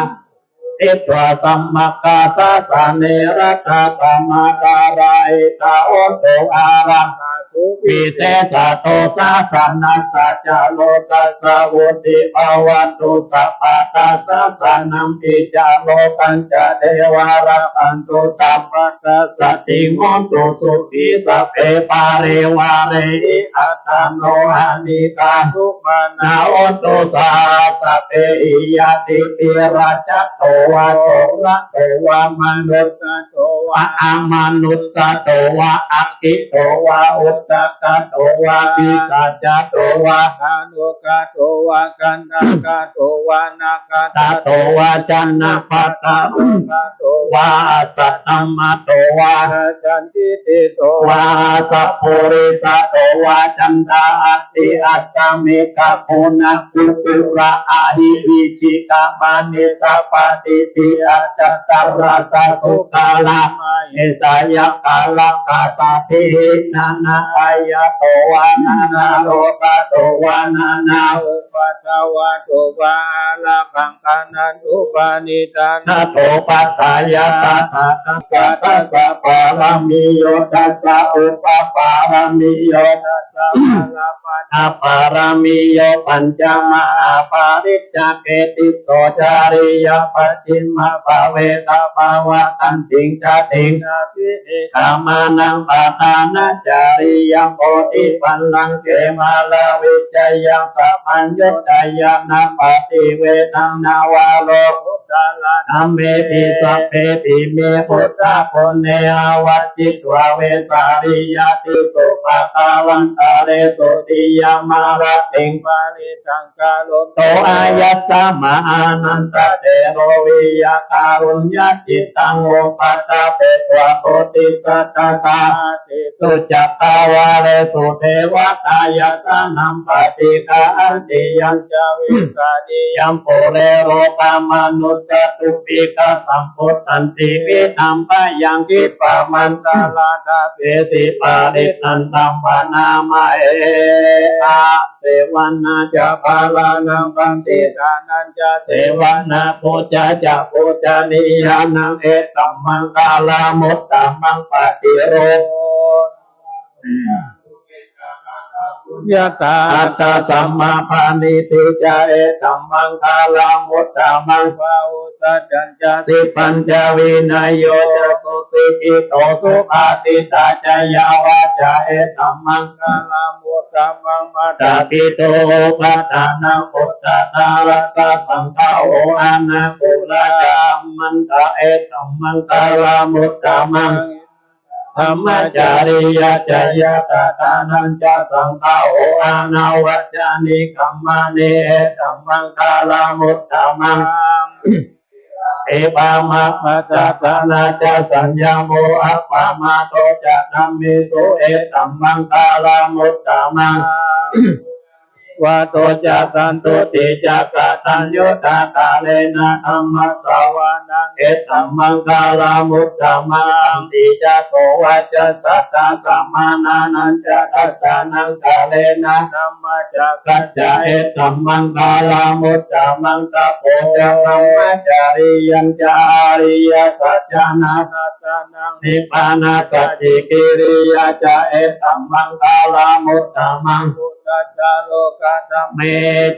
อิตวะสัมมาคาสะสะเนระตะธรรมการาอิตาโอโตอารังสุวิเศษโตสะสันนัสสะจาโลกัสสะวุติภาวันตุสัพพะตาสะสะนัมปิจาโลกันจะเทวาระปันตุสัพพะตาสติโมตุสุขิสัพเพปาเรวาเรอิอัตตโนหานิกาสุมานาโอตุสาสัพเพอิยติปิราชโตวะโตระโตวะมนุสโตวะอามนุสโตวะอักขิโตวะอุตตะโตวะปิสัจจโตวะอนุกะโตวะกันดากะโตวะนาคตะโตวะจันนะปัตตะอุกะโตวะสัตตมะโตวะจันติติโตวะสัพพุริสโตวะจันตาอัตติอัสสมิกะโคนะกุปุระอะหิวิจิกะมานิสัพพติปิอัจจตรัสสะสุกาลาเอสายะกาลกาสาธินานาอายะโตวานานาโลกะโตวานานาอุปัฏฐวะโตวาละกังกันันตุปานิตานาโตปัฏฐายะตถาคัสสะตัสสะปารามิโยตัสสะอุปปารามิโยตัสสะปารามิโยปัญจมะปาริจจเกติโสจาริยปัจฉิมภาเวตาภาวะตันติงชาติงกามานังปาทานาจาริยังโพธิปัลลังเกมาลาวิจยังสัพพัญญตายานาปฏิเวทังนาวาโลพุทธาลาธัมเมปิสัพเพปิเมพุทธะโพเนอาวัจจิตวาเวสาริยติสุภาคาวันตาเรสุติยามาระติงปาริตังกาลุโตอายัสสะมาอานันตเตโรวิยาการุญญจิตตังโอปัตตะเปตวะโพธิสัตตะสาสุจัตตาวาเลสุเทวตายัสสะนัมปฏิฆาอันติยังจวิสาดิยัมปุเรโรปามนุ สตุปิกาสัมพุทธันติวิธัมปะยังคิปะมันตาลาดาเปสิปาริตันตัมปนามาเออาเสวนาจะปาลานังปันติทานันจะเสวนาปูจาจะปูจานิยานังเอตัมมังกาลามุตตัมมังปฏิโรยะตาอัตตาสัมมาปานิติจาเอตัมมังคาลามุตตะมังภาอุสัจจัญจสิปัญจวินัยโยจะสุสิกิโตสุภาสิตาจายาวาจาเอตัมมังคาลามุตตะมังมาตาปิโตปัฏฐานังพุทธตารัสสะสังฆาโออานาคุลาจามันตาเอตัมมังคาลามุตตะมังธรรมจาริยจายาตตานันจะสังฆาโออานาวจานิคัมมาเนธัมมังคาลามุตตะมังเอปามะปัจจตนาจะสัญญาโมอะปามาโตจะธัมมิสุเอธัมมังคาลามุตตะมังวะโตจะสันตุติจักตัญญูตากาเลนะธัมมัสสวานังเอตัมมังคาลามุตตะมังติจะโสวัจจะสัตตาสัมมานานันจะทัสสานังกาเลนะธัมมัจจะกัจจะเอตัมมังคาลามุตตะมังตะโพจะธัมมัจจาริยัญจาริยสัจจานาทัสสานังนิพพานาสัจจิกิริยาจะเอตัมมังคาลามุตตะมังตัจจโลกตัมเม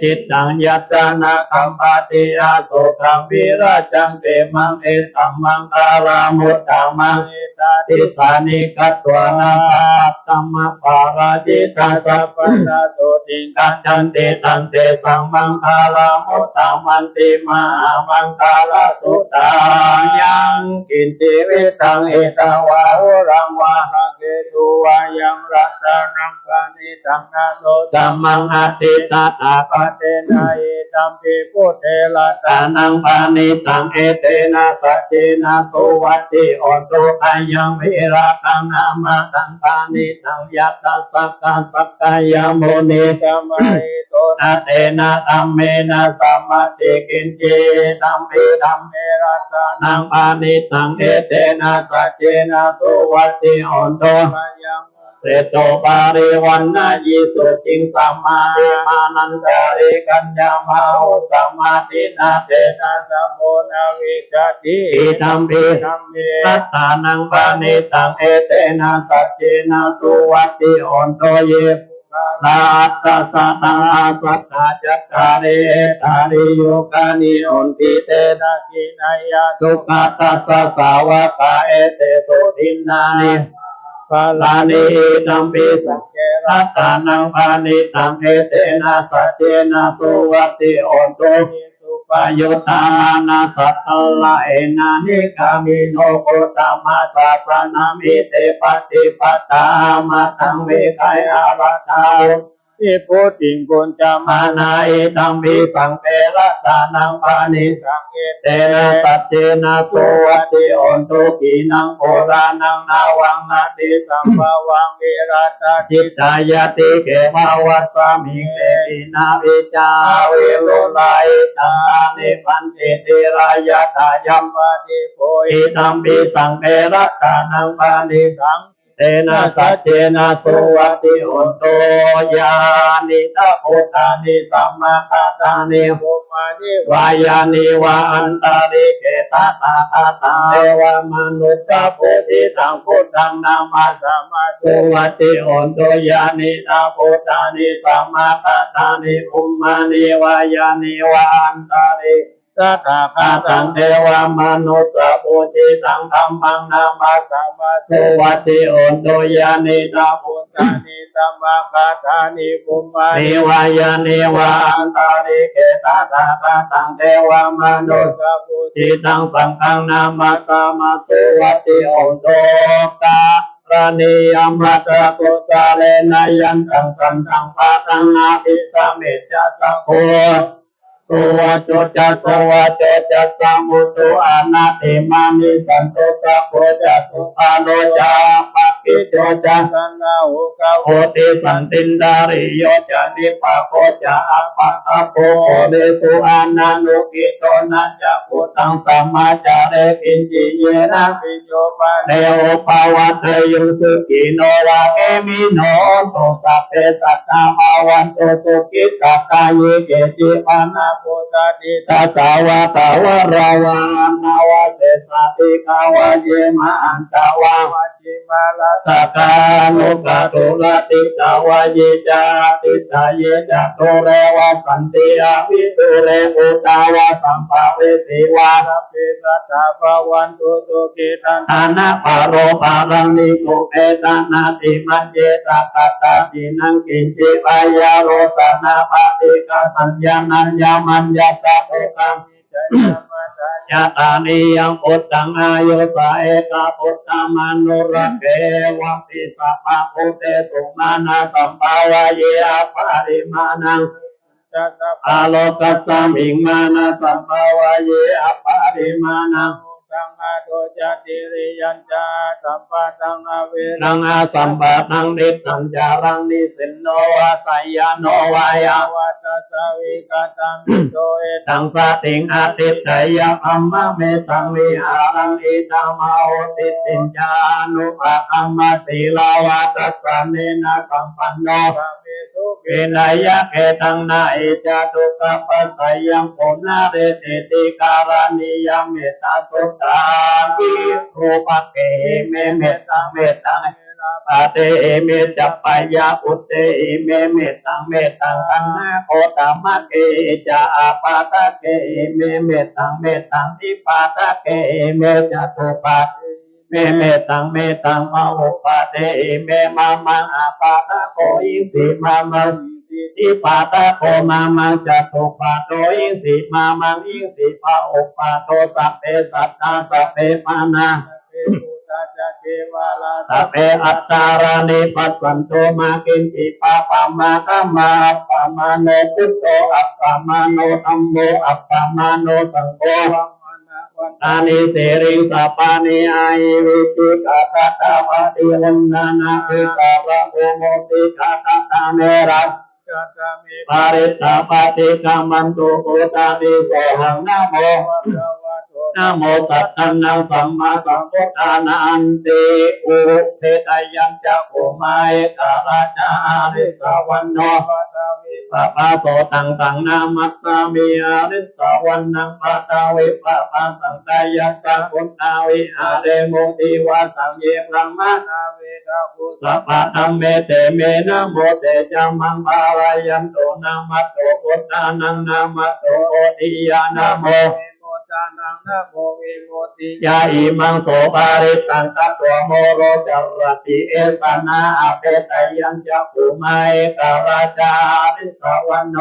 จิตตังยัสสนะคัมปติอาโสตังวิราจังเตมังเอตัมมังคาลามุตตะมังอิตาติสานิกัตตวนาตัมมะปาราจิตาสัพพันธโสติกัจจันติตันเตสัมมังคาลามุตตะมันติมามังคาลาสุตายังกินจิวิตังเอตาวาหุรังวาหะเกตุวายังรัตนังปานิตังนาโนสัมมังอติตาตาปะเตนะเอตัมปิพุทเทละตานังปานิตังเอเตนะสัจเจนะโสวัตติโอโตอายังวิราคังนามาตังปานิตังยัตตะสักกะสักกายโมนิสัมมาหิโตนะเตนะธัมเมนะสัมมาติกินเจธัมปิธัมเมรัตานังปานิตังเอเตนะสัจเจนะโสวัตติโอโตเสโตปาริวันนายิสุจิงสัมมามานันตาริกัญญามาหุสัมมาทินาเตนะสัมโมนาวิจติธัมปิธัมเมรัตตานังปานิตังเอเตนะสัจเจนะสุวัตติโอนโตเยนาตัสสะตาสัตตาจัตตาริตาริโยกานิโอนติเตนะกินายาสุขตัสสะสาวกาเอเตสุทินนานิปาลานิตัมปิสังเกรัตตานังปานิตังเอเตนะสัจเจนะสุวัตติโอนโตสุปยุตตานาสัตตละเอนานิกามิโนโคตมัสสะสนามิเตปฏิปตามาตังเวกายอาวัตตาอิโพติงกุญจามานาอิตัมปิสังเกรัตตานังปานิตังเอเตนะสัจเจนะสุวัตติโอนโตกีนังโพรานังนาวังนาติสัมภวังวิรัตจิตตายติเกมะวัสสามิเกตินาวิจาวิโลไลตังนิพันติติรายะทายัมปติโพอิตัมปิสังเกรัตตานังปานิตังเตนะสัจเจนะสุวัตติโอนโตยานิตะโพธานิสัมมาคาตานิโหมานิวายานิวาอันตาริเกตาตาตาตาเทวมนุสสะโพธิตังพุทธังนามาสัมมาสุวัตติโอนโตยานิตะโพธานิสัมมาคาตานิภุมมานิวายานิวาอันตาริสัทธาคาตังเทวมนุสสะโพธิตังธัมมังนามาสัมมาสุวัตติโอนโตยานิตาพุทธานิสัมมาคาทานิภุมมานิวายานิวาอันตาริเกตาตาคาตังเทวมนุสสะโพธิตังสังฆังนามาสัมมาสุวัตติโอนโตการานิยัมรัตโกสาเลนะยันตังสันตังปะตังนาภิสเมจจะสัพโพโส สุวัจโจจัสสุวัจโจจัสสะมุตุอานาติมานิสันตุสัพโพจัสสุปาโลจาปะปิโจจัสสันนาหุกะโหติสันตินดาริโยจะนิปะโคจะอัปปะตะโพเดสุอานานุกิโตนะจะพุทธังสัมมาจาเรกินจิเยนะปิโยปะเนโอปะวัตเตยุสุกิโนวะเอมิโนโตสัพเพสัตตาภาวันโตสุขิตตาเยเกจิปานาโพธาติตาสาวะตาวะราวานาวะเสสะติกาวะเยมาอันตาวะวะจิมาลาสกานุกะตุลติกาวะเยจาติตาเยจะโตเรวะสันติอาวิตุเรอุตาวะสัมภเวสีวะสัพเพสัตตาภาวันตุสุขิตังอานาปาโรปารังนิโกเอตานาติมัจเจตตัตตาตินังกินจิปายาโรสนาปะติกาสัญญานัญญามัญญาสัพพังยะตานิยังพุทธังอายุสาเอกาพุทธมนุระเกวังติสัพพะพุทเตสุมานาสัมภาวะเยอปาริมานังอาโลกัสสมิงมานาสัมภาวะเยอปาริมานังตังอาโดจติริยัญจาสัมปะตังอเวรังอาสัมปะตังนิตัญจารังนิสินโนวะไสยโนวายาวัตสวิกตังโตเอตังสติงอาติตยะอัมมะเมตังวิหารังอิตังมาโอติติญญานุภะคัมมะศีลาวัตสะเนนะสัมปันโนเวนายะเกตังนาเอจาตุกัปปะสยังโพนาเรเตติการานิยมเมตตาสุตาวิรูปะเกเมเมตตังเมตตังปะเตเมจัปปายาอุเตเมเมตตังเมตตังคันนาโคตามะเกจะอาปาตะเกเมเมตตังเมตตังทิปาตะเกเมจตุปะเมเมตังเมตังมาหุปะเตเมมามังอาปาตะโกอิสิมามังทิปาตะโกมามังจัตุปะโตอิสิมามังอิสิภะอุปะโตสัพเพสัตตาสัพเพมานาสัพเพอัตตารานิปัสสันโตมากินจิปะปะมาคัมมาอัปปะมาโนพุทโธอัปปะมาโนธัมโมอัปปะมาโนสังโฆตานิเสริงสัปปานิอายิวิจิกาสัตตาปะติวันนานาภิสาระโมโมสิกาตตาเมระปาริตตาปะติกามันตุโอตานิโสหังนะโมนะโมสัตตังนังสัมมาสัมพุทธานันติอุเทตยัญจะโกมาเอการาชาริสาวันโนปะปะโสตังตังนามัสสามิอาริสาวันนังปะตาวิปะปะสังกายัสสะพุทธาวิอาเรโมติวาสังเยพระมานาเวทาภูสัพพะธัมเมเตเมนะโมเตจัมมังบาลายันโตนามัตโตพุทธานังนามัตโตโอติยานะโมยาอิมังโสภาริตังตัตวโมโรจารติเอสนาอเปตยังจะภูมาเอการาชาริสาวันโน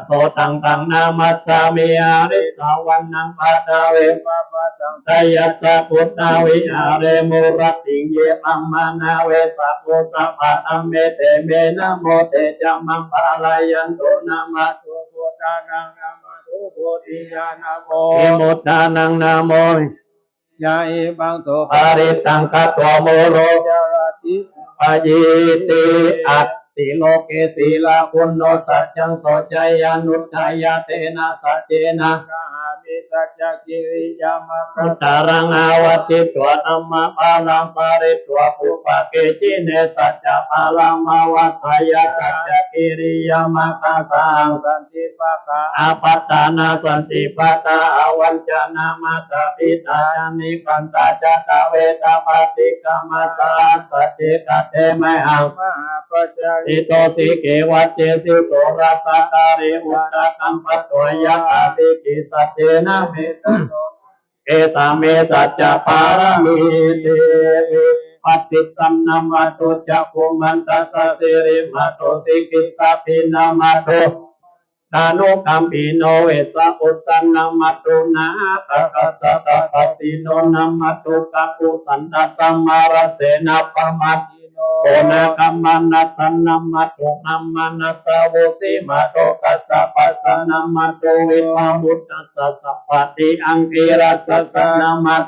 โสตังตังนามัสสามิอาริสาวันนังปะตาเวปะปะสังทายัสสะพุทธาวิอาเรมุรติเยปัมมานาเวสัพพุสัพพะธัมเมเตเมนะโมเตจัมมังปะลายันโตนามัสสุพุทธานังโพธิญาณโมเอมุตตานังนาโมยาอิบังโสภาริตังคัตโตโมโรจารติปะยิติอัตติโลเกศีลาคุณโนสัจจังโสจยานุทายาเตนะสัจเจนะสัจจกิริยามะคัตตารังอวัจจิตัวธรรมะปาลังสาริตัวปุปะเกจิเนสัจจะปาลังมาวัสยาสัจจกิริยามะคัสสังสันติปะกะอาปัตตานาสันติปะตาอวัญจนามาตาปิตานิปันตาจัตเวตาปฏิกรรมสัจสัจเจกเตมะหังมหาปัจจอิโตสิเกวัจเจสิโสรัสสะตาริอุตตะกัมปะตัวยะตาสิกิสัจเจนะเมตโตเอสาเมสัจจะปารมีเตปัสสิสัมนามาตุจักขุมันตัสสะสิริมาตุสิกิสสัพพินามาตุตานุกัมปิโนเวสะอุสสันนามาตุนาตะกัสสะตะปัสสิโนนามาตุกัปปุสันตสัมมาระเสนะปะมัตโอ นะกัมมานัสสะนัมมัตโตนัมมานัสสะโวสิมาโตกัสสะปัสสะนัมมัตโตวิภามุตตัสสะสัพพติอังคีรัสสะนัมมัต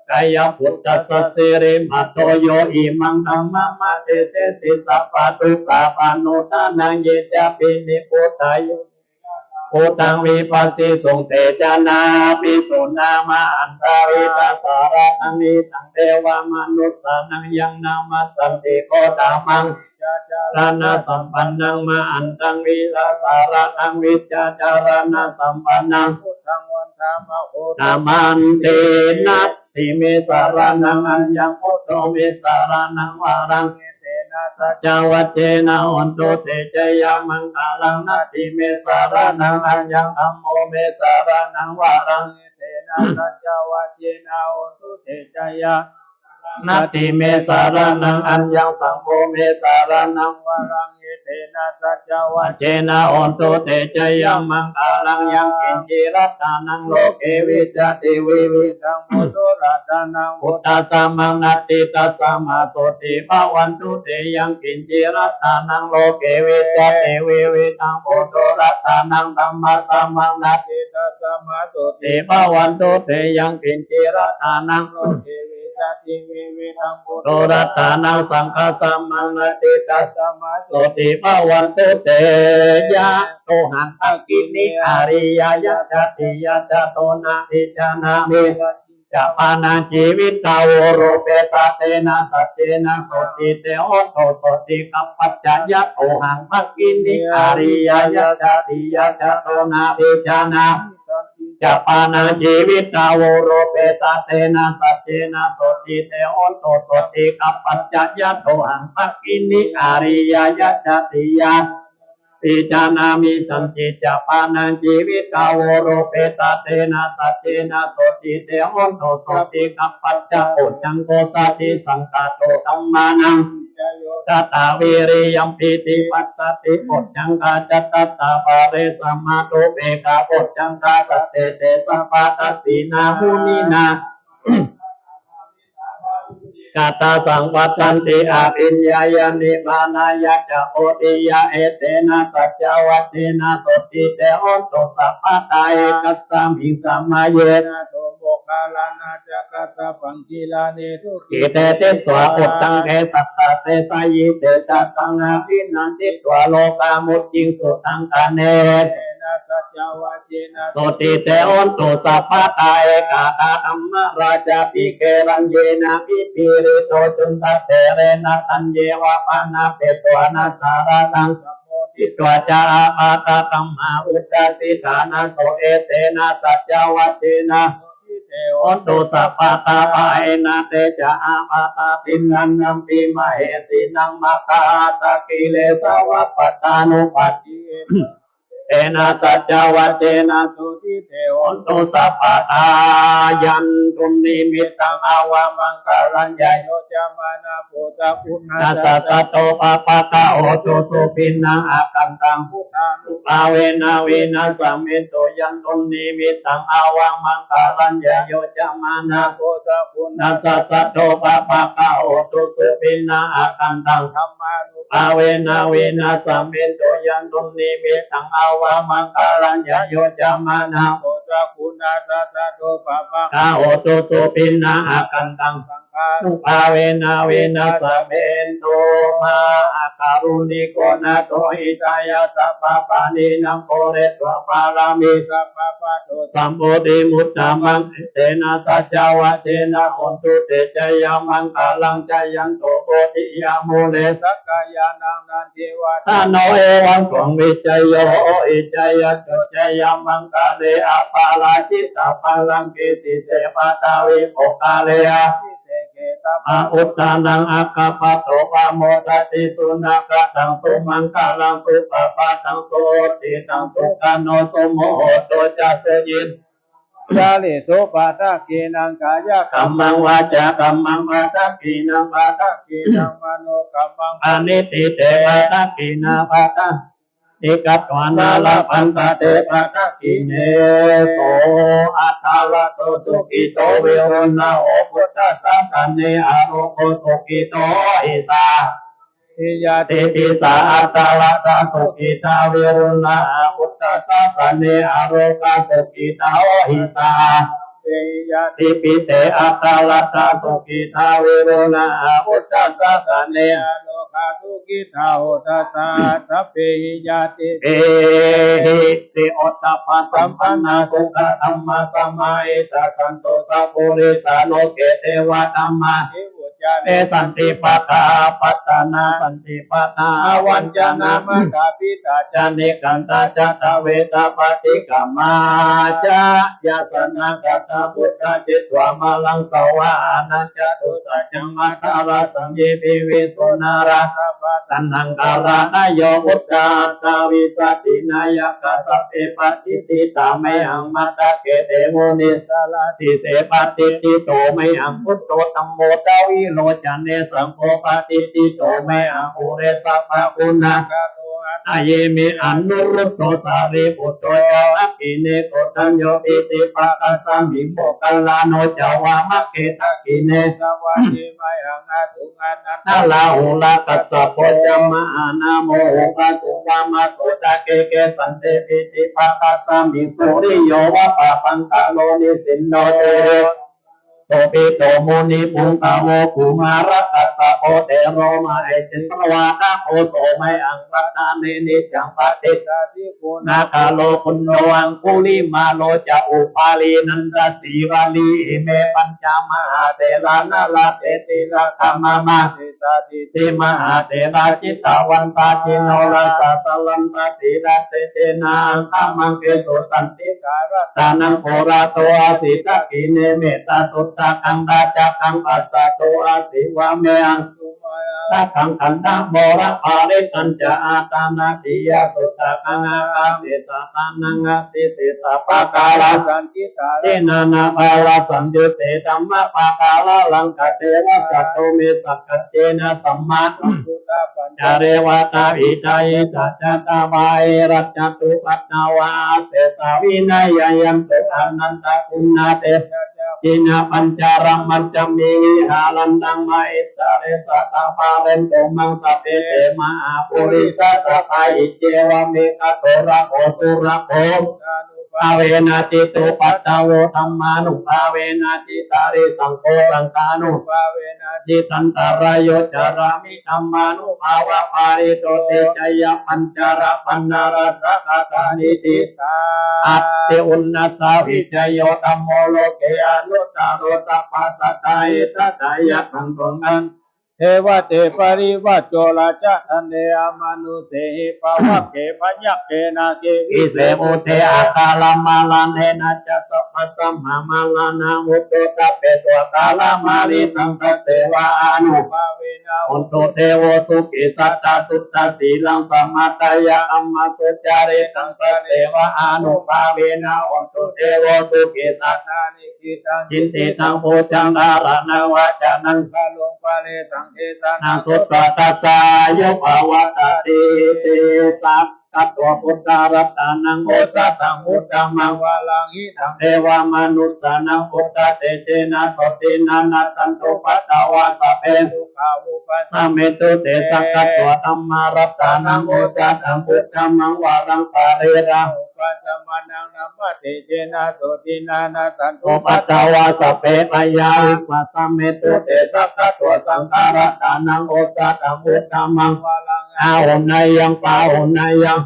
กายพุทธัสสะสิริมัตโตโยอิมังธัมมัมมะเตเสสิสัพพะทุกขาปานุทานังเยจะปินิพุทธายุพุทธังวิปัสสิสงเตจานาปิสุนามาอันตาริตาสาระอังนิตังเทวามนุสสานังยังนามัสสันติโกตามังรานะสัมปันนังมาอันตังวิลาสาระอังวิจาจารณะสัมปันนังพุทธังวันธรรมโหนามันเตนัตติเมสารนังอัญญังพุทโธเมสารนังวารังสัจจวัจเจนะอันโตเตจยามังคลังนัตติเมสารนังอัญญังธัมโมเมสารนังวารังเตนะสัจจวัจเจนะอันโตเตจยานัตติเมสารนังอัญญังสังโฆเมสารนังวารังเตนะสัจจวัจเจนะอันโตเตจยามังคลังยังกินจิรัตานังโลเกวิจติวิวิธังมุตโตรัตานังพุทธัสสะมังนัตติตัสสะมาโสติภาวันตุเตยังกินจิรัตานังโลเกวิจติวิวิธังมุตโตรัตานังธัมมัสสะมังนัตติตัสสะมาโสติภาวันตุเตยังกินจิรัตานังโลเกวิจติวิวิธังมุตโตรัตานังสังฆสะมังนัตติตัสสะมาโสติภาวันตุเตยะโตหังอักขินิอาริยยะจติยะจโตนะอิจานามิจะปานาชีวิตาโวโรเปตาเตนะสัจเจนะโสติเตโอโตโสติกัปปัจจยะโตหังอักขินิอาริยยะจติยะจโตนะอิจานาจะปานาชีวิตาโวโรเปตาเตนะสัจเจนะโสติเตโอโตโสติกัปปัจจยะโตหังอักขินิอาริยยะจติยะปิจานามิสันติจะปานังชีวิตาโวโรเปตาเตนะสัจเจนะโสติเตโอโตโสติกัปปัจจะโอจังโกสัตติสังฆโตธัมมานังตตาวิริยัมปิติปัสสติโอจังกาจัตตตาปาเรสัมมาโตเปกาโอจังกาสัตเตเตสัพพะทัสสีนามุนีนากาตาสังวัตตันติอาภิญญายานิบานายะจะโอติยะเอเตนะสัจจวัจเจนะโสติเตโอโตสัพพะตาเอกัสสามิสัมมาเยนะโตโมคาลานาจักกัสสะปังกิลานิทุกิเตเตสวะอุตสังเกสัตตะเตสายิเตจัตตังอาภินันติตัวโลกามุตจิงสุตังกาเนสัจจวัจเจนะโสติเตโอโตสัพพะตาเอกาตาธัมมราชาปิเกรัญเยนะปิปิริโตจุนตะเตเรนะตัญเยวะปานาเปตัวนาสาระตังทิตวะจาอาตาตัมมาอุตตสิตานาโสเอเตนะสัจจวัจเจนะโอโตสัพพะตาปะเอนะเตจะอาปาตาตินันนัมปิมะเหสินังมะคาตะกิเลสวัปปตานุปัฏฐิเอนะสัจจวัจเจนะสุติเตโอโตสัพพะตายันตุนิมิตตังอาวามังคลัญญโยจามานาโพสะพุทธัสสะสัตโตปะปะตะโอโตสุปินังอาคันตังพุทธานุภาเวนะเวนะสัมเมโตยันตุนิมิตตังอาวามังคลัญญโยจามานาโพสะพุทธัสสะสัตโตปะปะตะโอโตสุปินังอาคันตังธัมมานุภาเวนะเวนะสัมเมโตยันตุนิมิตตังอาวามังคลัญญโยจามานาโพสะพุทธัสสะสัตโตปะปะตะโอโตสุปินังอาคันตังนุภาเวนะเวนะสัมเมโตมาอาการุณิโกนะโตหิตายาสัพพะปานินังโพเรตวะปารามิสัพพะปะโตสัมโพธิมุตตะมังเตนะสัจจวัจเจนะโหตุเตจยามังคลังจยันโตโพธิยามุเลสักกายานังนันทิวะทานโนเอวังของวิจัยโยอิจัยะจุจยามังคเลอปาราชิตาพลังกิสิเสปะตาวิโภคาเลอะอาอุตตานังอาคาปะโตปะโมทติสุนักตังสุมังคลังสุปะปะตังโสติตังสุกาโนสมโมโตจัสเสยินยาลิโสปะทะกีนังกายะกัมมังวาจากัมมังปะทะกีนังปะทะกีนังมโนกัมมังอนิติเตปะทะกีนาปะทะนิกัตวานาลปันตเตปะทะกิเนโสอัตตาวะโตสุขิโตเวโรนะโอพุทธสสะสันเนอโรโกสุขิโตอิสา ติยาติปิสาอัตตลัตตสุขิตาวิรุณาพุทธศาสเนอโรกาสุขิตาโอหิสาติยาติปิเตอัตตลัตตสุขิตาวิรุณาพุทธศาสเนอโรกาสุขิตาโอทัสสะสัพเพหิยาติเอหิติโอตตปะสัมปันนาสุขธัมมาสมาเอตสันโตสัพพุริสาโลเกเทวะธัมมาเอสันติปัฏฐาปัตตานาสันติปัฏฐาวัญจนามัคคาปิตาจานิกันตาจัตเวตาปฏิกามาจายาสนากัตตาพุทธจิตวามาลังสวานัญจตุสัจจังมัทธาราสัมยิปิวิสุนาราตันนังการานายโยพุทธาตาวิสัตินายกาสัพเพปฏิติตาเมหังมัตตะเกเตโมนิสาลาสีเสปฏิติโตเมหังพุทโธธัมโมตาวิโลจันเนสังโฆปฏิติโตเมหังปุเรสัพพะปุณณะอาเยมิอนุรุตโตสารีปุตโตยะปิเนโกตัญโยปิติปะกัสสมิโมกัลลาโนจาวามะเกตะกิเนสวะเยมะหังอาสุงันนาลาหุลากัสสะโพจามะอานาโมกัสสุวามะโสตะเกเกสันเตปิติปะกัสสมิสุริโยวะปะปันตะโลนิสินโนเตโสปิโตโมนิปุงตาโวกุมารัตัสสะโพเตโรมาเอจินตวานาโคโสไมอังรัตาเนนิจังปฏิตาสิกุนาคาโลคุโนอังคุลิมาโลจะอุปาลีนันทสีวาลีเมปัญจมหาเตระนาลาเตติระธรรมมาติสาติติมหาเตระจิตตวันตาจิโนราสสลันตาสีรัตเตเจนาอังมังเกสุสันติการตานังโพราโตอาสิตะกิเนเมตตาสุตตะคังดาจักขังปัสสะโตอาสิวะเมอังตะคังขันธโมระปาริตัญจะอาตานาติยาสุตตะคังอาคาสิสะตานังอาสิสิสะปะกาลาสันติตาเจนานาภาลาสัมยุเตธัมมะปะกาลาลังคเตระสัตโตเมสักขเจนะสัมมาสัมพุทธะปัญญาเรวตาอิตายตัจจตาวายรัจจตุปัตตาวาเสสาวินัยยัมตุอนันตคุณนาเตจินาปัญจารังมัจจมีหาลันตังมาอิตาเรสัตตาภาเรนโตมังสัพเพเตมาปุริสัสสะอิเจวะเมฆะโตระโอตุระโอภาเวนะจิตุปัตตาวธัมมานุภาเวนะจิตาริสังโฆสังฆานุภาเวนะจิตันตรายโยจารามิธัมมานุภาวะปาริโตเตจยปัญจาระปันนารัสสะกานิติตาอัตติอุณนัสสาวิจโยธัมโมโลเกอนุตตโรสัพพะสัตตาอิทัตถายะขังตงังเทวเตปริวัจโจราจะทันเดอมานุเสหิปะวะเกปัญญเกนาเกวิเสมุเตอาคาลามาลาเนนะจะสัพพะสัมมามาลานามุตโตตะเปตัวกาลามาริตังตัสเสวะอนุภาเวนะอุตโตเทโวสุขิสัตตาสุตตะสีลังสัมมาตายะอัมมาสุจาริตังตัสเสวะอนุภาเวนะอุตโตเทโวสุขิสัตตานิกิตังจินติตังโพจังดารณวะจานังคาลงปะเลสังเทสนาสุตตะสายภาวะตติเตสัพกัตวพุทธารัตานังโอสัตตังพุทธังมังวาลังหิตังเทวามนุสสานังพุทธเตเจนะสตินานาสันตุปัตตาวาสัพเพทุกขาวุปัสสะเมตุเตสักกัตวธัมมารัตานังโอสัตตังพุทธังมังวาลังปาเรราปัสสมานังนัมมะเตเจนะโสตินานาสันตุปัตตาวาสัพเพปยาปัสสะเมตุเตสักกัตวสังฆารัตานังโอสัตตังพุทธังมังวาลังอาหุนายยังปาหุนายยัง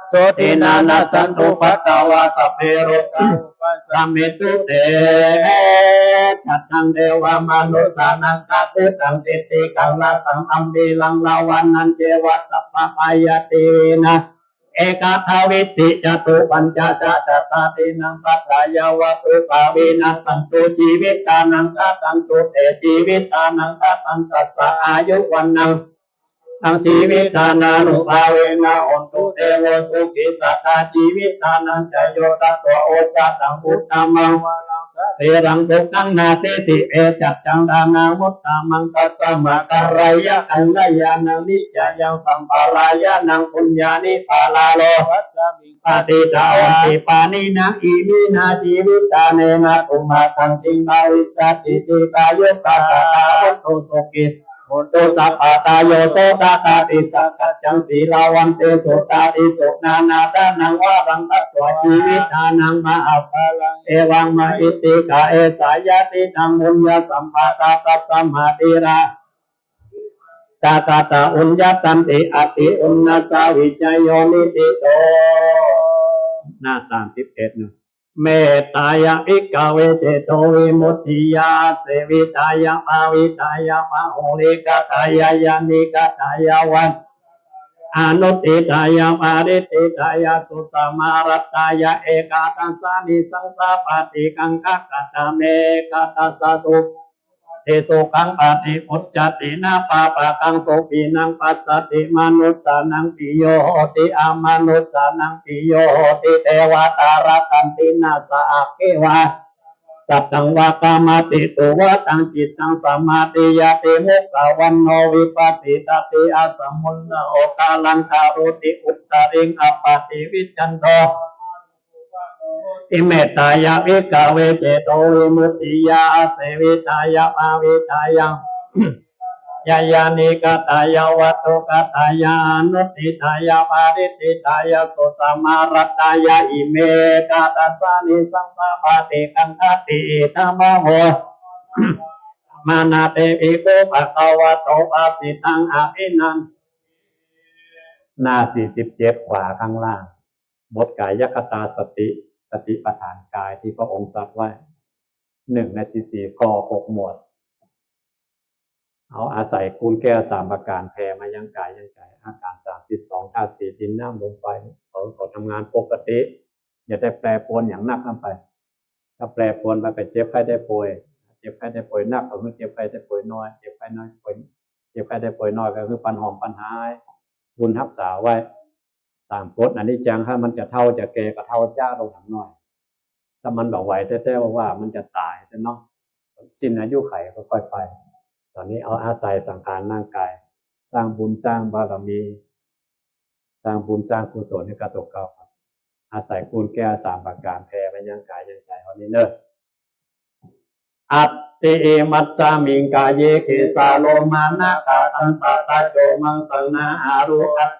โสตินานาสันตุปัตตาวาสัพเพโรตังปัสสะเมตุเตจัตตังเทวามนุสสานังกาตุตังติติกังลาสังอัมบิลังลาวันนันเจวะสัพพะปายตินะเอกาทาวิติจตุปัญจจตาตินังปัตตายาวะตุปาวินัสสันตุชีวิตานังกัตันตุเตชีวิตานังกัตันตัสสะอายุวันนังทั้งชีวิตานานุภาเวนะอันตุเตโวสุขิสัตตาชีวิตานังจโยตัตัวโอสัตตังพุทธังมังวาลังสะเทรังทุกขังนาเสติเอจัจจังดานามุตตามังตัสสะมะการายะอังกายานังนิจยังสัมปารายะนังปุญญานิปาลาโลภัสสะมิปฏิตาวันติปานินะอิมินาชีวิตาเนนะตุมาคันติงภาวิสัตติติกายุตตาสาวัตโตสุขิโห ตุสัพพะตาโยโสตตาติสักจังสีลาวันเตโสตาติโสนานาตานังวารังตัตวชีวิตานังมาอัปปะลังเอวังมาอิติกาเอสายาตินังมุญญาสัมภาตาตัสสมาติราตาตาอุญญาตันติอติอุณนัสสาวิจโยนิติโตหน้า31นะเมตตายะภิกขเวเจโตวิมุตติยาเสวิตายะภาวิตายะมโหริกตายะยานิกตายะวันอนุติตายะปาริติตายะสุสมารัตตายะเอกาตัสสานิสังสาปฏิกังกัตตะเมกตัสสะสุเตโสกังปฏิปุจจตินาปาปะกังโสปีนังปัสสติมนุสสานังปิโยติอามนุสสานังปิโยติเทวตารักันตินาสะเกวะสัตตังวากามติตุวะตังจิตตังสมาติยาติมุขวันโนวิปัสสิตติอาสมุนโอกาลังคารุติอุตตริงอปติวิจันโตอิเมตตายะภิกขเวเจโตวิมุตติยาเสวิตายะภาวิตายะยายานิกตายะวัตถุกตายะอนุติตายะภาริติตายะสุสมารัตตายะอิเมกตัสสานิสังสาปฏิกังคติธรรมโหมานาเตปิโกภะคะวะโตปัสสิตังอภินันหน้า47ขวาข้างล่างบทกายคตาสติสติปัฏฐานกายที่พระองค์ตรัสไว้1 ใน 14ข้อ6 หมวดเอาอาศัยคูณแก้3ประการแผ่มายังกายยังใจอาการ32ธาตุ4ดินน้ำลมไฟเขาทำงานปกติอย่าได้แปรปรวนอย่างหนักขึ้นไปถ้าแปรปรวนไปเจ็บไข้ได้ป่วยเจ็บไข้ได้ป่วยหนักก็คือเจ็บไข้ได้ป่วยน้อยเจ็บไข้น้อยป่วยเจ็บไข้ได้ป่วยน้อยก็คือปัญหาปัญหาบุญรักษาไว้ตามกฎอนิจจังถ้ามันจะเท่าจะแก่ก็เท่าจ้าลงหน่อยถ้ามันบอกไหวแต่ว่ามันจะตายแต่เนาะสิ้นอายุไขก็ค่อยไปตอนนี้เอาอาศัยสังขารร่างกายสร้างบุญสร้างบารมีสร้างบุญสร้างกุศลให้กระตุกเก่าครับอาศัยคูณแก้3ประการแผ่ไปยังกายยังใจเอานี้เนอะอัตติมัสสามิงกายเยเกสาโลมานะกาตันตาตาโจมังสังนาอารุอัต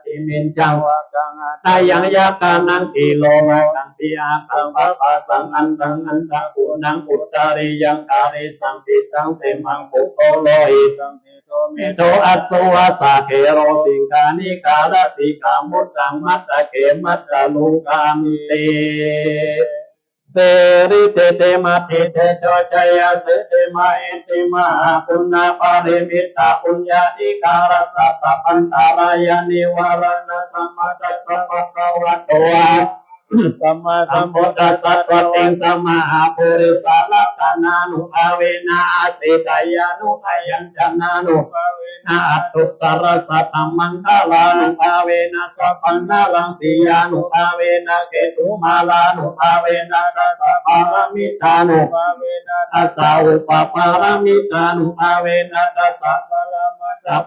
ติมินจังวะกังตายังยากานังกิโลมาตังปิอาตังปะปะสังอันตังอันตะกุนังอุตตาริยังการิสังปิตังเสมังปุโตโลหิตังเมโตอัสสวะสาเกโรสิงคานิกาลสิกามุตตังมัตตะเกมัตตะลูกามิเตเสริเตเตมาเตเตโจจยาเสเตมาเอติมาปุณณปาริมิตาปุญญาอิการัสสะปันตารายานิวารณะสัมมาตัสสะภะคะวะโตสัมมาสัมพุทธัสสะตติงสัมมาปุริสาลัตนานุภาเวนะอาสิตายานุภายัญจนานุภาเวนะอัตตุตรสัตตมังคลานุภาเวนะสัพพันนาลังสียานุภาเวนะเกตุมาลานุภาเวนะตัสสะปารามิตานุภาเวนะตัสสะอุปปารามิตานุภาเวนะตัสสะ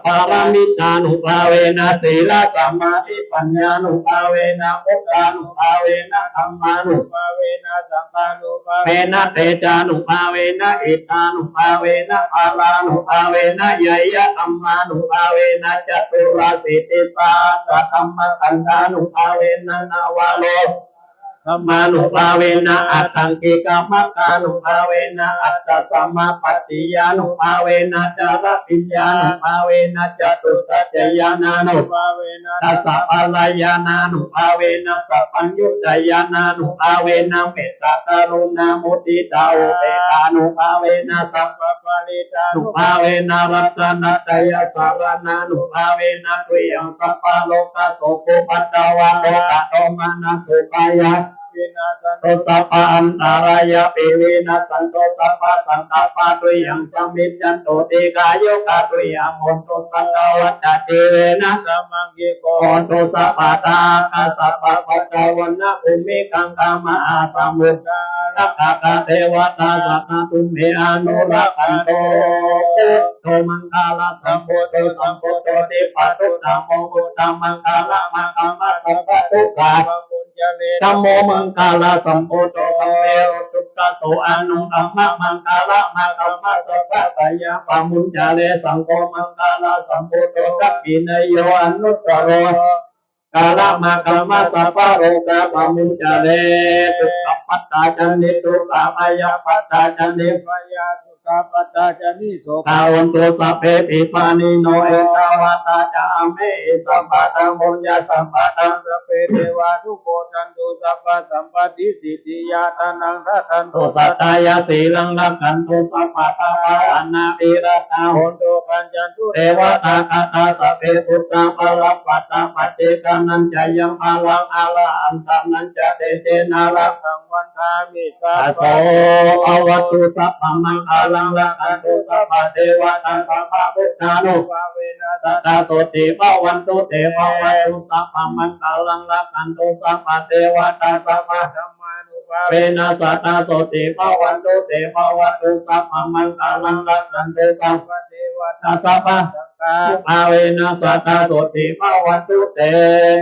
ปารามิตานุภาเวนะศีลสมาธิปัญญานุภาเวนะมุตตานุภาเวนะธรรมานุภาเวนะสังฆานุภาเวนะเตจานุภาเวนะอิตานุภาเวนะภาลานุภาเวนะยยะธรรมานุภาเวนะจตุราสิติสาสะธรรมขันธานุภาเวนะนาวาโลธรรมานุภาเวนะอัตตังกิกามัคคานุภาเวนะอัตตสัมมาปัจจิยานุภาเวนะจารปิญญานุภาเวนะจตุสัจจญาณานุภาเวนะตัสสะปะลายานานุภาเวนะสัพพัญญุตญาณานุภาเวนะเมตตากรุณามุทิตาอุเบกขานุภาเวนะสัพพะปริตานุภาเวนะรัตนัตยสารนานุภาเวนะตุยังสัพพะโลกโสกุปัตตวะโลกโตมานะสุปายะโตสัพพะอันตารายะปิวินัสสันโตสัพพะสังฆปะตุยังสัมมิจจันโตติกายุกะตุยังโหนตุสังฆวัจเจเวนะสัมมังกิโกโหนตุสัพพะตาคัสสัพพะปัจจวันะภูมิกังกามะอาสัมมุตตารักขะเทวตาสัพพะตุเมอนุรักขันโตโตมังคาลาสัมโพโตสัมโพโตติปัตตุธัมโมพุทธังมังคาลามังคามะสัพพะทุกขา ธัมโมมังคาลาสัมโพโตธัมเมโรตุตตะโสอานุธัมมะมังคาละมาคัมมะสัพพะปะยะปะมุญจาเลสังโฆมังคาลาสัมโพโตกัปปิเนโยอนุตตโรกาละมาคัมมะสัพพะโรกะปะมุญจาเลตุกะปัตตาจันนิตุกะมายะปัตตาจันนิปยาตุกะปัตตาจันนิโสภาวันตุสัพเพปิปานิโนเอตาวาตาจามเมสัมปะตังโมยะสัมปะตังสัพเพเทวาทุโกทันตุสัพพะสัมปติสิทธิยาทานังทัทันตุสัตตายาสีลังลักขันตุสัพพะตาภาอนาภิรัตาโหนตุปัญจันตุเทวตาคาตาสัพเพปุตตะปะรัปปัตตาปัจเจกานันจะยังอาลังอาลาอันตานันจะเตเจนาลังสังวันทามิสัพโสอวัตตุสัพพมังอาลังลักขันตุสัพพะเทวตาสัพพะพุทธานุภาเวนะสัตตาโสติภวันตุเตภวันตุสัพพมังอาลังลักขันตุสัพพะเทวตาสัพพะธรรมานุภาเวนะสัตตาโสติภวันตุเตภวันตุสัพพมังอาลังลักขันตุสัพพะเทวตาสัพพะภาเวนะสัตตาโสติภวันตุเต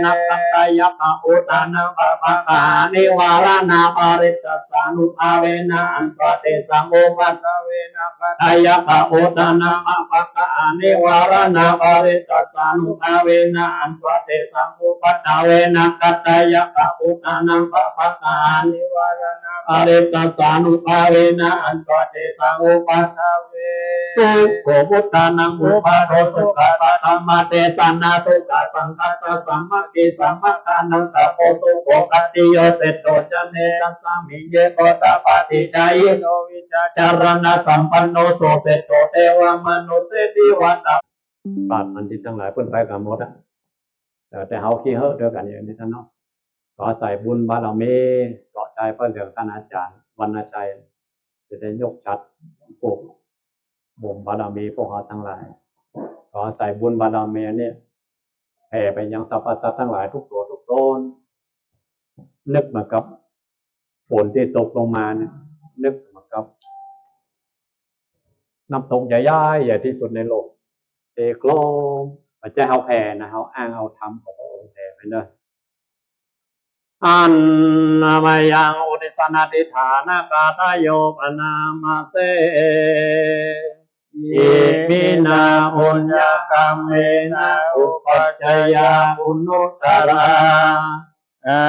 นะกัตตายะปะอุตานังปะปะกานิวารณาปริตตัสสานุภาเวนะอันปะเตสัมโมปัตตเวนะกัตตายะปะอุตานังปะปะกานิวารณาปริตตัสสานุภาเวนะอันปะเตสัมโมปัตตเวนะกัตตายะปะอุตานังปะปะกานิวารณาปริตตัสสานุภาเวนะอันปะเตสัมโมปัตตเวสุโขพุทธานังอุปาโทสุขะสัทธมะเตสนาสุขะสังฆัสสะสัมมะกิสัมมะทานังตะโพสุโขกัตติโยเสตโตจเนตัสสามิเยโกตปาติจายโนวิจจารณะสัมปันโนโสเสตโตเทวมนุสเสติวัตตะปราชญ์บัณฑิตทั้งหลายเพิ่นไปกันหมดอ่ะแต่เฮาขี้เหอะด้วยกันอย่างนี้ท่านเนาะขอใส่บุญบารมีเกาะใจเพิ่นเรื่องท่านอาจารย์วรรณชัยจะได้ยกชัดปลูกบ่มบารมีพวกเราทั้งหลายขอใส่บุญบารมีเนี่ยแผ่ไปยังสรรพสัตว์ทั้งหลายทุกตัวทุกตนนึกเหมือนกับฝนที่ตกลงมาเนี่ยนึกเหมือนกับน้ำตกใหญ่ๆใหญ่ที่สุดในโลกเอกโลมปัจจัยเอาแผ่นะเอาอ้างเอาธรรมของพระองค์แผ่ไปเนอะอันนามายังอุติสนาติฐานากาตโยปนามาเสอิมินาปุญญกรรมเมนะอุปัชฌายาอุนุตตราอา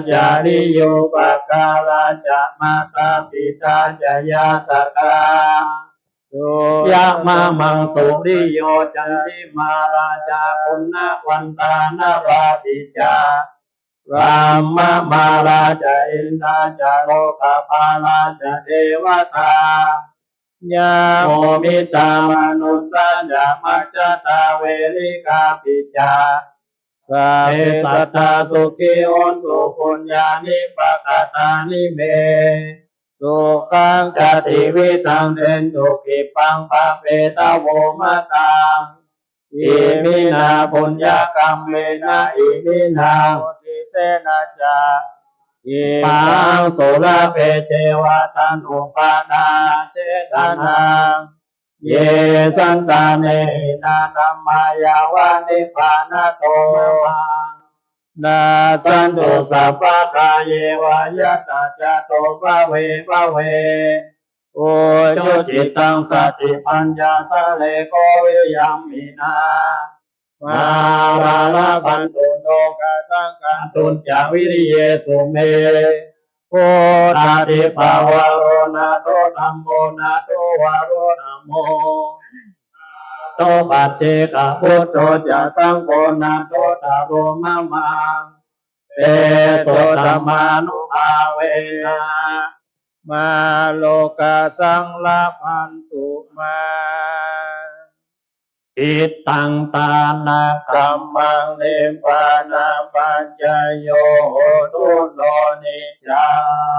จาริโยปกาลาจะมาตาปิตาจะยาตกาสุยะมามังสุริโยจันติมาราชาปุณณวันตานาราติจารามมาราชาอินทาจาโลกาภาราชาเทวตายาโมมิตามนุสัญญามัจจตาเวริกาปิจาสาเหสัตตาสุขิโอนตุปุญญานิปะกตานิเมสุขังจติวิตังเทนตุกิปังปะเปตาโวมะตังอิมินาปุญญกรรมเมนะอิมินาโอติเสนาจาอิปังโสระเปเจวะตันอุปาทาเจตนาเยสันตาเนนะธัมมายาวานิพพานะโตนาสันตุสัพพะกายเวยัตตาจโตภะเวภะเวโอโยจิตังสติปัญญาสะเลโกวิยัมมินามาราลาพันตุโนกะสังฆตุจาวิริเยสุเมโพธาติภาวะโรนาโตธัมโมนาโตวะโรธัมโมโตปัจเจกพุทโธจะสังโฆนาโตตาโรมะมังเตโสธรรมานุภาเวนะมาโลกาสังลาพันตุมาอิตังตานากัมมังเนปานาปัญจโยตุโนนิจั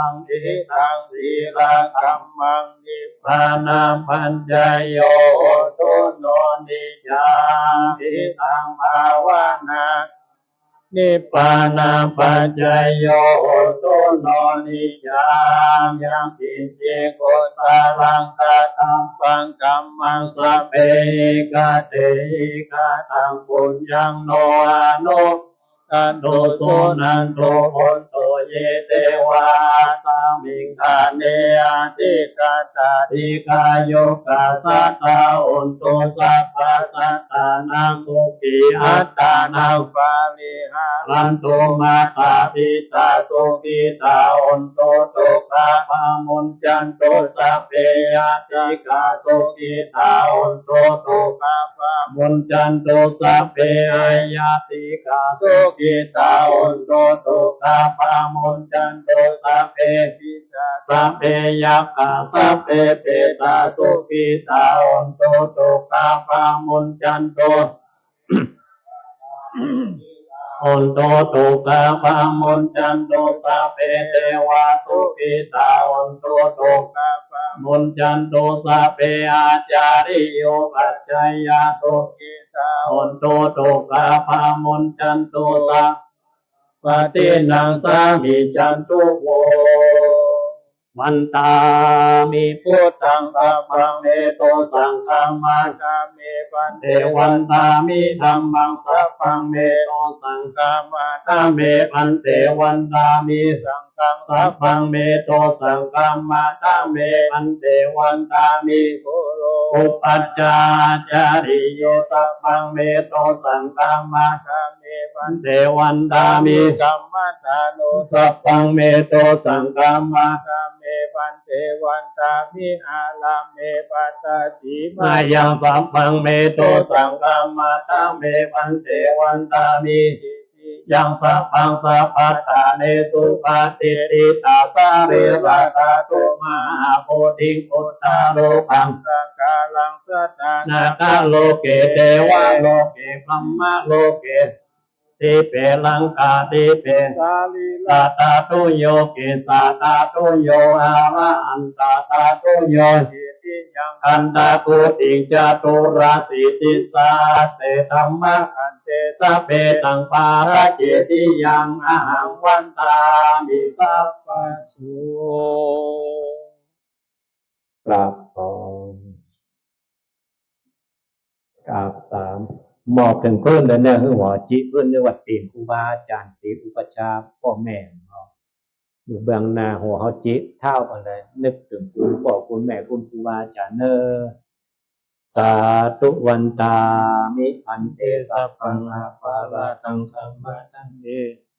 งอิตังศีลังกัมมังนิปานาปัญจโยตุโนนิจังอิตังภาวนานิพพานาปัจจโยโตโนนิจังยังปิเจโกสาลังกาตัมปังกัมมังสเปกาเตกาตังปุญญังโนอานุ ตันโตโสนันโตโอนโตเยเตวาสามิงคาเนอติกาตาติกาโยกาสัตตาโอนโตสัพพะสัตตานังสุขีอัตตานังปาลิหารันโตมาตาปิตาสุขิตาโอนโตโตกาภามุนจันโตสัพเพยติกาสุขิตาโอนโตโตกาภามุนจันโตสัพเพยติกาสุขิตาโอนโตโตกาภามุนจันโตสัพเพปิตาสัพเพยัคฆาสัพเพเปตาสุขิตาโอนโตโตกาภามุนจันโตโอนโตโตกาภามุนจันโตสัพเพเทวาสุขิตาโอนโตโตกาภามุนจันโตสัพเพอาจาริโยปัจจยาสุขิตาโอนโตโตกาภามุนจันโตสัพปฏินังสามิจันตุโววันตามิพุทธังสัพพังเมโตสังฆามาคาเมปันเตวันตามิธัมมังสัพพังเมโตสังฆามาคาเมปันเตวันตามิสังฆังสัพพังเมโตสังฆามาคาเมปันเตวันตามิปุโรอุปัจจาจาริโยสัพพังเมโตสังฆามาคาเมปันเตวันตามิกัมมัฏฐานุสัพพังเมโตสังฆามาคาเมปันเทวันตามิอาลาเมปัตตาสีมายังสัพพังเมโตสังฆามาตาเมปันเทวันตามิยังสัพพังสัพพัตตาเนสุปฏิติตาสาเรราตาตุมาโพธิพุทธาโลกังสังฆาลังสัตตานาคาโลเกเทวะโลเกพัมมะโลเกติเปลังกาติเปสาลีลาตาตุโยเกสาตาตุโยอาระอันตาตาตุโยติยังอันตาตุติงจตุราสิติสาเสธัมมะอันเตสัพเพตังปาระเจติยังอาหังวันตามิสัพพสุกราบสองกราบสามมอบถึงเพื่อนเลยเนี่ยคือหัวจิเพื่อนในวัดตีนครูบาอาจารย์ตีอุปชาพ่อแม่อยู่เบื้องหน้าหัวเขาจิเท่ากันเลยนึกถึงคุณพ่อคุณแม่คุณครูบาอาจารย์เนอสาธุวันตามิพันเตสัพพังอาภาราตังสัมมาทันเต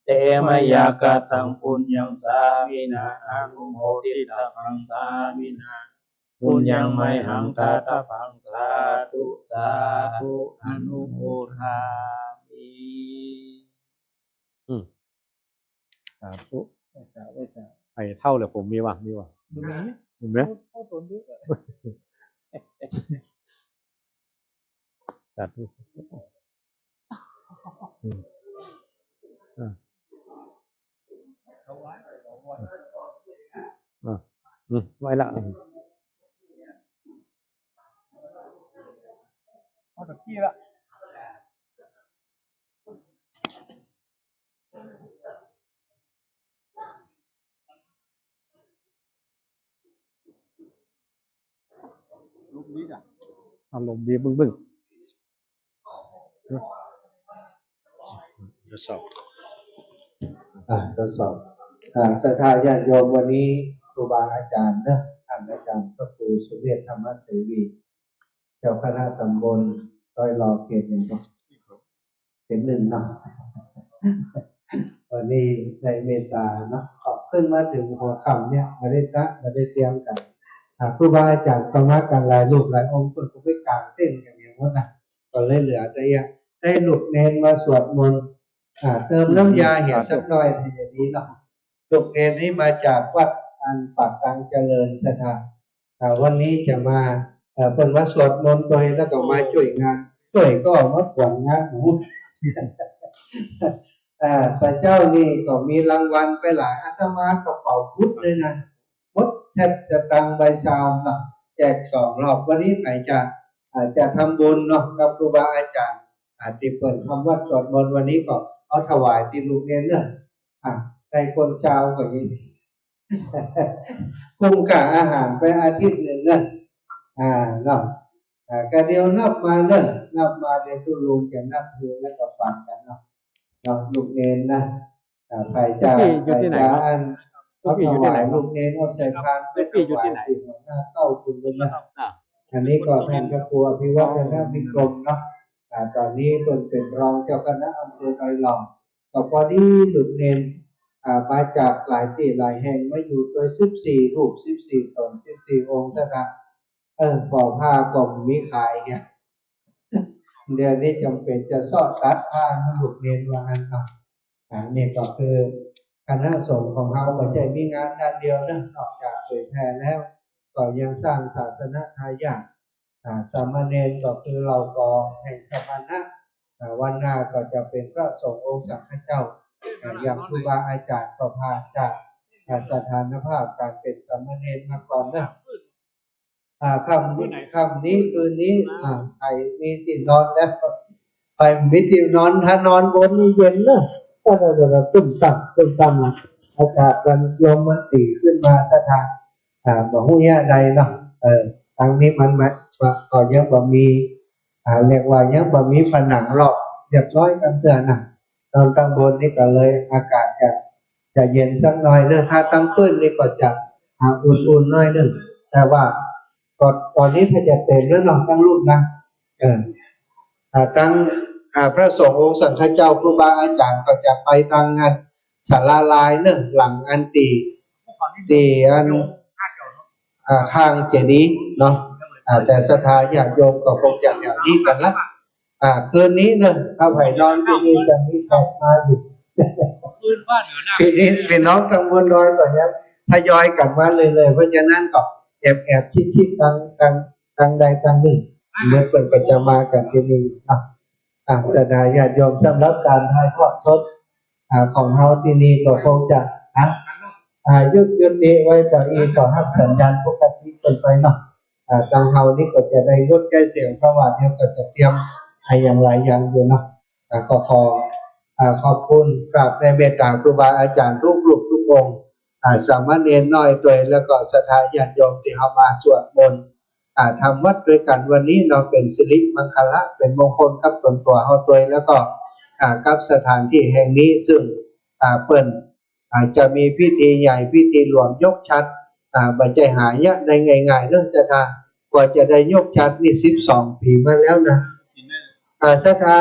เตมยากตังปุญญังสามินาอนุโมทิตังสามินาปุญญังไมหังตาตพังสาธุสาธุอนุโมทามิสาธุไอ้เท่าเลยผมมีว่ะมีเห็นไหมสาธุไว้ละเอาตะกี้ละลูกนี้จ้ะอารมณ์ดีบึ้งทดสอบทดสอบศรัทธาญาติโยมวันนี้ครูบาอาจารย์นะท่านอาจารย์พระครูสุเวชธรรมเสวีเจ้าคณะตำบลต้อยรอเขตหนึ่งเป็นหนึ่งเนาะวันนี้ในเมตตาเนาะขอขึ้นมาถึงหัวค่ำเนี่ยมาได้เตรียมกันครูบาอาจารย์ต้องมากันหลายรูปหลายองค์คนก็ไปกลางเต้นกันอย่างว่าก็เลยเหลือแต่ยังได้ลูกเนนมาสวดมนต์เติมน้ำยาเหี่ยวสักหน่อยอย่างนี้เนาะลูกเนนนี้มาจากวัดอันปากกลางเจริญสถานวันนี้จะมาเป็นมาสวดมนต์ตัวแล้วก็มาช่วยงานช่วยก็มาขวัญงานหนูแต่เจ้านี่ก็มีรางวัลไปหลายอาตมาก็เป่าพุทธเลยนะพุทธแทบจะตังใบชาวเนาะแจก2 รอบวันนี้ไหนจะทำบุญเนาะกับครูบาอาจารย์ที่เปิดคำว่าสวดมนต์วันนี้ก็เอาถวายที่ลูกเนรเนี่ยในคนชาวก็ยินคุ้มค่าอาหารไปอาทิตย์หนึ่งเนี่ยเนาะก็เดียวนับมาเนาะนับมาเดี๋ยวทุลุงจะนับเดือนแล้วก็ฟังกันเนาะ เนาะลูกเนนนะไผ่จ่าไผ่จ่าอันเขาถวายลูกเนนว่าใส่พานไม่ถวายที่หัวหน้าเข้าคุณเลยนะอันนี้ก็ท่านพระครูอภิวัฒนวิกรมเนาะตอนนี้เป็นรองเจ้าคณะอำเภอไทยหลอมก็พอดีลูกเนนมาจากหลายที่หลายแห่งมาอยู่โดย14รูป14ตน14องค์นะก่อผ้าก่อมีขายเนี่ยเดี๋ยวนี้จำเป็นจะสอดตัดผ้าให้ลูกเนนว่างั้นครับนี่ก็คือคณะสงฆ์ของเราไม่ใช่มีงานด้านเดียวนะนอกจากเผยแผ่แล้วก็ยังสร้างศาสนาทายาทสามเณรก็คือเราก็แห่งสมณะวันหน้าก็จะเป็นพระสงฆ์องค์สังฆเจ้าอย่างครูบาอาจารย์ก็พาจากสถานภาพการเป็นสามเณรมาก่อนนะค่ำนี้คืนนี้ใครมีที่นอนแล้วไปมีที่นอนถ้านอนบนนี่เย็นนะก็จะตุ้มตั้มอากาศมันลมมันตีขึ้นมาถ้าทางบ่ฮู้ยะใดเนาะทางนี้มันก็ยังบ่มีเรียกว่ายังบ่มีผนังรอบเรียบร้อยกันเตือนนะตอนตั้งบนนี่ก็เลยอากาศจะเย็นสักหน่อยเนอะถ้าตั้งขึ้นนี่ก็จะอุ่นๆหน่อยนึงแต่ว่าตอนนี้ถ้าจะเต็มแล้วเนาะตั้งรูปนะตั้งพระสงฆ์องค์สังฆเจ้าครูบาอาจารย์ก็จะไปตั้งงานศาลาลายเนอะหลังอันตีอันข้างเจดีย์เนาะแต่ศรัทธาญาติโยมก็คงจะอย่างนี้กันละคืนนี้เนอะถ้าไผ่นอนที่นี่จะมีแขกมาอยู่คืนนี้พี่น้องทางบนดอยก็ยังทยอยกลับมาเลยเพราะฉะนั้นก็แอบคิดทางใดทางหนึ่งเมื่อเปิดก็จะมากันที่นี่ศรัทธาญาติโยมสำหรับการถ่ายทอดสดของเฮาที่นี่ก็คงจะยุติไว้ต่ออีกต่อให้สัญญาณปกติเป็นไปเนาะทางเฮานี่ก็จะได้ลดใช้เสียงเพราะว่าเดี๋ยวก็จะเตรียมให้อย่างหลายอย่างอยู่เนาะก็ขอบคุณกราบในเมตตาครูบาอาจารย์ทุกรูปทุกองค์สามเณรน้อยด้วยแล้วก็ศรัทธาญาติโยมที่เฮามาสวดมนต์ทำวัดด้วยกันวันนี้เราเป็นสิริมังคละเป็นมงคลกับตนตัวเฮาตัวแล้วก็กับสถานที่แห่งนี้ซึ่งเปิ้นจะมีพิธีใหญ่พิธีหลวงยกชัดบัจจัยหายะได้ง่ายๆเรื่องศรัทธากว่าจะได้ยกชัดนี่12 ปีมาแล้วนะศรัทธา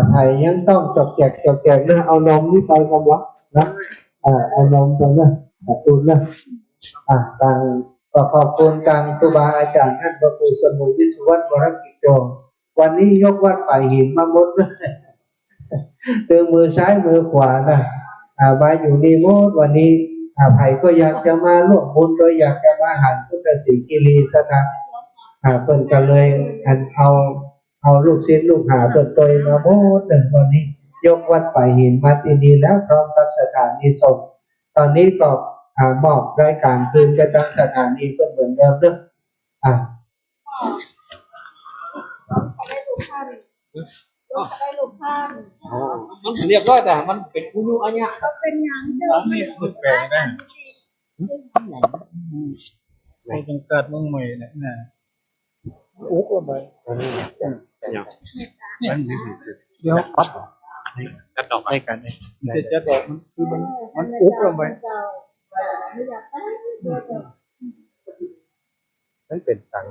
ไผ่ยังต้องจกแจกนะเอานมนี่ไปกำลังนะเอานมตรงนั้นตูนนะต่างก็ขอบคุณทางครูบาอาจารย์ท่านพระครูสมุทรวิสุวรรณวรกิจโจวันนี้ยกวัดฝ่ายหินมาหมดนะตึงมือซ้ายมือขวานะมาอยู่นี่หมดวันนี้ไผ่ก็อยากจะมาร่วมบุญโดยอยากจะมาหันพุทธศรีกิรีสนะเพิ่นก็เลยเอาลูกศิษย์ลูกหาเปิดตัวมาหมดหนึ่งวันนี้ยกวัดฝ่ายหินมาที่นี่แล้วพร้อมกับสถานีส่งตอนนี้ก็มอบรายการคืนกับทางสถานีเพื่อนเหมือนเดิมเนอะได้ลูกท่านมันเรียบร้อยแต่มันเป็นผู้ยุ่งอันเนี้ยก็เป็นอย่างเดิมนี่มันแปลงได้ไอ้จังเกิดมึงใหม่เนี่ยอุ๊บลงไปเดี๋ยวปั๊บจัดดอกให้กันเนี่ยจัดดอกมันคือมันอุ๊บลงไปไม่เป็นต่าง